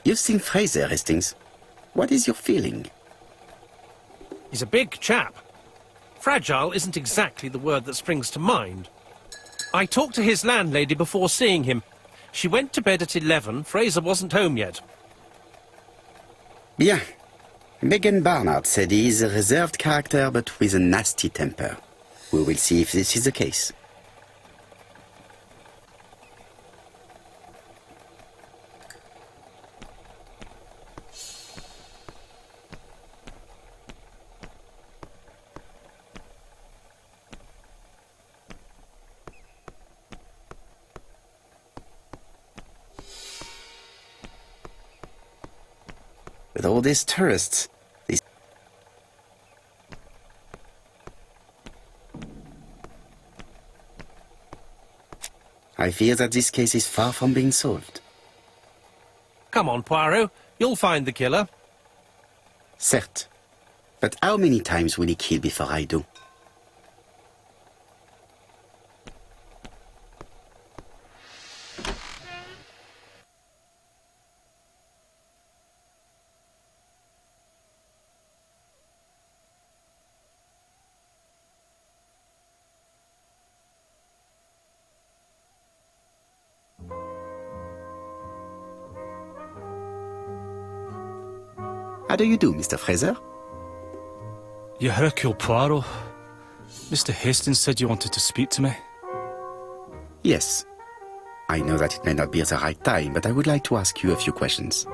You've seen Fraser, Hastings. What is your feeling? He's a big chap. Fragile isn't exactly the word that springs to mind. I talked to his landlady before seeing him. She went to bed at 11. Fraser wasn't home yet. Bien. Megan Barnard said he is a reserved character but with a nasty temper. We will see if this is the case. With all these tourists, I fear that this case is far from being solved. Come on, Poirot. You'll find the killer. Certes. But how many times will he kill before I do? How do you do, Mr. Fraser? You're Hercule Poirot. Mr. Hastings said you wanted to speak to me. Yes. I know that it may not be the right time, but I would like to ask you a few questions.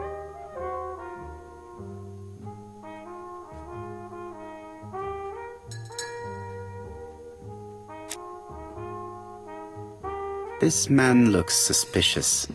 This man looks suspicious.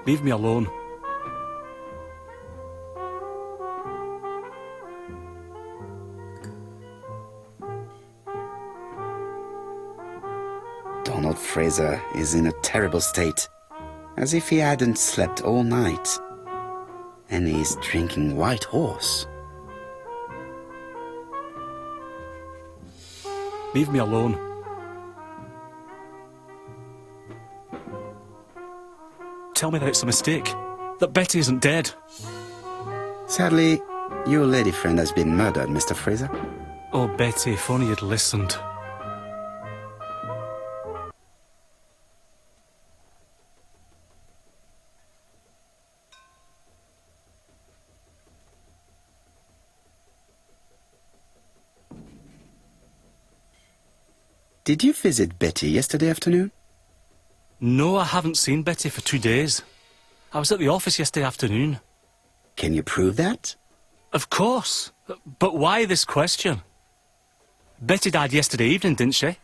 Leave me alone. Donald Fraser is in a terrible state, as if he hadn't slept all night. And he's drinking White Horse. Leave me alone. Tell me that it's a mistake. That Betty isn't dead. Sadly, your lady friend has been murdered, Mr. Fraser. Oh, Betty, if only you'd listened. Did you visit Betty yesterday afternoon? No, I haven't seen Betty for 2 days. I was at the office yesterday afternoon. Can you prove that? Of course. But why this question? Betty died yesterday evening, didn't she?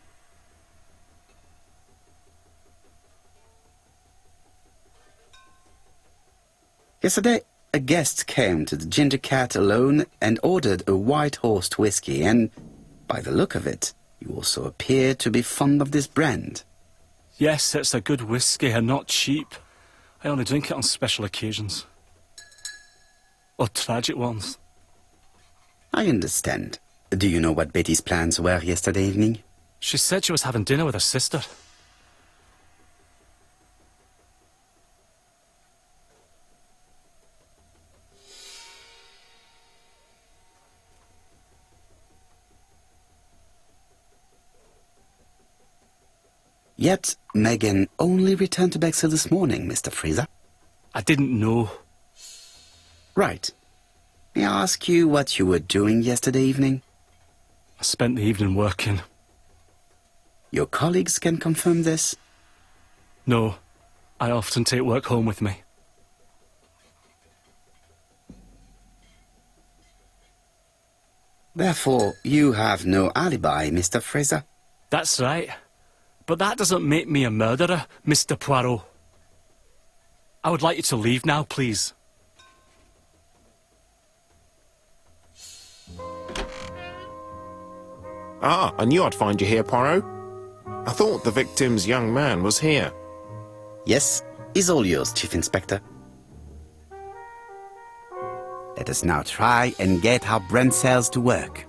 Yesterday, a guest came to the Ginger Cat alone and ordered a White Horse whiskey, and by the look of it, you also appear to be fond of this brand. Yes, it's a good whiskey and not cheap. I only drink it on special occasions. Or tragic ones. I understand. Do you know what Betty's plans were yesterday evening? She said she was having dinner with her sister. Yet, Megan only returned to Bexhill this morning, Mr. Fraser. I didn't know. Right. May I ask you what you were doing yesterday evening? I spent the evening working. Your colleagues can confirm this? No, I often take work home with me. Therefore, you have no alibi, Mr. Fraser. That's right. But that doesn't make me a murderer, Mr. Poirot. I would like you to leave now, please. Ah, I knew I'd find you here, Poirot. I thought the victim's young man was here. Yes, is all yours, Chief Inspector. Let us now try and get our brain cells to work.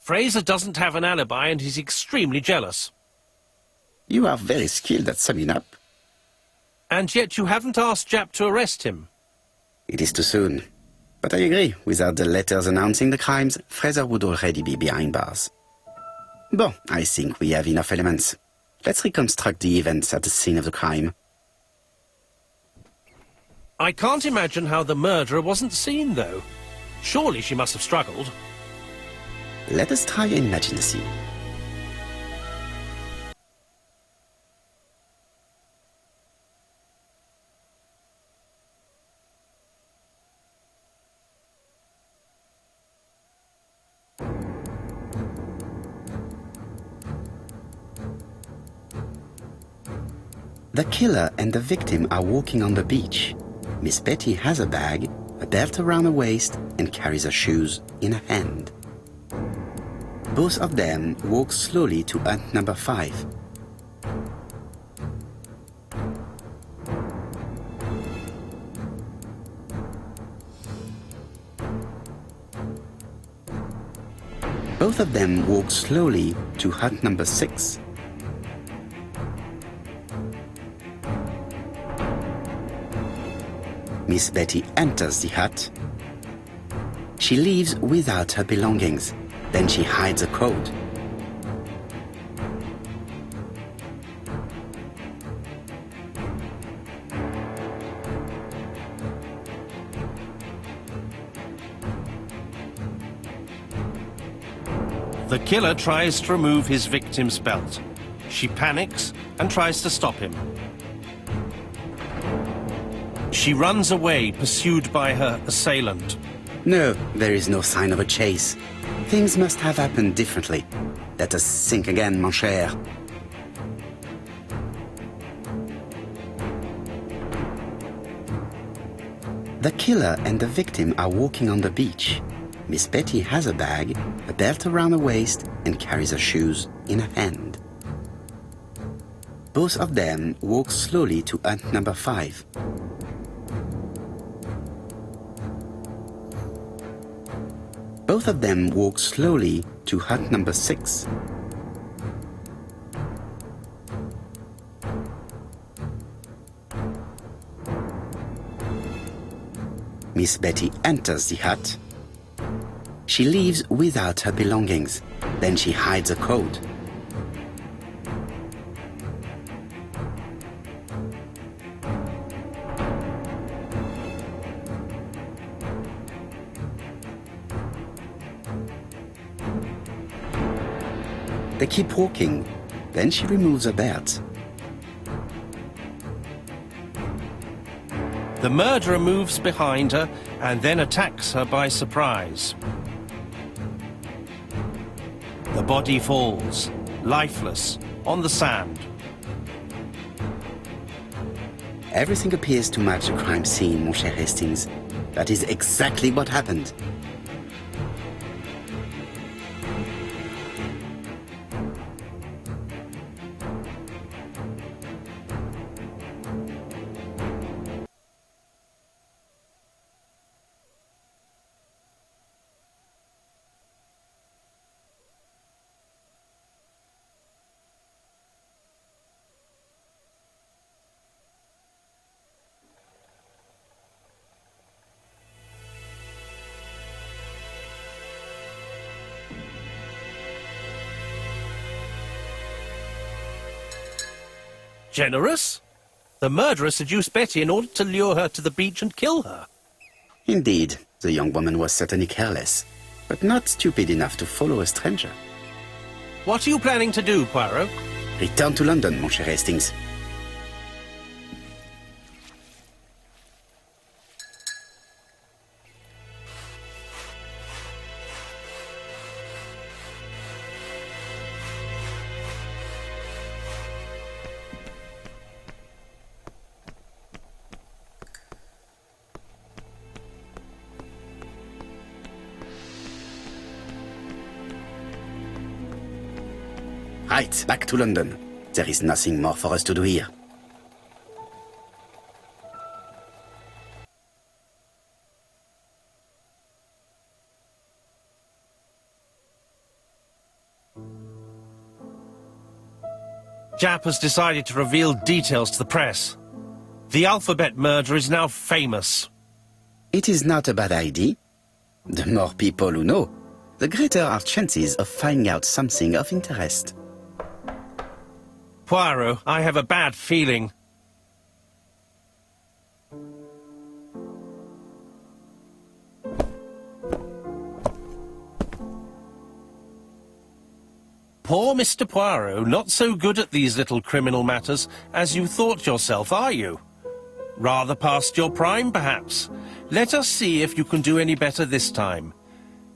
Fraser doesn't have an alibi and he's extremely jealous. You are very skilled at summing up. And yet you haven't asked Japp to arrest him. It is too soon. But I agree, without the letters announcing the crimes, Fraser would already be behind bars. Bon, I think we have enough elements. Let's reconstruct the events at the scene of the crime. I can't imagine how the murderer wasn't seen, though. Surely she must have struggled. Let us try and imagine the scene. The killer and the victim are walking on the beach. Miss Betty has a bag, a belt around her waist, and carries her shoes in her hand. Both of them walk slowly to hut number 5. Both of them walk slowly to hut number 6. Miss Betty enters the hut. She leaves without her belongings. Then she hides a coat. The killer tries to remove his victim's belt. She panics and tries to stop him. She runs away, pursued by her assailant. No, there is no sign of a chase. Things must have happened differently. Let us think again, mon cher. The killer and the victim are walking on the beach. Miss Betty has a bag, a belt around her waist, and carries her shoes in her hand. Both of them walk slowly to hut number 5. Both of them walk slowly to hut number 6. Miss Betty enters the hut. She leaves without her belongings. Then she hides a coat. They keep walking. Then she removes her belt. The murderer moves behind her and then attacks her by surprise. The body falls, lifeless, on the sand. Everything appears to match the crime scene, mon cher Hastings. That is exactly what happened. Generous? The murderer seduced Betty in order to lure her to the beach and kill her. Indeed, the young woman was certainly careless, but not stupid enough to follow a stranger. What are you planning to do, Poirot? Return to London, mon cher Hastings. Right, back to London. There is nothing more for us to do here. Jap has decided to reveal details to the press. The alphabet murder is now famous. It is not a bad idea. The more people who know, the greater our chances of finding out something of interest. Poirot, I have a bad feeling. Poor Mr. Poirot, not so good at these little criminal matters as you thought yourself, are you? Rather past your prime, perhaps. Let us see if you can do any better this time.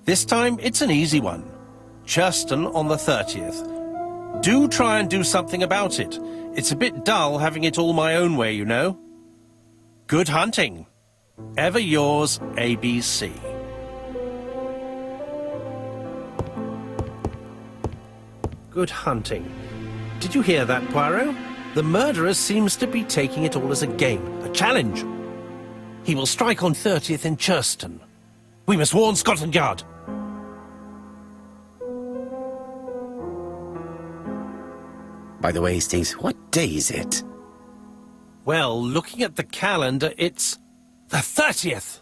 This time, it's an easy one. Churston on the 30th. Do try and do something about it. It's a bit dull having it all my own way, you know. Good hunting. Ever yours, ABC. Good hunting. Did you hear that, Poirot? The murderer seems to be taking it all as a game, a challenge. He will strike on 30th in Churston. We must warn Scotland Yard. By the way, Hastings, what day is it? Well, looking at the calendar, it's the 30th.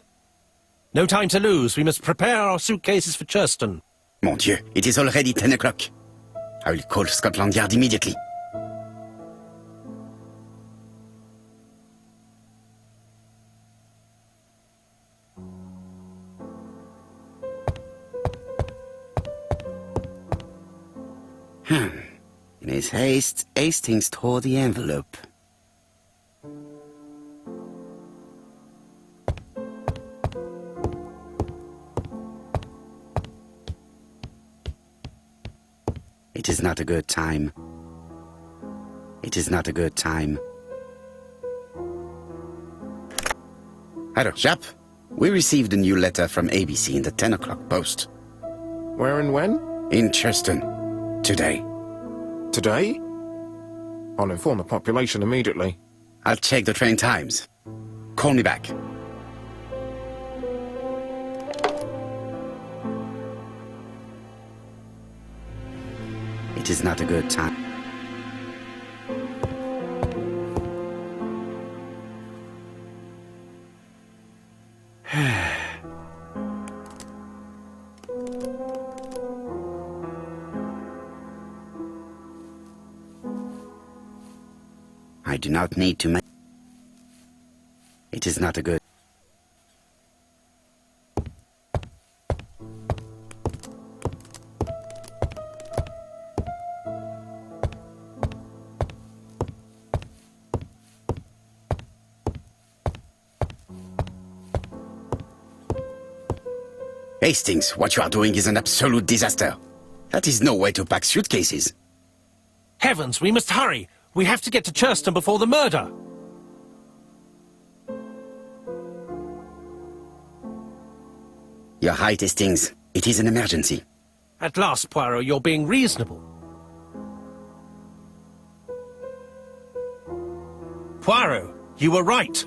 No time to lose. We must prepare our suitcases for Churston. Mon Dieu, it is already 10 o'clock. I will call Scotland Yard immediately. In his haste, Hastings tore the envelope. It is not a good time. It is not a good time. Hello, Jap. We received a new letter from ABC in the 10 o'clock post. Where and when? In Churston. Today. Today? I'll inform the population immediately. I'll check the train times. Call me back. It is not a good time. I do not need to make... It is not a good... Hastings, what you are doing is an absolute disaster. That is no way to pack suitcases. Heavens, we must hurry. We have to get to Churston before the murder. You're right, Hastings. It is an emergency. At last, Poirot, you're being reasonable. Poirot, you were right.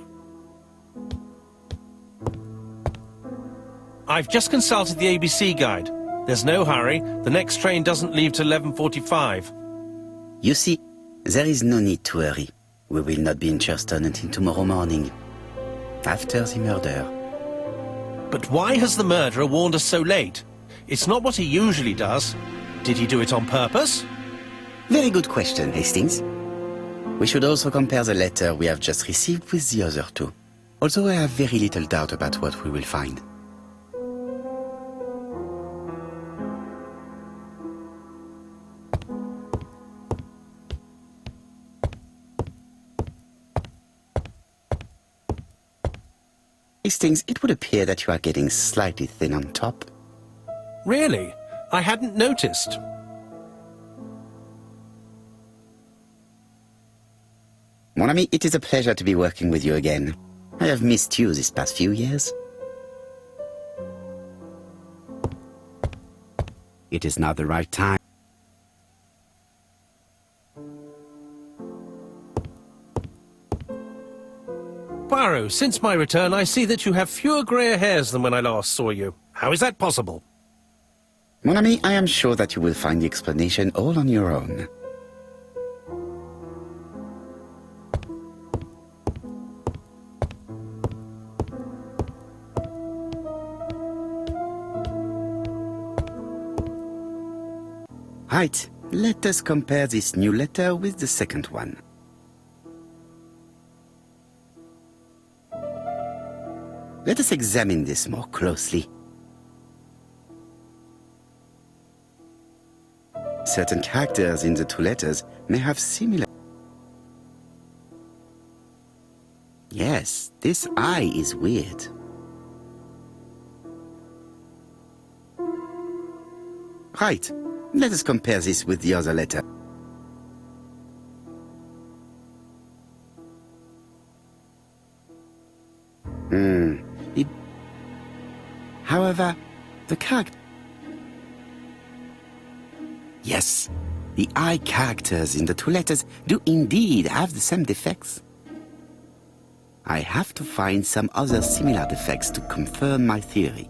I've just consulted the ABC guide. There's no hurry. The next train doesn't leave till 11:45. You see, there is no need to hurry. We will not be in Churston until tomorrow morning, after the murder. But why has the murderer warned us so late? It's not what he usually does. Did he do it on purpose? Very good question, Hastings. We should also compare the letter we have just received with the other two, although I have very little doubt about what we will find. Hastings, it would appear that you are getting slightly thin on top. Really? I hadn't noticed. Mon ami, it is a pleasure to be working with you again. I have missed you these past few years. It is not the right time. Poirot, since my return, I see that you have fewer grey hairs than when I last saw you. How is that possible? Mon ami, I am sure that you will find the explanation all on your own. Right, let us compare this new letter with the second one. Let us examine this more closely. Certain characters in the two letters may have similar... Yes, this I is weird. Right, let us compare this with the other letter. However, the character... Yes, the I characters in the two letters do indeed have the same defects. I have to find some other similar defects to confirm my theory.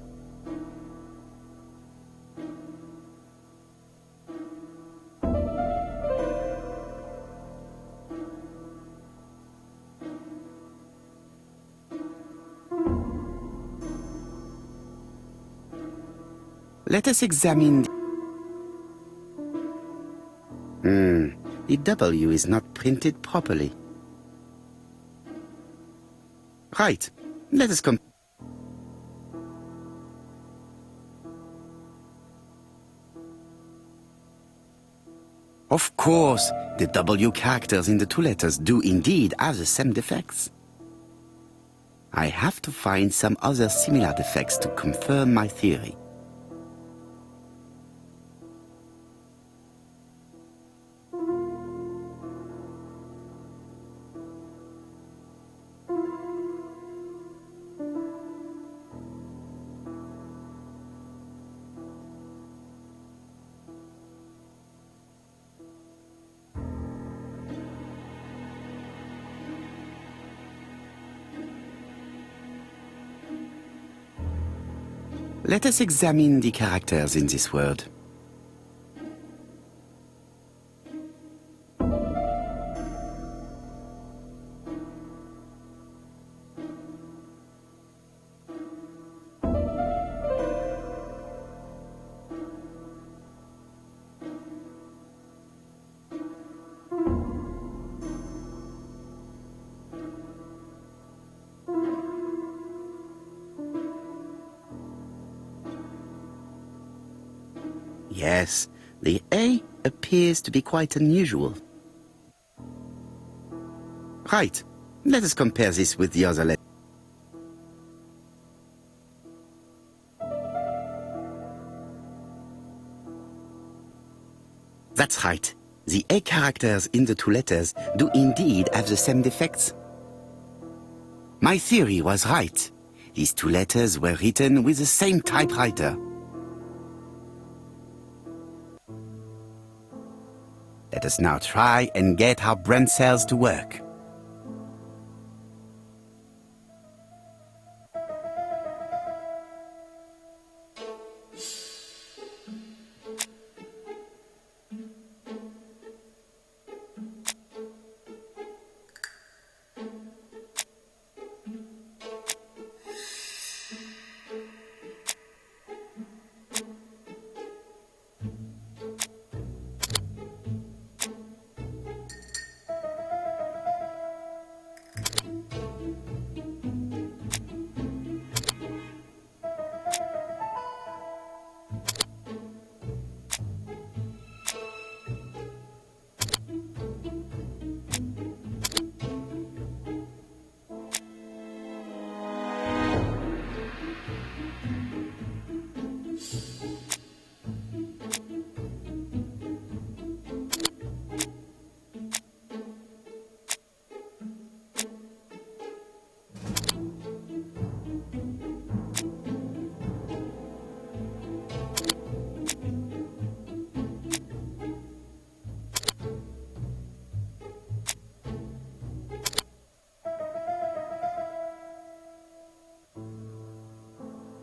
Let us examine... The W is not printed properly. Right, let us Of course, the W characters in the two letters do indeed have the same defects. I have to find some other similar defects to confirm my theory. Let us examine the characters in this word. Yes, the A appears to be quite unusual. Right, let us compare this with the other letter. That's right. The A characters in the two letters do indeed have the same defects. My theory was right. These two letters were written with the same typewriter. Let us now try and get our brain cells to work.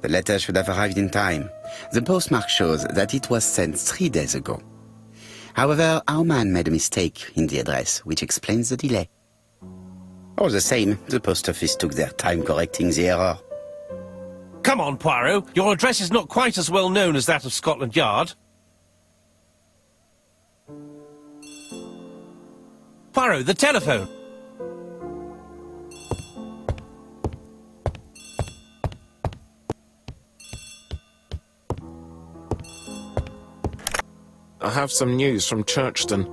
The letter should have arrived in time. The postmark shows that it was sent 3 days ago. However, our man made a mistake in the address, which explains the delay. All the same, the post office took their time correcting the error. Come on, Poirot. Your address is not quite as well known as that of Scotland Yard. Poirot, the telephone. I have some news from Churchton.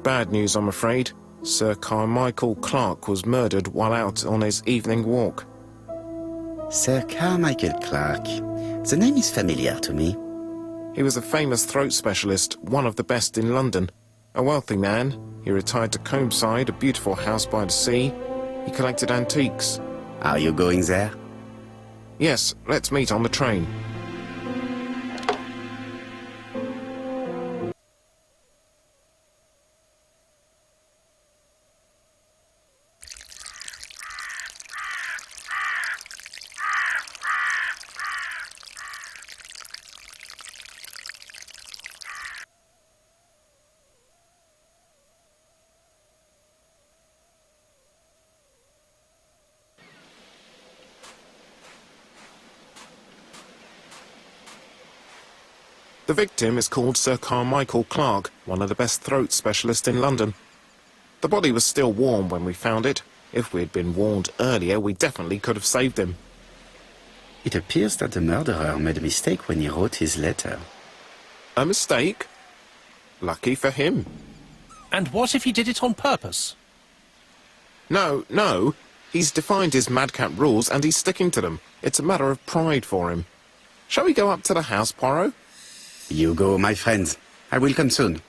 Bad news, I'm afraid. Sir Carmichael Clark was murdered while out on his evening walk. Sir Carmichael Clark. The name is familiar to me. He was a famous throat specialist, one of the best in London. A wealthy man, he retired to Combside, a beautiful house by the sea. He collected antiques. Are you going there? Yes, let's meet on the train. The victim is called Sir Carmichael Clark, one of the best throat specialists in London. The body was still warm when we found it. If we had been warned earlier, we definitely could have saved him. It appears that the murderer made a mistake when he wrote his letter. A mistake? Lucky for him. And what if he did it on purpose? No. He's defined his madcap rules and he's sticking to them. It's a matter of pride for him. Shall we go up to the house, Poirot? You go, my friends. I will come soon.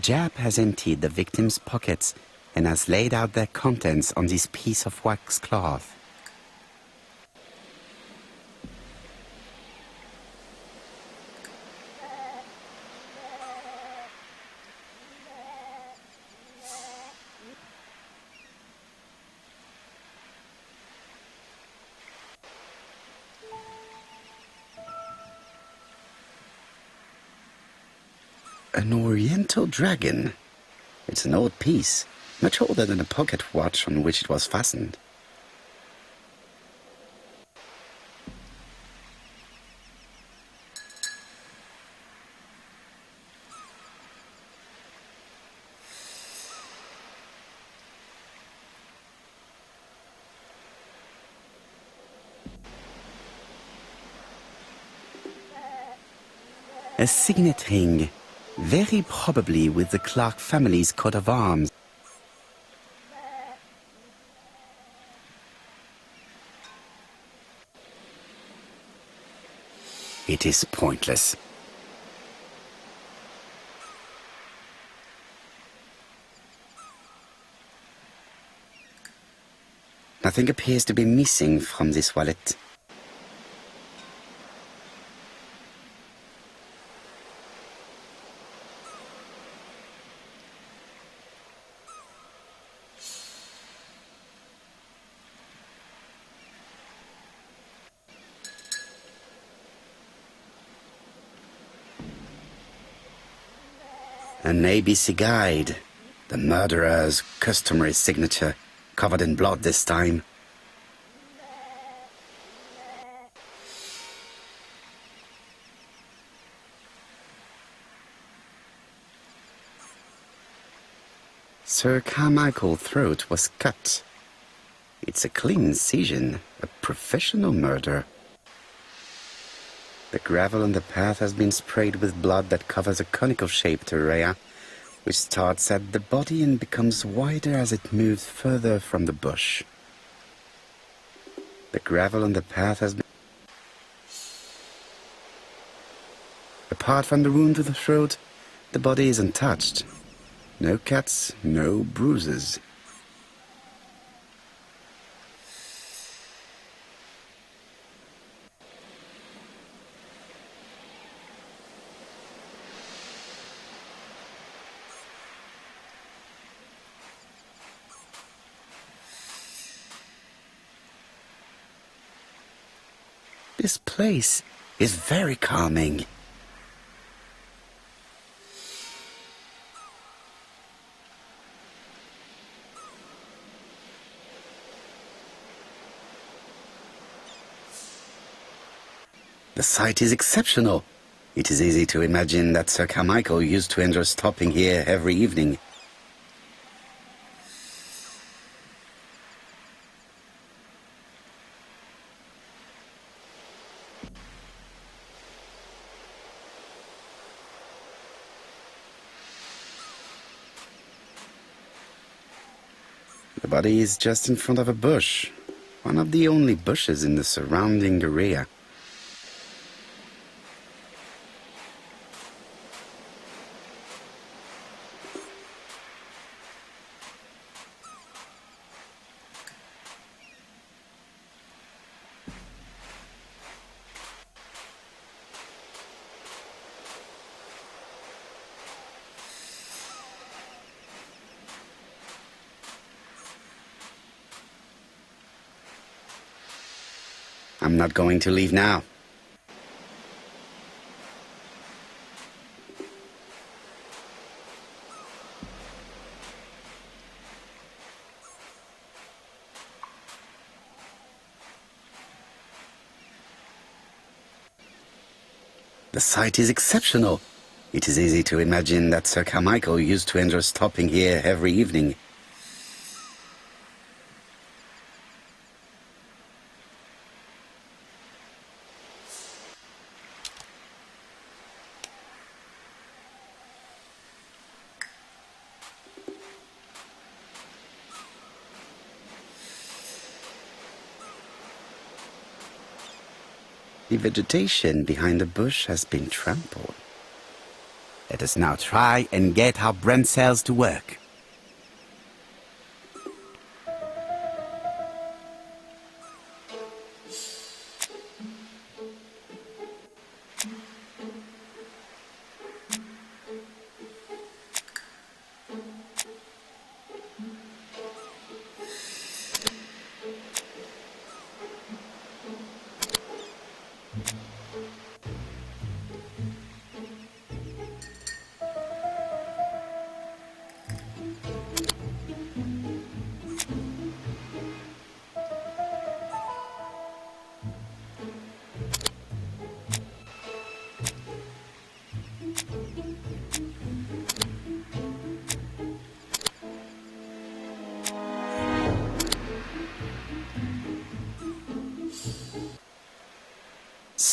Jap has emptied the victim's pockets and has laid out their contents on this piece of wax cloth. An oriental dragon. It's an old piece. much older than a pocket watch on which it was fastened. A signet ring, very probably with the Clark family's coat of arms. It is pointless. Nothing appears to be missing from this wallet. An ABC guide. The murderer's customary signature, covered in blood this time. Sir Carmichael's throat was cut. It's a clean incision, a professional murder. The gravel on the path has been sprayed with blood that covers a conical-shaped area, which starts at the body and becomes wider as it moves further from the bush. The gravel on the path has been... Apart from the wound to the throat, the body is untouched. No cuts, no bruises. This place is very calming. The site is exceptional. It is easy to imagine that Sir Carmichael used to enjoy stopping here every evening. The body is just in front of a bush, one of the only bushes in the surrounding area. I'm not going to leave now. The site is exceptional. It is easy to imagine that Sir Carmichael used to enjoy stopping here every evening. The vegetation behind the bush has been trampled. Let us now try and get our brain cells to work.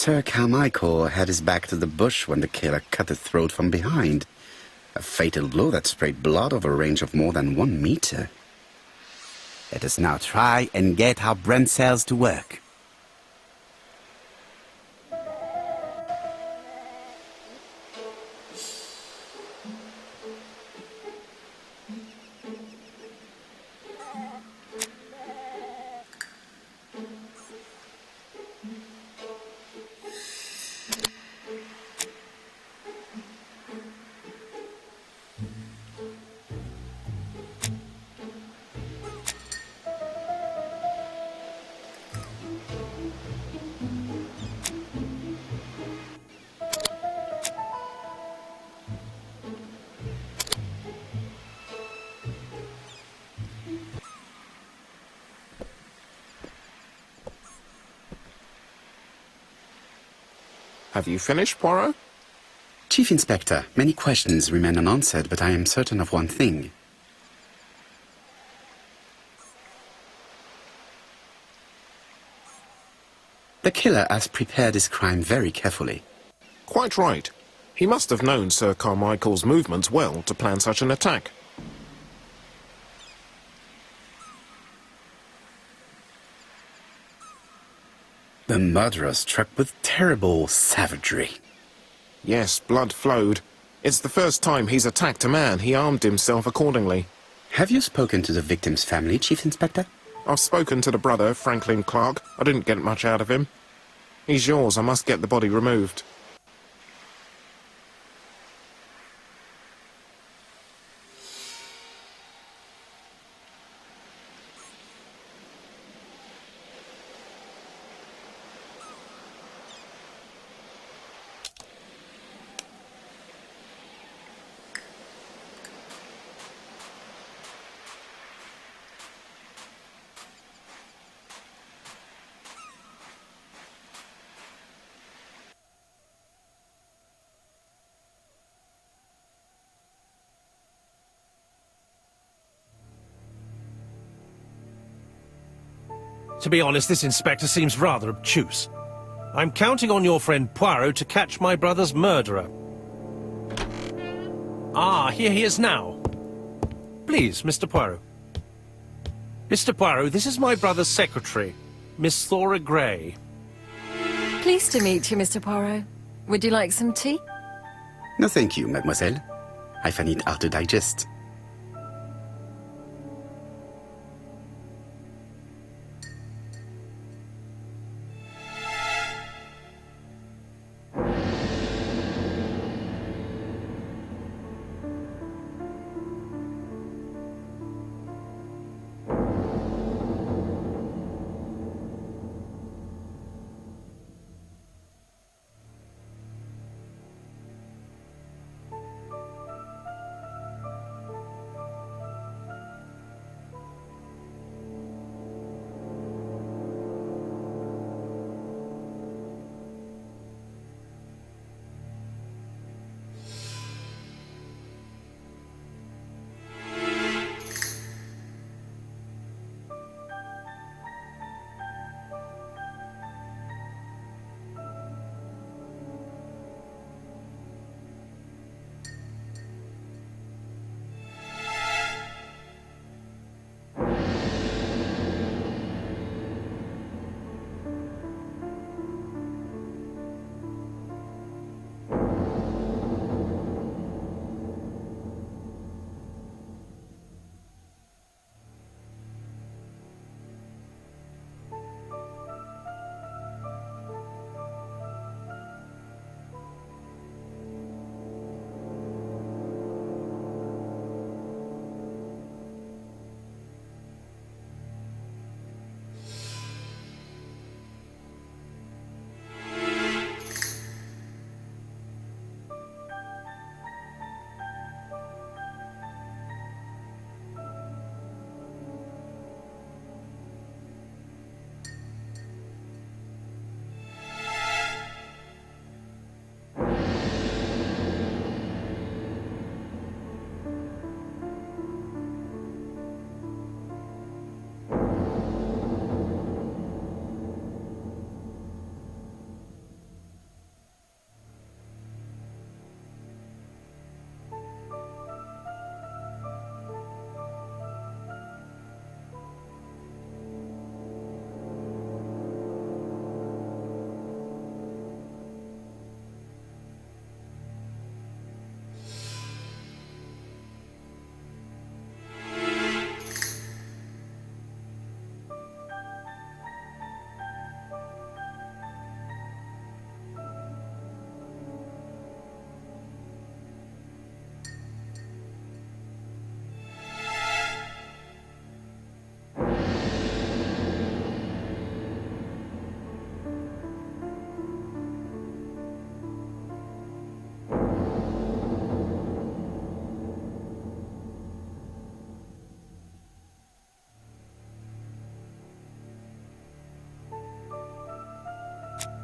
Sir Carmichael had his back to the bush when the killer cut his throat from behind. A fatal blow that sprayed blood over a range of more than 1 meter. Let us now try and get our brain cells to work. Have you finished, Poirot? Chief Inspector, many questions remain unanswered, but I am certain of one thing. The killer has prepared his crime very carefully. Quite right. He must have known Sir Carmichael's movements well to plan such an attack. The murderer struck with terrible savagery. Yes, blood flowed. It's the first time he's attacked a man. He armed himself accordingly. Have you spoken to the victim's family, Chief Inspector? I've spoken to the brother, Franklin Clark. I didn't get much out of him. He's yours. I must get the body removed. To be honest, this inspector seems rather obtuse. I'm counting on your friend Poirot to catch my brother's murderer. Ah, here he is now. Please, Mr. Poirot. Mr. Poirot, this is my brother's secretary, Miss Thora Gray. Pleased to meet you, Mr. Poirot. Would you like some tea? No, thank you, mademoiselle. I find it hard to digest.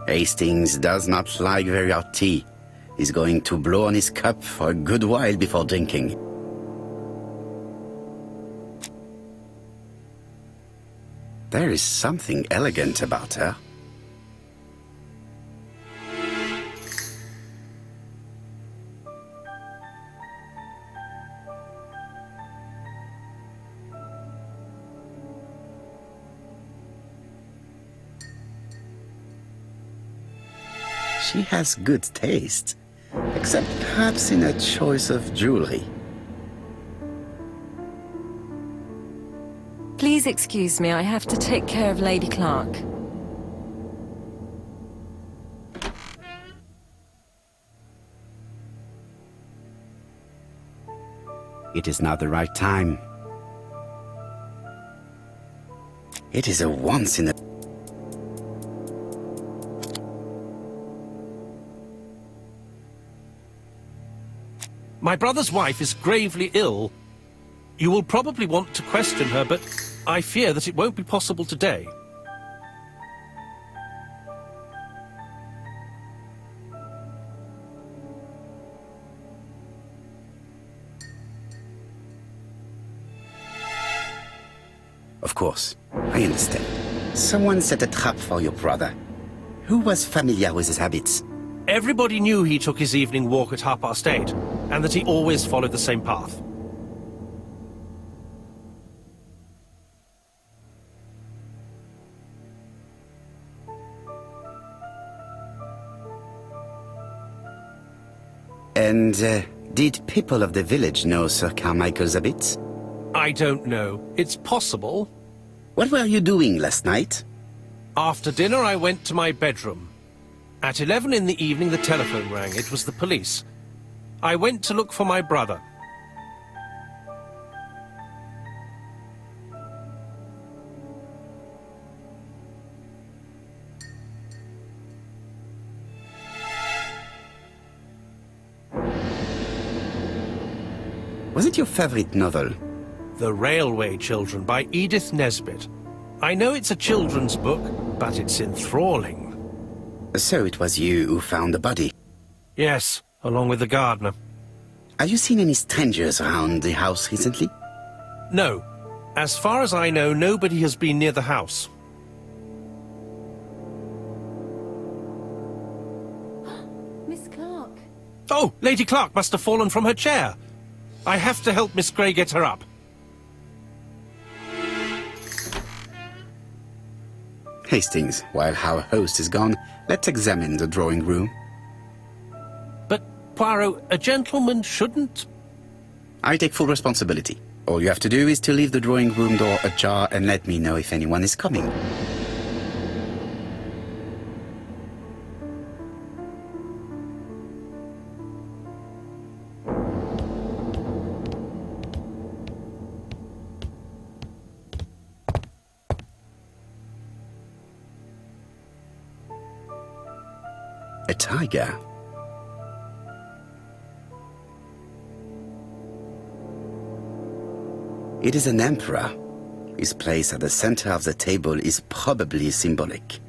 Hastings does not like very hot tea. He's going to blow on his cup for a good while before drinking. There is something elegant about her. She has good taste, except perhaps in her choice of jewelry. Please excuse me, I have to take care of Lady Clark. It is not the right time. It is a once in a... My brother's wife is gravely ill. You will probably want to question her, but I fear that it won't be possible today. Of course, I understand. Someone set a trap for your brother. Who was familiar with his habits? Everybody knew he took his evening walk at 8:30, and that he always followed the same path. And did people of the village know Sir Carmichael's habits? I don't know. It's possible. What were you doing last night? After dinner, I went to my bedroom. At 11 in the evening, the telephone rang. It was the police. I went to look for my brother. Was it your favorite novel? The Railway Children by Edith Nesbit. I know it's a children's book, but it's enthralling. So it was you who found the body. Yes, along with the gardener. Have you seen any strangers around the house recently? No. As far as I know, nobody has been near the house. Miss Clark. Oh, Lady Clark must have fallen from her chair. I have to help Miss Grey get her up. Hastings, while our host is gone, let's examine the drawing room. But, Poirot, a gentleman shouldn't... I take full responsibility. All you have to do is to leave the drawing room door ajar and let me know if anyone is coming. A tiger. It is an emperor. His place at the center of the table is probably symbolic.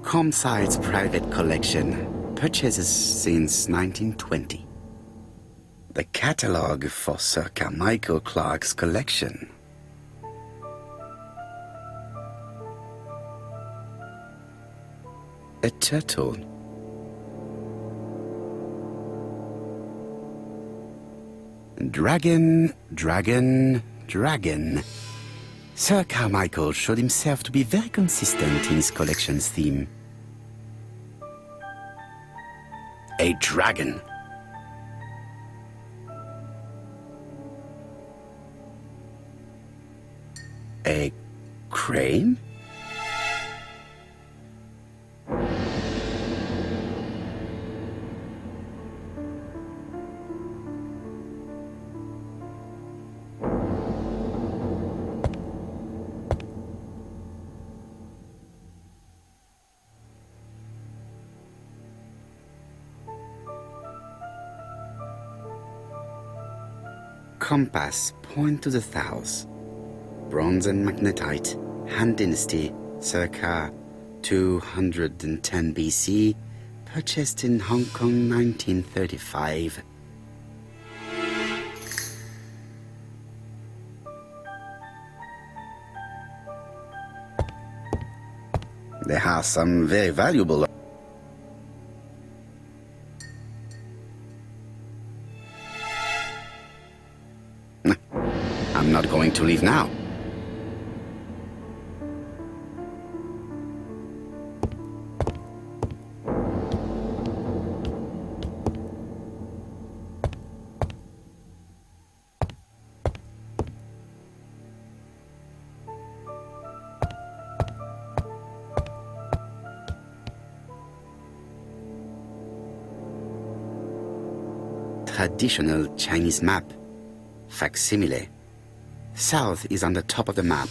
Comside's private collection, purchases since 1920. The catalogue for Sir Carmichael Clark's collection. A turtle. Dragon, dragon, dragon. Sir Carmichael showed himself to be very consistent in his collection's theme. A dragon. A crane? compass point to the south. Bronze and magnetite, Han Dynasty, circa 210 BC, purchased in Hong Kong 1935. There are some very valuable. I'm not going to leave now. Traditional Chinese map. Facsimile. South is on the top of the map.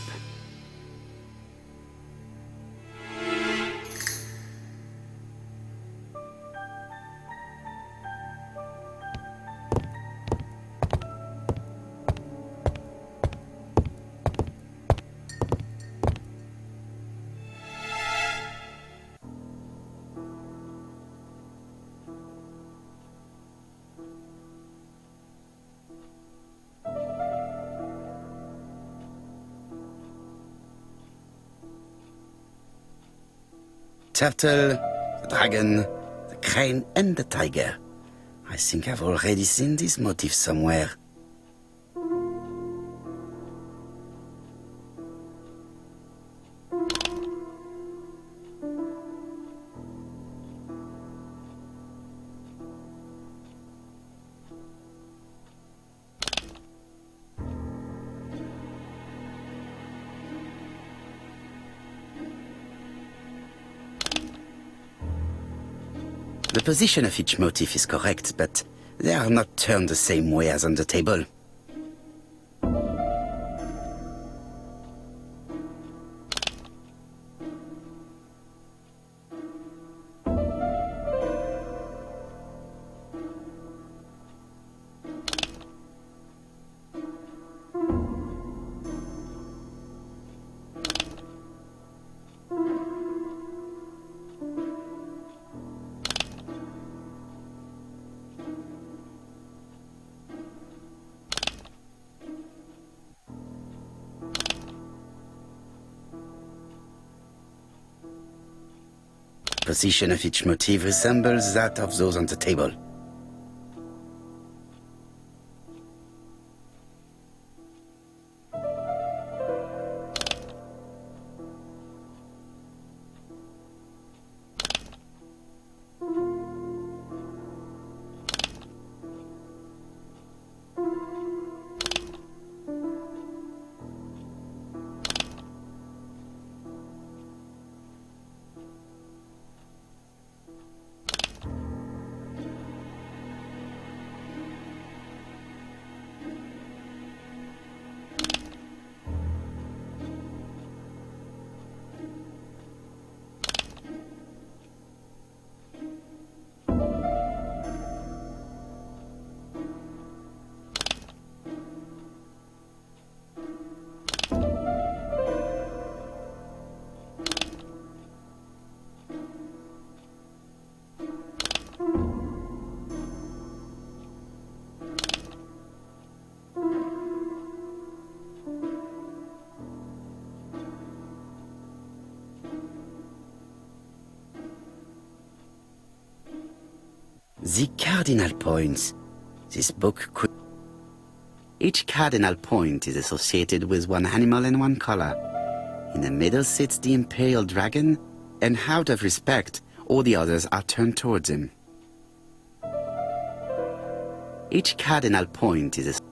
Turtle, the dragon, the crane and the tiger. I think I've already seen this motif somewhere. The position of each motif is correct, but they are not turned the same way as on the table. Position of each motif resembles that of those on the table. The cardinal points. This book could... Each cardinal point is associated with one animal and one color. In the middle sits the imperial dragon, and out of respect, all the others are turned towards him. Each cardinal point is associated.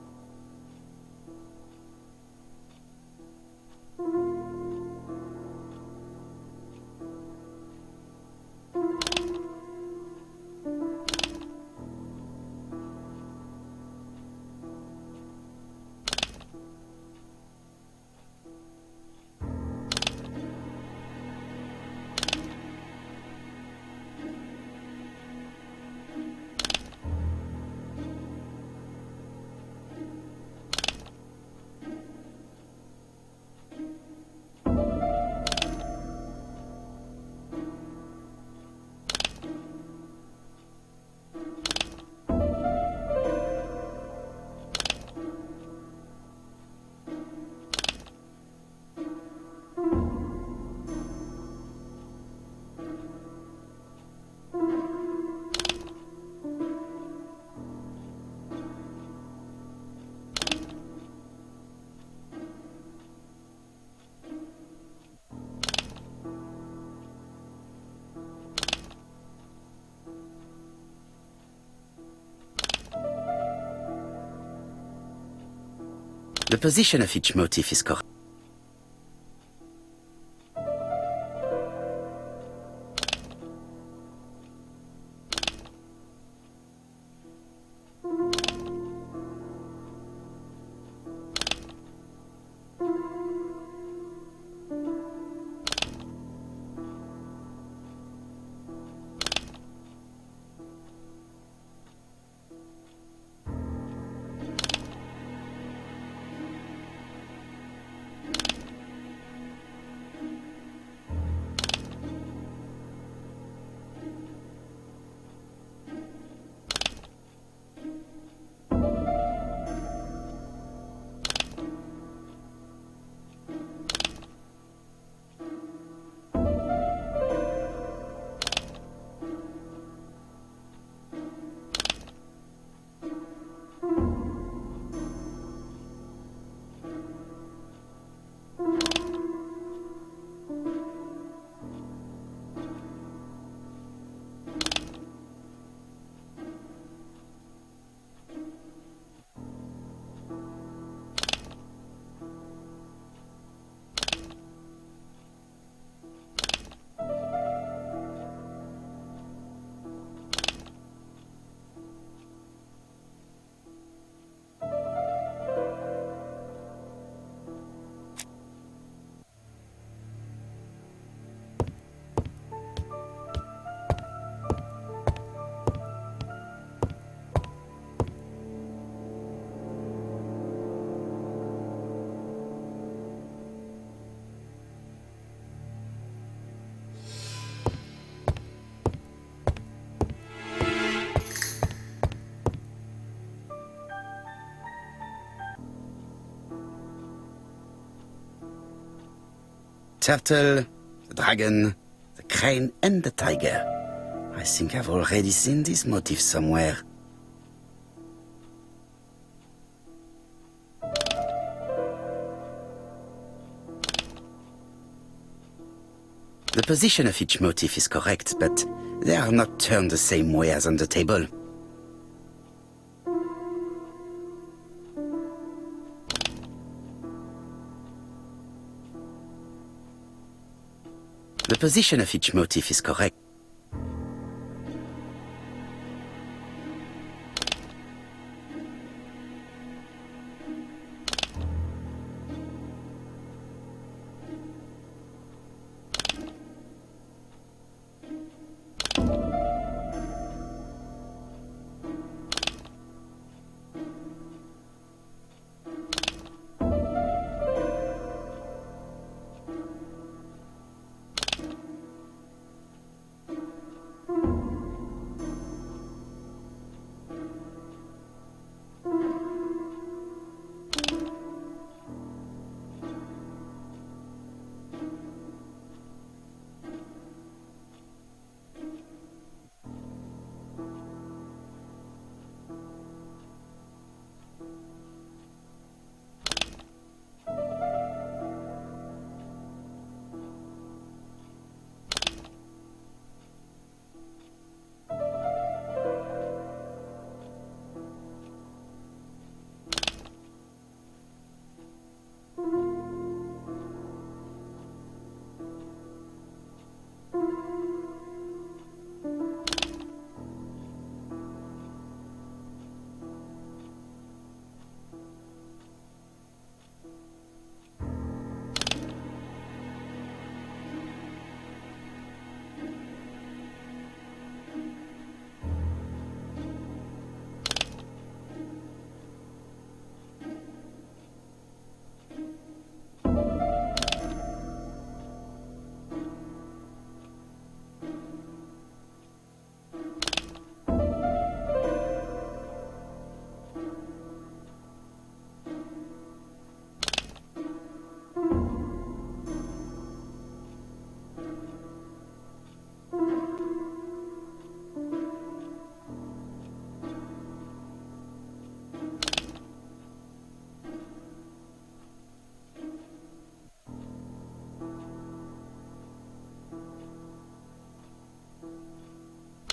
The position of each motif is correct. Turtle, the dragon, the crane and the tiger. I think I've already seen this motif somewhere. The position of each motif is correct, but they are not turned the same way as on the table. The position of each motif is correct.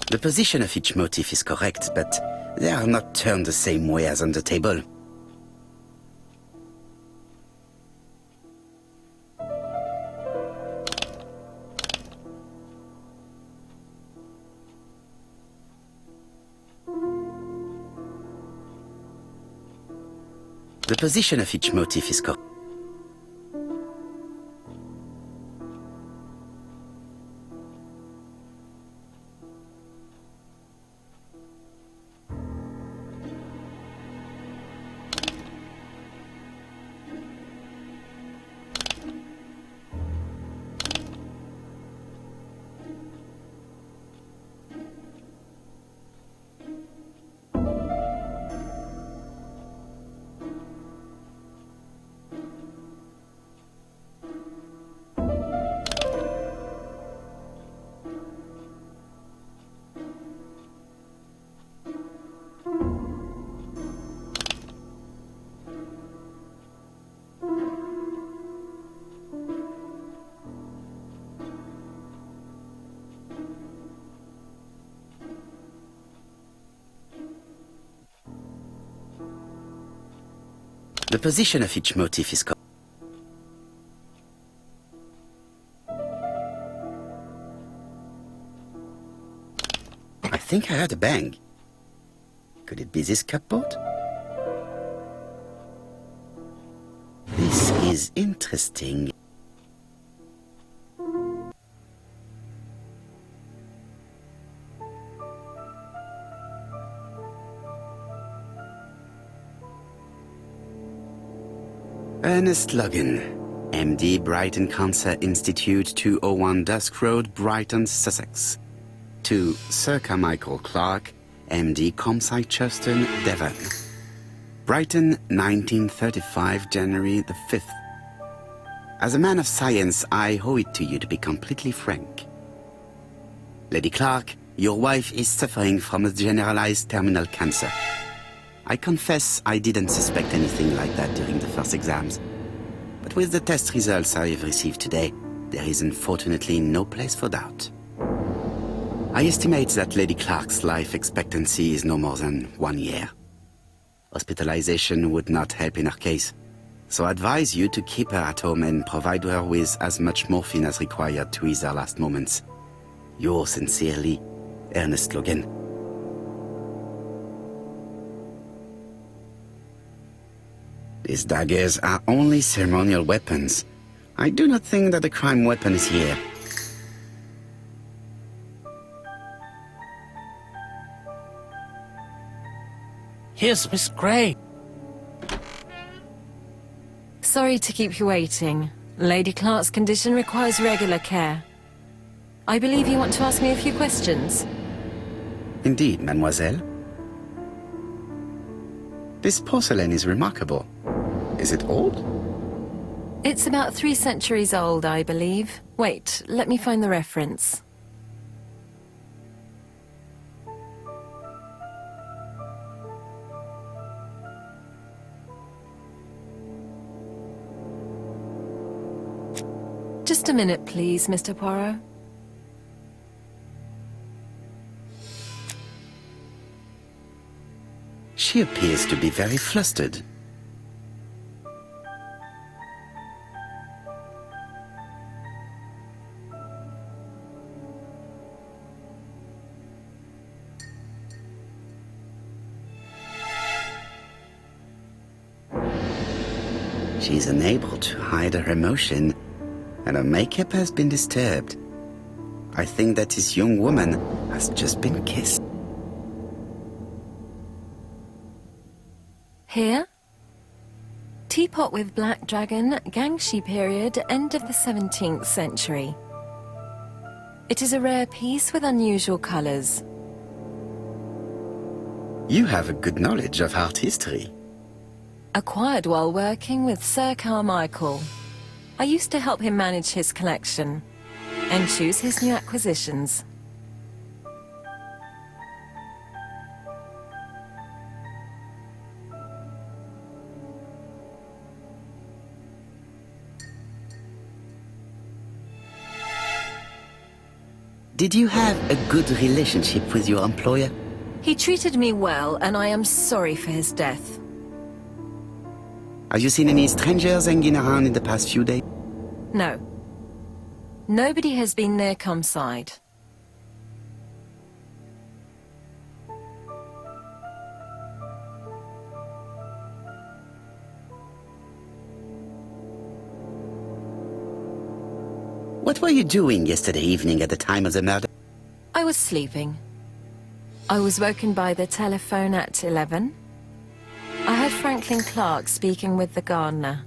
The position of each motif is correct, but they are not turned the same way as on the table. The position of each motif is correct. The position of each motif is correct. I think I heard a bang. Could it be this cupboard? This is interesting. Ernest Logan, MD, Brighton Cancer Institute, 201 Dusk Road, Brighton, Sussex. To Sir Carmichael Clark, MD, Comside Churstone, Devon. Brighton, 1935, January the 5th. As a man of science, I owe it to you to be completely frank. Lady Clark, your wife is suffering from a generalized terminal cancer. I confess I didn't suspect anything like that during the first exams. But with the test results I have received today, there is unfortunately no place for doubt. I estimate that Lady Clark's life expectancy is no more than 1 year. Hospitalization would not help in her case, so I advise you to keep her at home and provide her with as much morphine as required to ease her last moments. Yours sincerely, Ernest Logan. These daggers are only ceremonial weapons. I do not think that the crime weapon is here. Here's Miss Gray. Sorry to keep you waiting. Lady Clark's condition requires regular care. I believe you want to ask me a few questions. Indeed, mademoiselle. This porcelain is remarkable. Is it old? It's about 3 centuries old, I believe. Wait, let me find the reference. Just a minute, please, Mr. Poirot. She appears to be very flustered. She is unable to hide her emotion, and her makeup has been disturbed. I think that this young woman has just been kissed. Here? Teapot with black dragon, Gangshi period, end of the 17th century. It is a rare piece with unusual colours. You have a good knowledge of art history. Acquired while working with Sir Carmichael. I used to help him manage his collection and choose his new acquisitions. Did you have a good relationship with your employer? He treated me well, and I am sorry for his death. Have you seen any strangers hanging around in the past few days? No. Nobody has been near Comside. What were you doing yesterday evening at the time of the murder? I was sleeping. I was woken by the telephone at 11. I heard Franklin Clark speaking with the gardener.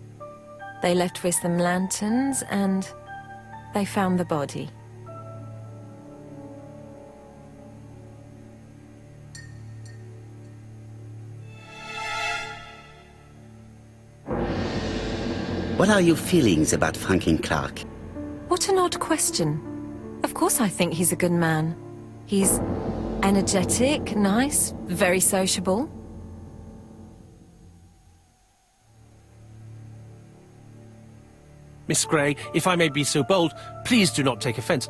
They left with some lanterns and they found the body. What are your feelings about Franklin Clark? What an odd question. Of course I think he's a good man. He's energetic, nice, very sociable. Miss Gray, if I may be so bold, please do not take offence.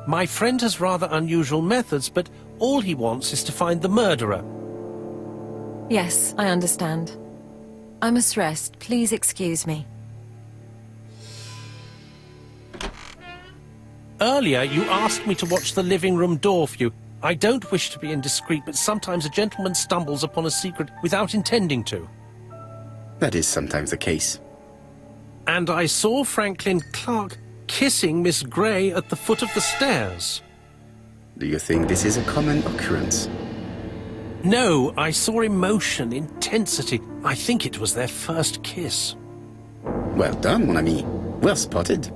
My friend has rather unusual methods, but all he wants is to find the murderer. Yes, I understand. I must rest. Please excuse me. Earlier, you asked me to watch the living room door for you. I don't wish to be indiscreet, but sometimes a gentleman stumbles upon a secret without intending to. That is sometimes the case. And I saw Franklin Clark kissing Miss Gray at the foot of the stairs. Do you think this is a common occurrence? No, I saw emotion, intensity. I think it was their first kiss. Well done, mon ami. Well spotted.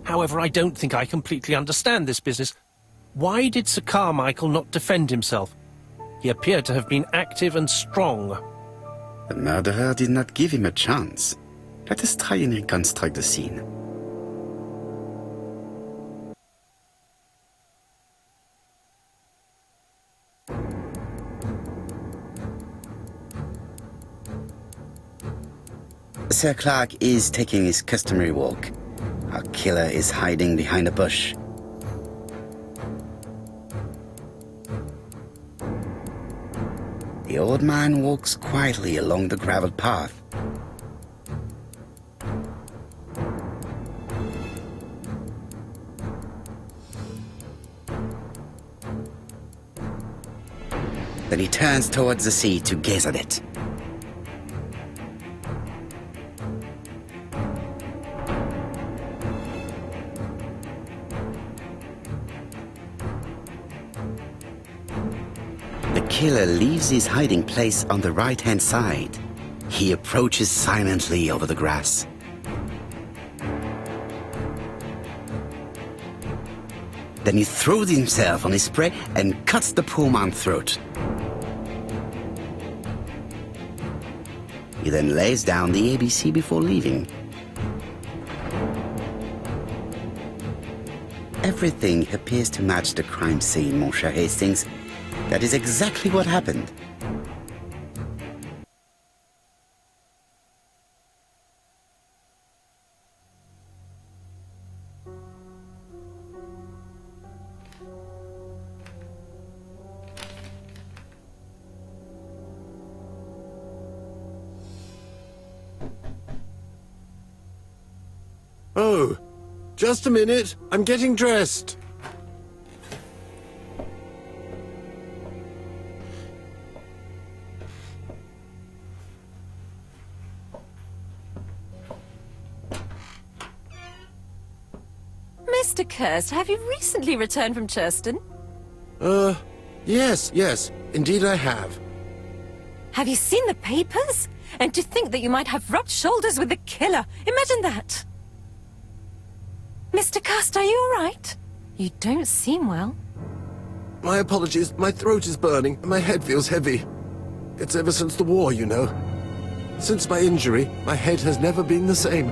However, I don't think I completely understand this business. Why did Sir Carmichael not defend himself? He appeared to have been active and strong. The murderer did not give him a chance. Let us try and reconstruct the scene. Sir Clark is taking his customary walk. Our killer is hiding behind a bush. The old man walks quietly along the gravel path. Then he turns towards the sea to gaze at it. The killer leaves his hiding place on the right-hand side. He approaches silently over the grass. Then he throws himself on his prey and cuts the poor man's throat. He then lays down the ABC before leaving. Everything appears to match the crime scene, mon cher Hastings. That is exactly what happened. Oh, just a minute. I'm getting dressed. Mr. Kirst, have you recently returned from Churston? Yes. Indeed I have. Have you seen the papers? And to think that you might have rubbed shoulders with the killer. Imagine that. Mr. Kirst, are you all right? You don't seem well. My apologies. My throat is burning and my head feels heavy. It's ever since the war, you know. Since my injury, my head has never been the same.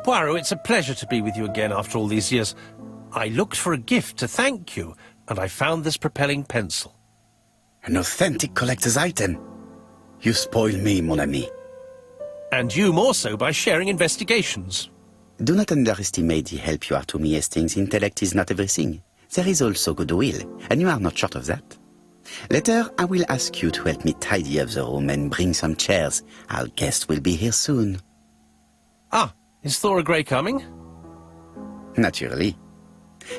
Poirot, it's a pleasure to be with you again after all these years. I looked for a gift to thank you, and I found this propelling pencil. An authentic collector's item. You spoil me, mon ami. And you more so by sharing investigations. Do not underestimate the help you are to me, Hastings. Intellect is not everything. There is also goodwill, and you are not short of that. Later, I will ask you to help me tidy up the room and bring some chairs. Our guest will be here soon. Ah, is Thora Grey coming? Naturally.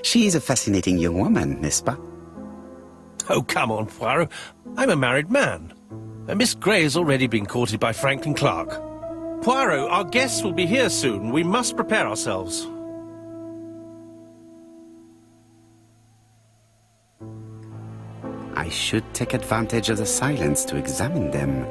She is a fascinating young woman, n'est-ce pas? Oh, come on, Poirot. I'm a married man. And Miss Grey has already been courted by Franklin Clark. Poirot, our guests will be here soon. We must prepare ourselves. I should take advantage of the silence to examine them.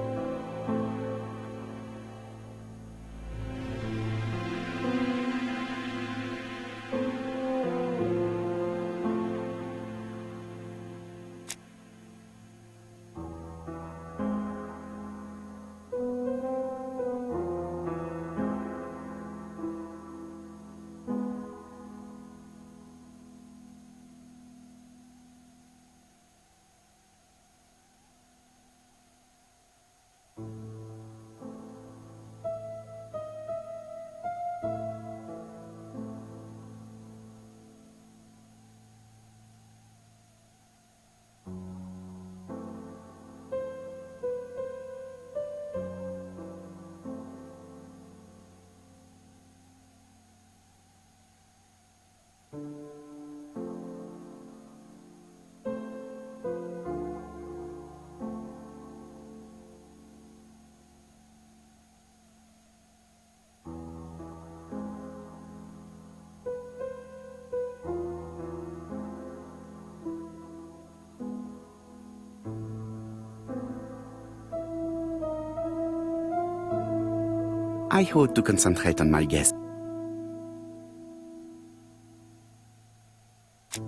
I ought to concentrate on my guest.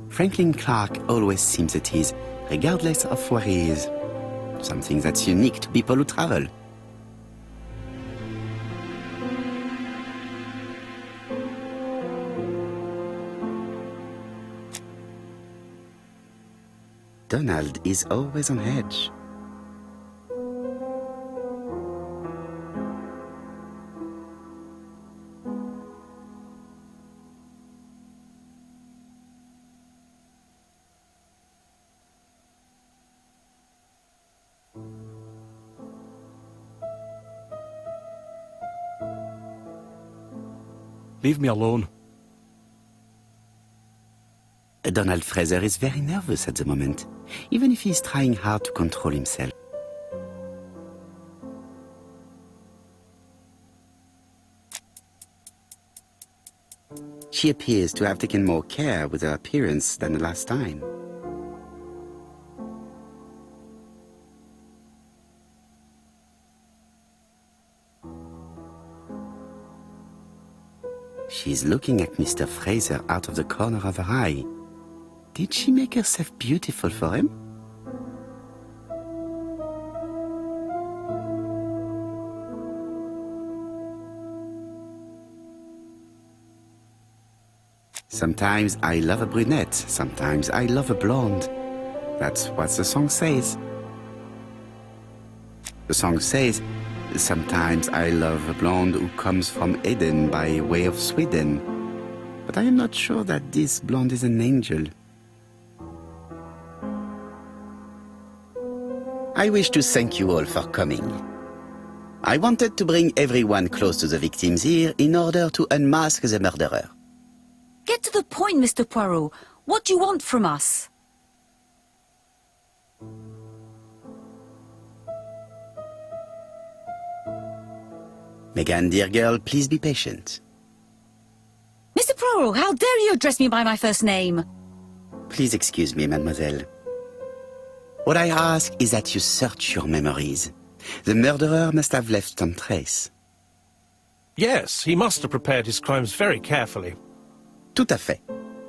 Franklin Clark always seems at ease, regardless of where he is. Something that's unique to people who travel. Donald is always on edge. Leave me alone. Donald Fraser is very nervous at the moment, even if he's trying hard to control himself. She appears to have taken more care with her appearance than the last time. She's looking at Mr. Fraser out of the corner of her eye. Did she make herself beautiful for him? Sometimes I love a brunette, sometimes I love a blonde. That's what the song says. The song says, sometimes I love a blonde who comes from Eden by way of Sweden. But I am not sure that this blonde is an angel. I wish to thank you all for coming. I wanted to bring everyone close to the victims here in order to unmask the murderer. Get to the point, Mr. Poirot. What do you want from us? Megan, dear girl, please be patient. Mr. Poirot, how dare you address me by my first name? Please excuse me, mademoiselle. What I ask is that you search your memories. The murderer must have left some trace. Yes, he must have prepared his crimes very carefully. Tout à fait.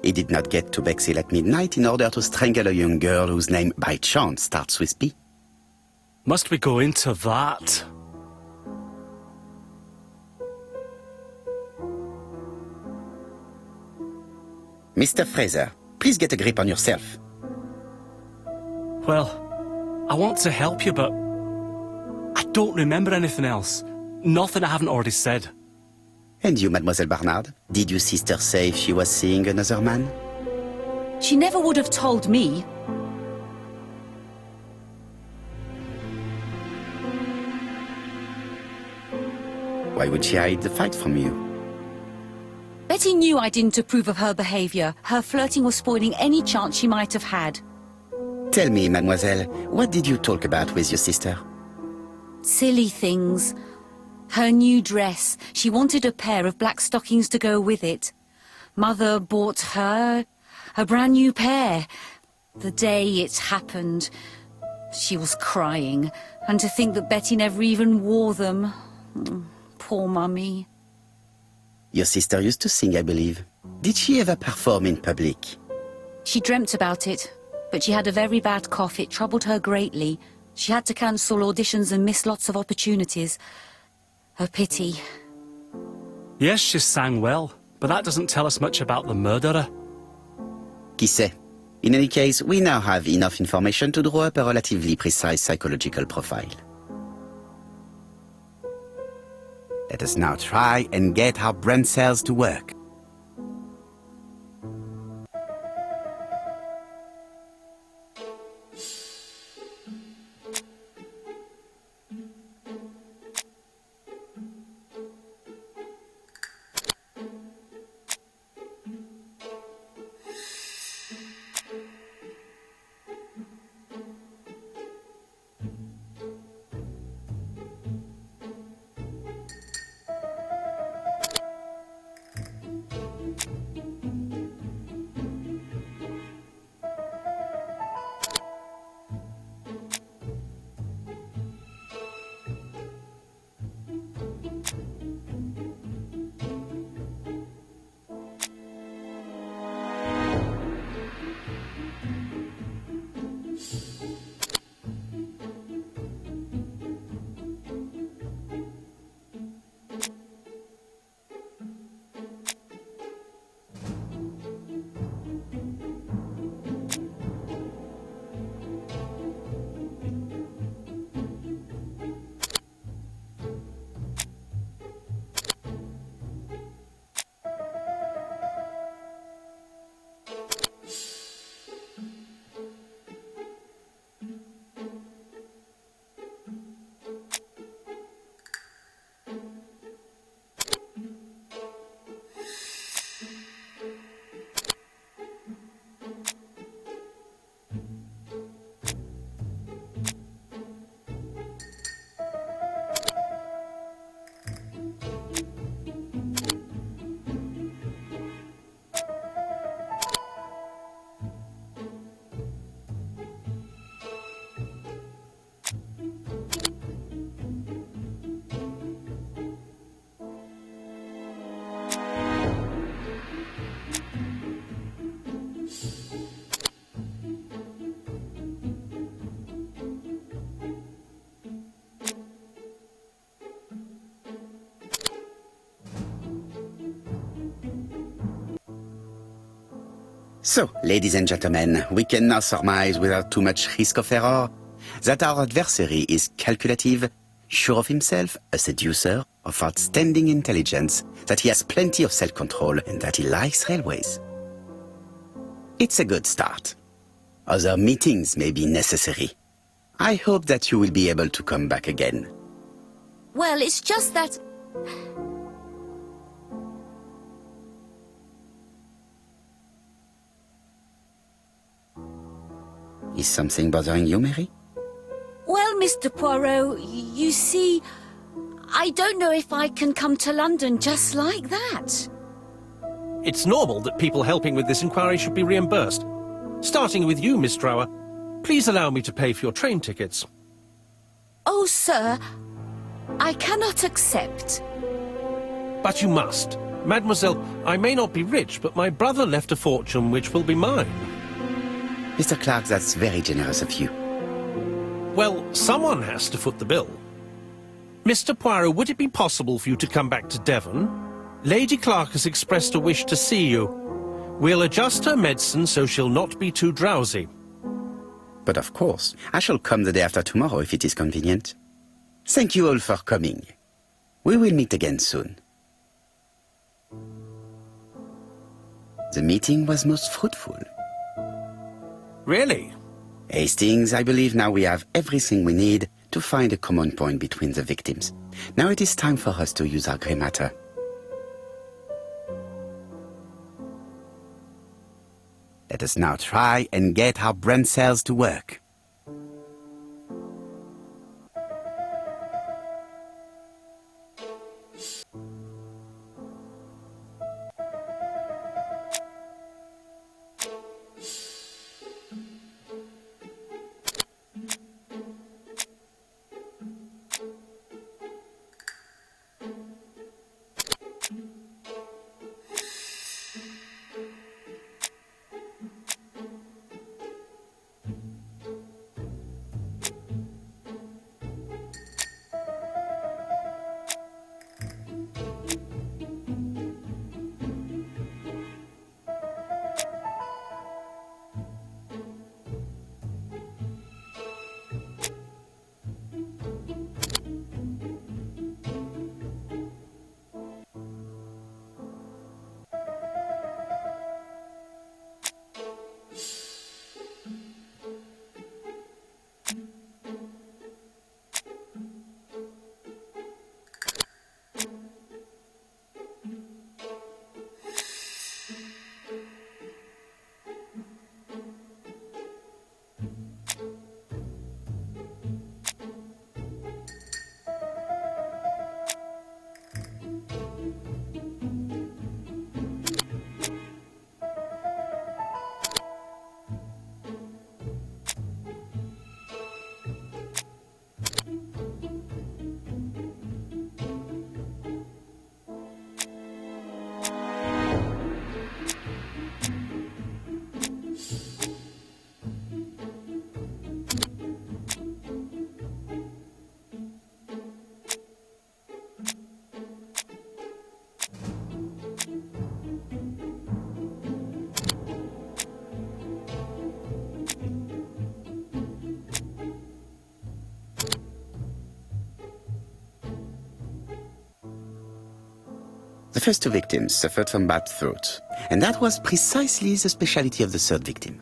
He did not get to Bexhill at midnight in order to strangle a young girl whose name by chance starts with P. Must we go into that? Mr. Fraser, please get a grip on yourself. Well, I want to help you, but I don't remember anything else. Nothing I haven't already said. And you, Mademoiselle Barnard? Did your sister say she was seeing another man? She never would have told me. Why would she hide the fact from you? Betty knew I didn't approve of her behaviour. Her flirting was spoiling any chance she might have had. Tell me, mademoiselle, what did you talk about with your sister? Silly things. Her new dress. She wanted a pair of black stockings to go with it. Mother bought her a brand new pair. The day it happened, she was crying. And to think that Betty never even wore them. Poor Mummy. Your sister used to sing, I believe. Did she ever perform in public? She dreamt about it, but she had a very bad cough. It troubled her greatly. She had to cancel auditions and miss lots of opportunities. A pity. Yes, she sang well, but that doesn't tell us much about the murderer. Qui sait? In any case, we now have enough information to draw up a relatively precise psychological profile. Let us now try and get our brain cells to work. So, ladies and gentlemen, we can now surmise without too much risk of error that our adversary is calculative, sure of himself, a seducer, of outstanding intelligence, that he has plenty of self-control, and that he likes railways. It's a good start. Other meetings may be necessary. I hope that you will be able to come back again. Well, it's just that... Is something bothering you, Mary? Well, Mr. Poirot, you see, I don't know if I can come to London just like that. It's normal that people helping with this inquiry should be reimbursed. Starting with you, Miss Drower. Please allow me to pay for your train tickets. Oh, sir, I cannot accept. But you must. Mademoiselle, I may not be rich, but my brother left a fortune which will be mine. Mr. Clark, that's very generous of you. Well, someone has to foot the bill. Mr. Poirot, would it be possible for you to come back to Devon? Lady Clark has expressed a wish to see you. We'll adjust her medicine so she'll not be too drowsy. But of course, I shall come the day after tomorrow if it is convenient. Thank you all for coming. We will meet again soon. The meeting was most fruitful. Really? Hastings, I believe now we have everything we need to find a common point between the victims. Now it is time for us to use our grey matter. Let us now try and get our brain cells to work. The first two victims suffered from bad throat, and that was precisely the specialty of the third victim,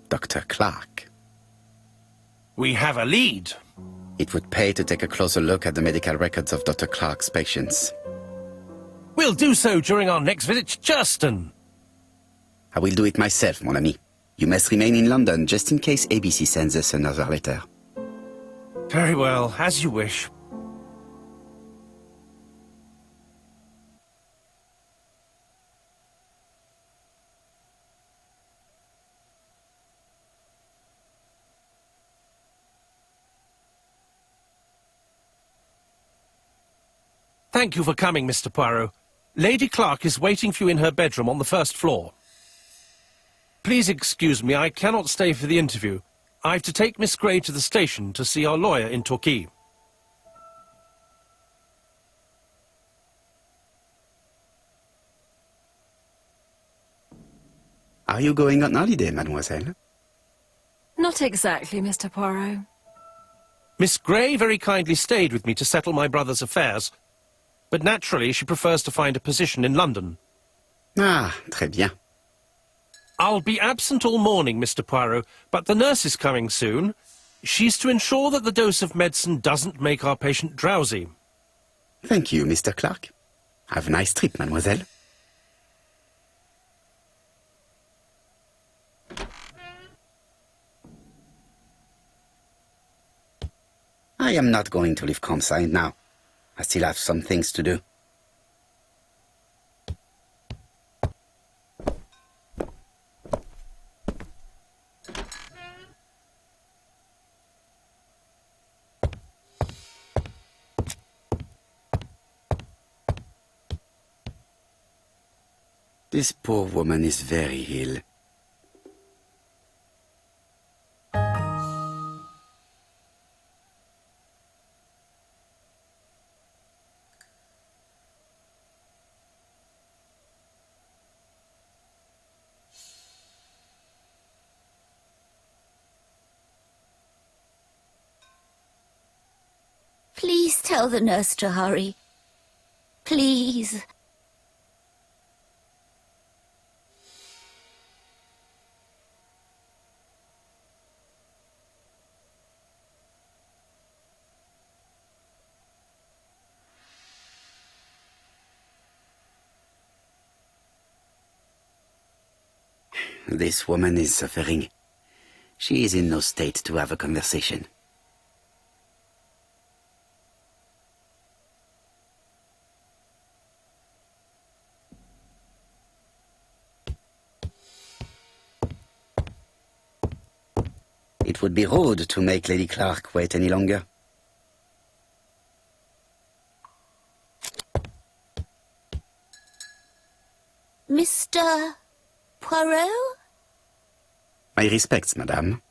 Dr. Clark. We have a lead. It would pay to take a closer look at the medical records of Dr. Clark's patients. We'll do so during our next visit to Churston. I will do it myself, mon ami. You must remain in London just in case ABC sends us another letter. Very well, as you wish. Thank you for coming, Mr. Poirot. Lady Clark is waiting for you in her bedroom on the first floor. Please excuse me, I cannot stay for the interview. I've to take Miss Gray to the station to see our lawyer in Torquay. Are you going on holiday, mademoiselle? Not exactly, Mr. Poirot. Miss Gray very kindly stayed with me to settle my brother's affairs, but naturally she prefers to find a position in London. Ah, très bien. I'll be absent all morning, Mr. Poirot, but the nurse is coming soon. She's to ensure that the dose of medicine doesn't make our patient drowsy. Thank you, Mr. Clark. Have a nice trip, mademoiselle. I am not going to leave Comside now. I still have some things to do. This poor woman is very ill. Please tell the nurse to hurry. Please. This woman is suffering. She is in no state to have a conversation. It would be rude to make Lady Clark wait any longer. Mr. Poirot? My respects, madame.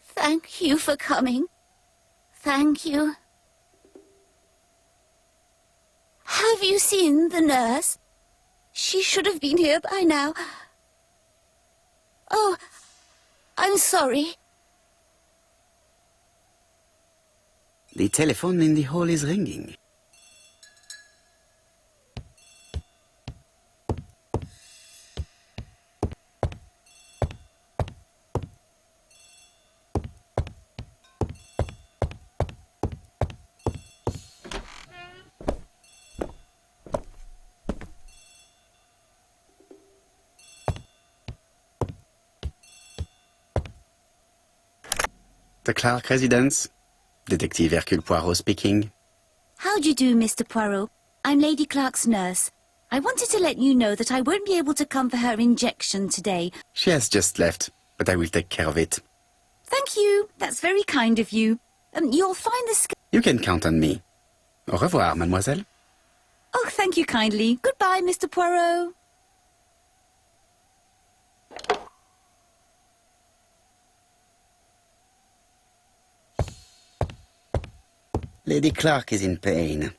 Thank you for coming. Thank you. Have you seen the nurse? She should have been here by now. Oh, I'm sorry. The telephone in the hall is ringing. The Clark residence. Detective Hercule Poirot speaking. How do you do, Mr. Poirot? I'm Lady Clark's nurse. I wanted to let you know that I won't be able to come for her injection today. She has just left, but I will take care of it. Thank you. That's very kind of you. You'll find the... You can count on me. Au revoir, mademoiselle. Oh, thank you kindly. Goodbye, Mr. Poirot. Lady Clark is in pain.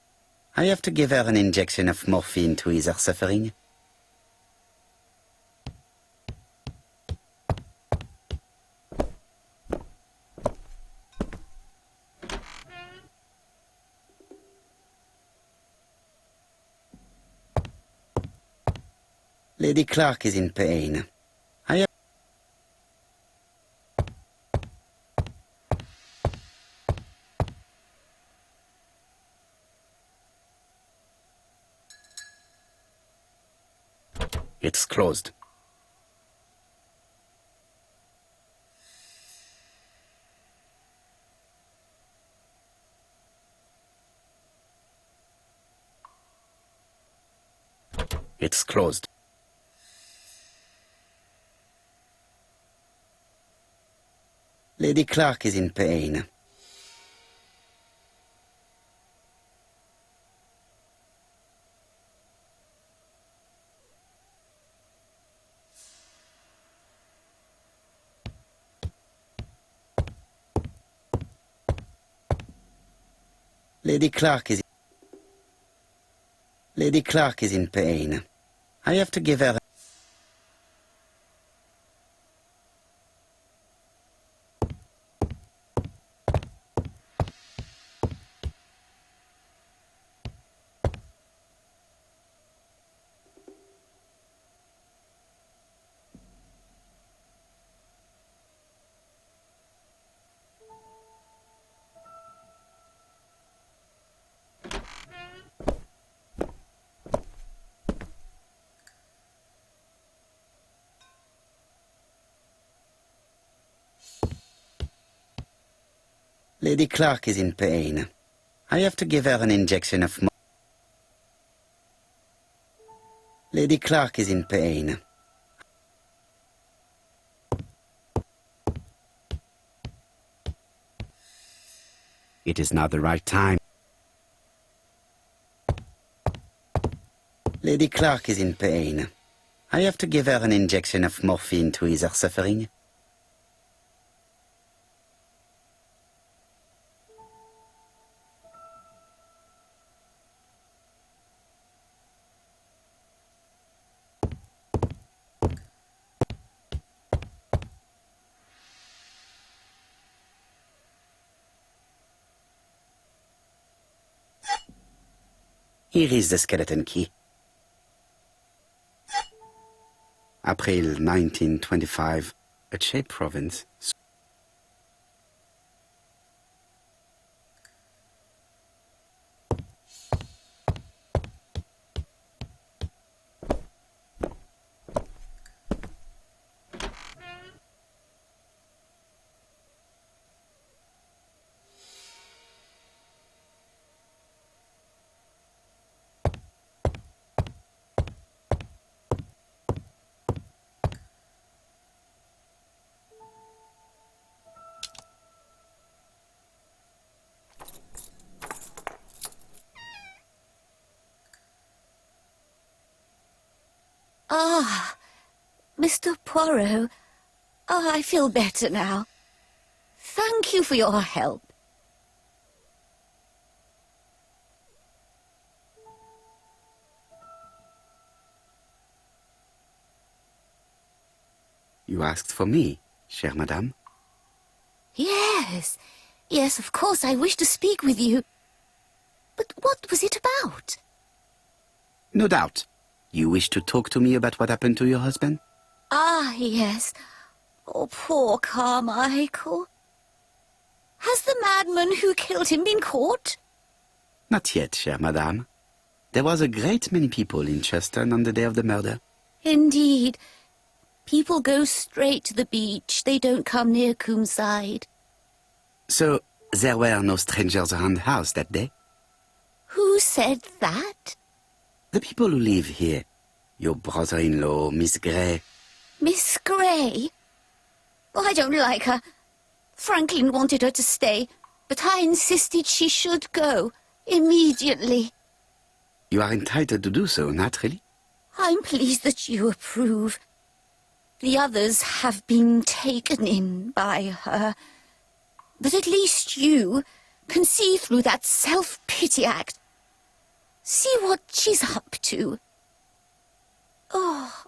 I have to give her an injection of morphine to ease her suffering. Lady Clark is in pain. I have... It's closed. It's closed. Lady Clark is in pain. Lady Clark is... Lady Clark is in pain. I have to give her... Lady Clark is in pain. I have to give her an injection of... Lady Clark is in pain. It is not the right time. Lady Clark is in pain. I have to give her an injection of morphine to ease her suffering. Here is the skeleton key. April 1925, Aceh province. Mr. Poirot. Oh, I feel better now. Thank you for your help. You asked for me, chère madame? Yes. Yes, of course, I wish to speak with you. But what was it about? No doubt. You wish to talk to me about what happened to your husband? Ah, yes. Oh, poor Carmichael. Has the madman who killed him been caught? Not yet, chère madame. There was a great many people in Cheston on the day of the murder. Indeed. People go straight to the beach. They don't come near Coomside. So, there were no strangers around the house that day? Who said that? The people who live here. Your brother-in-law, Miss Gray. Miss Gray? Oh, I don't like her. Franklin wanted her to stay, but I insisted she should go. Immediately. You are entitled to do so, naturally. I'm pleased that you approve. The others have been taken in by her. But at least you can see through that self-pity act. See what she's up to. Oh.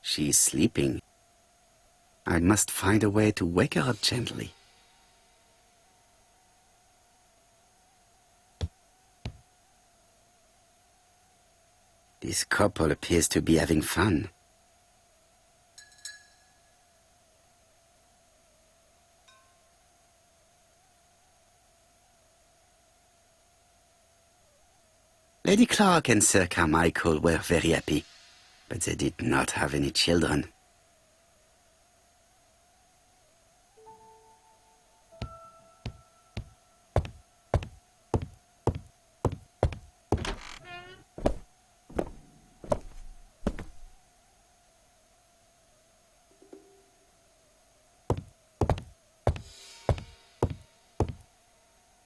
She is sleeping. I must find a way to wake her up gently. This couple appears to be having fun. Lady Clark and Sir Carmichael were very happy, but they did not have any children.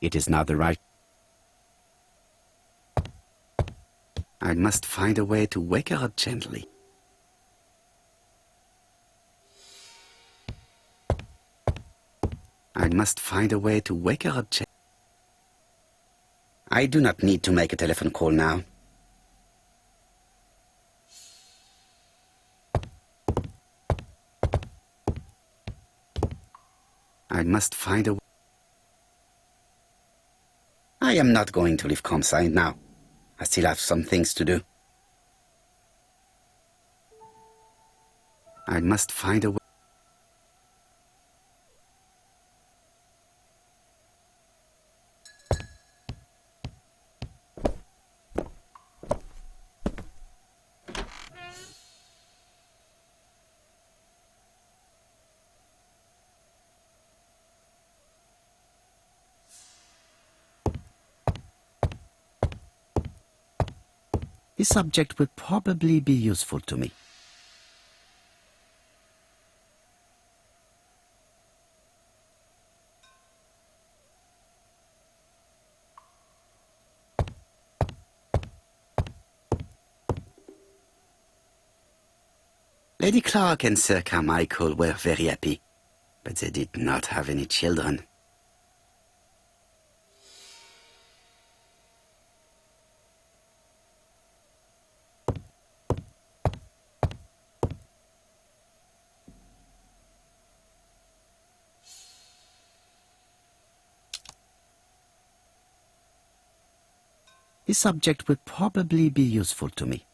It is not the right... I must find a way to wake her up gently. I must find a way to wake her up gently. I do not need to make a telephone call now. I must find a... I am not going to leave Comside now. I still have some things to do. I must find a way... This subject will probably be useful to me. Lady Clark and Sir Carmichael were very happy, but they did not have any children. This subject will probably be useful to me.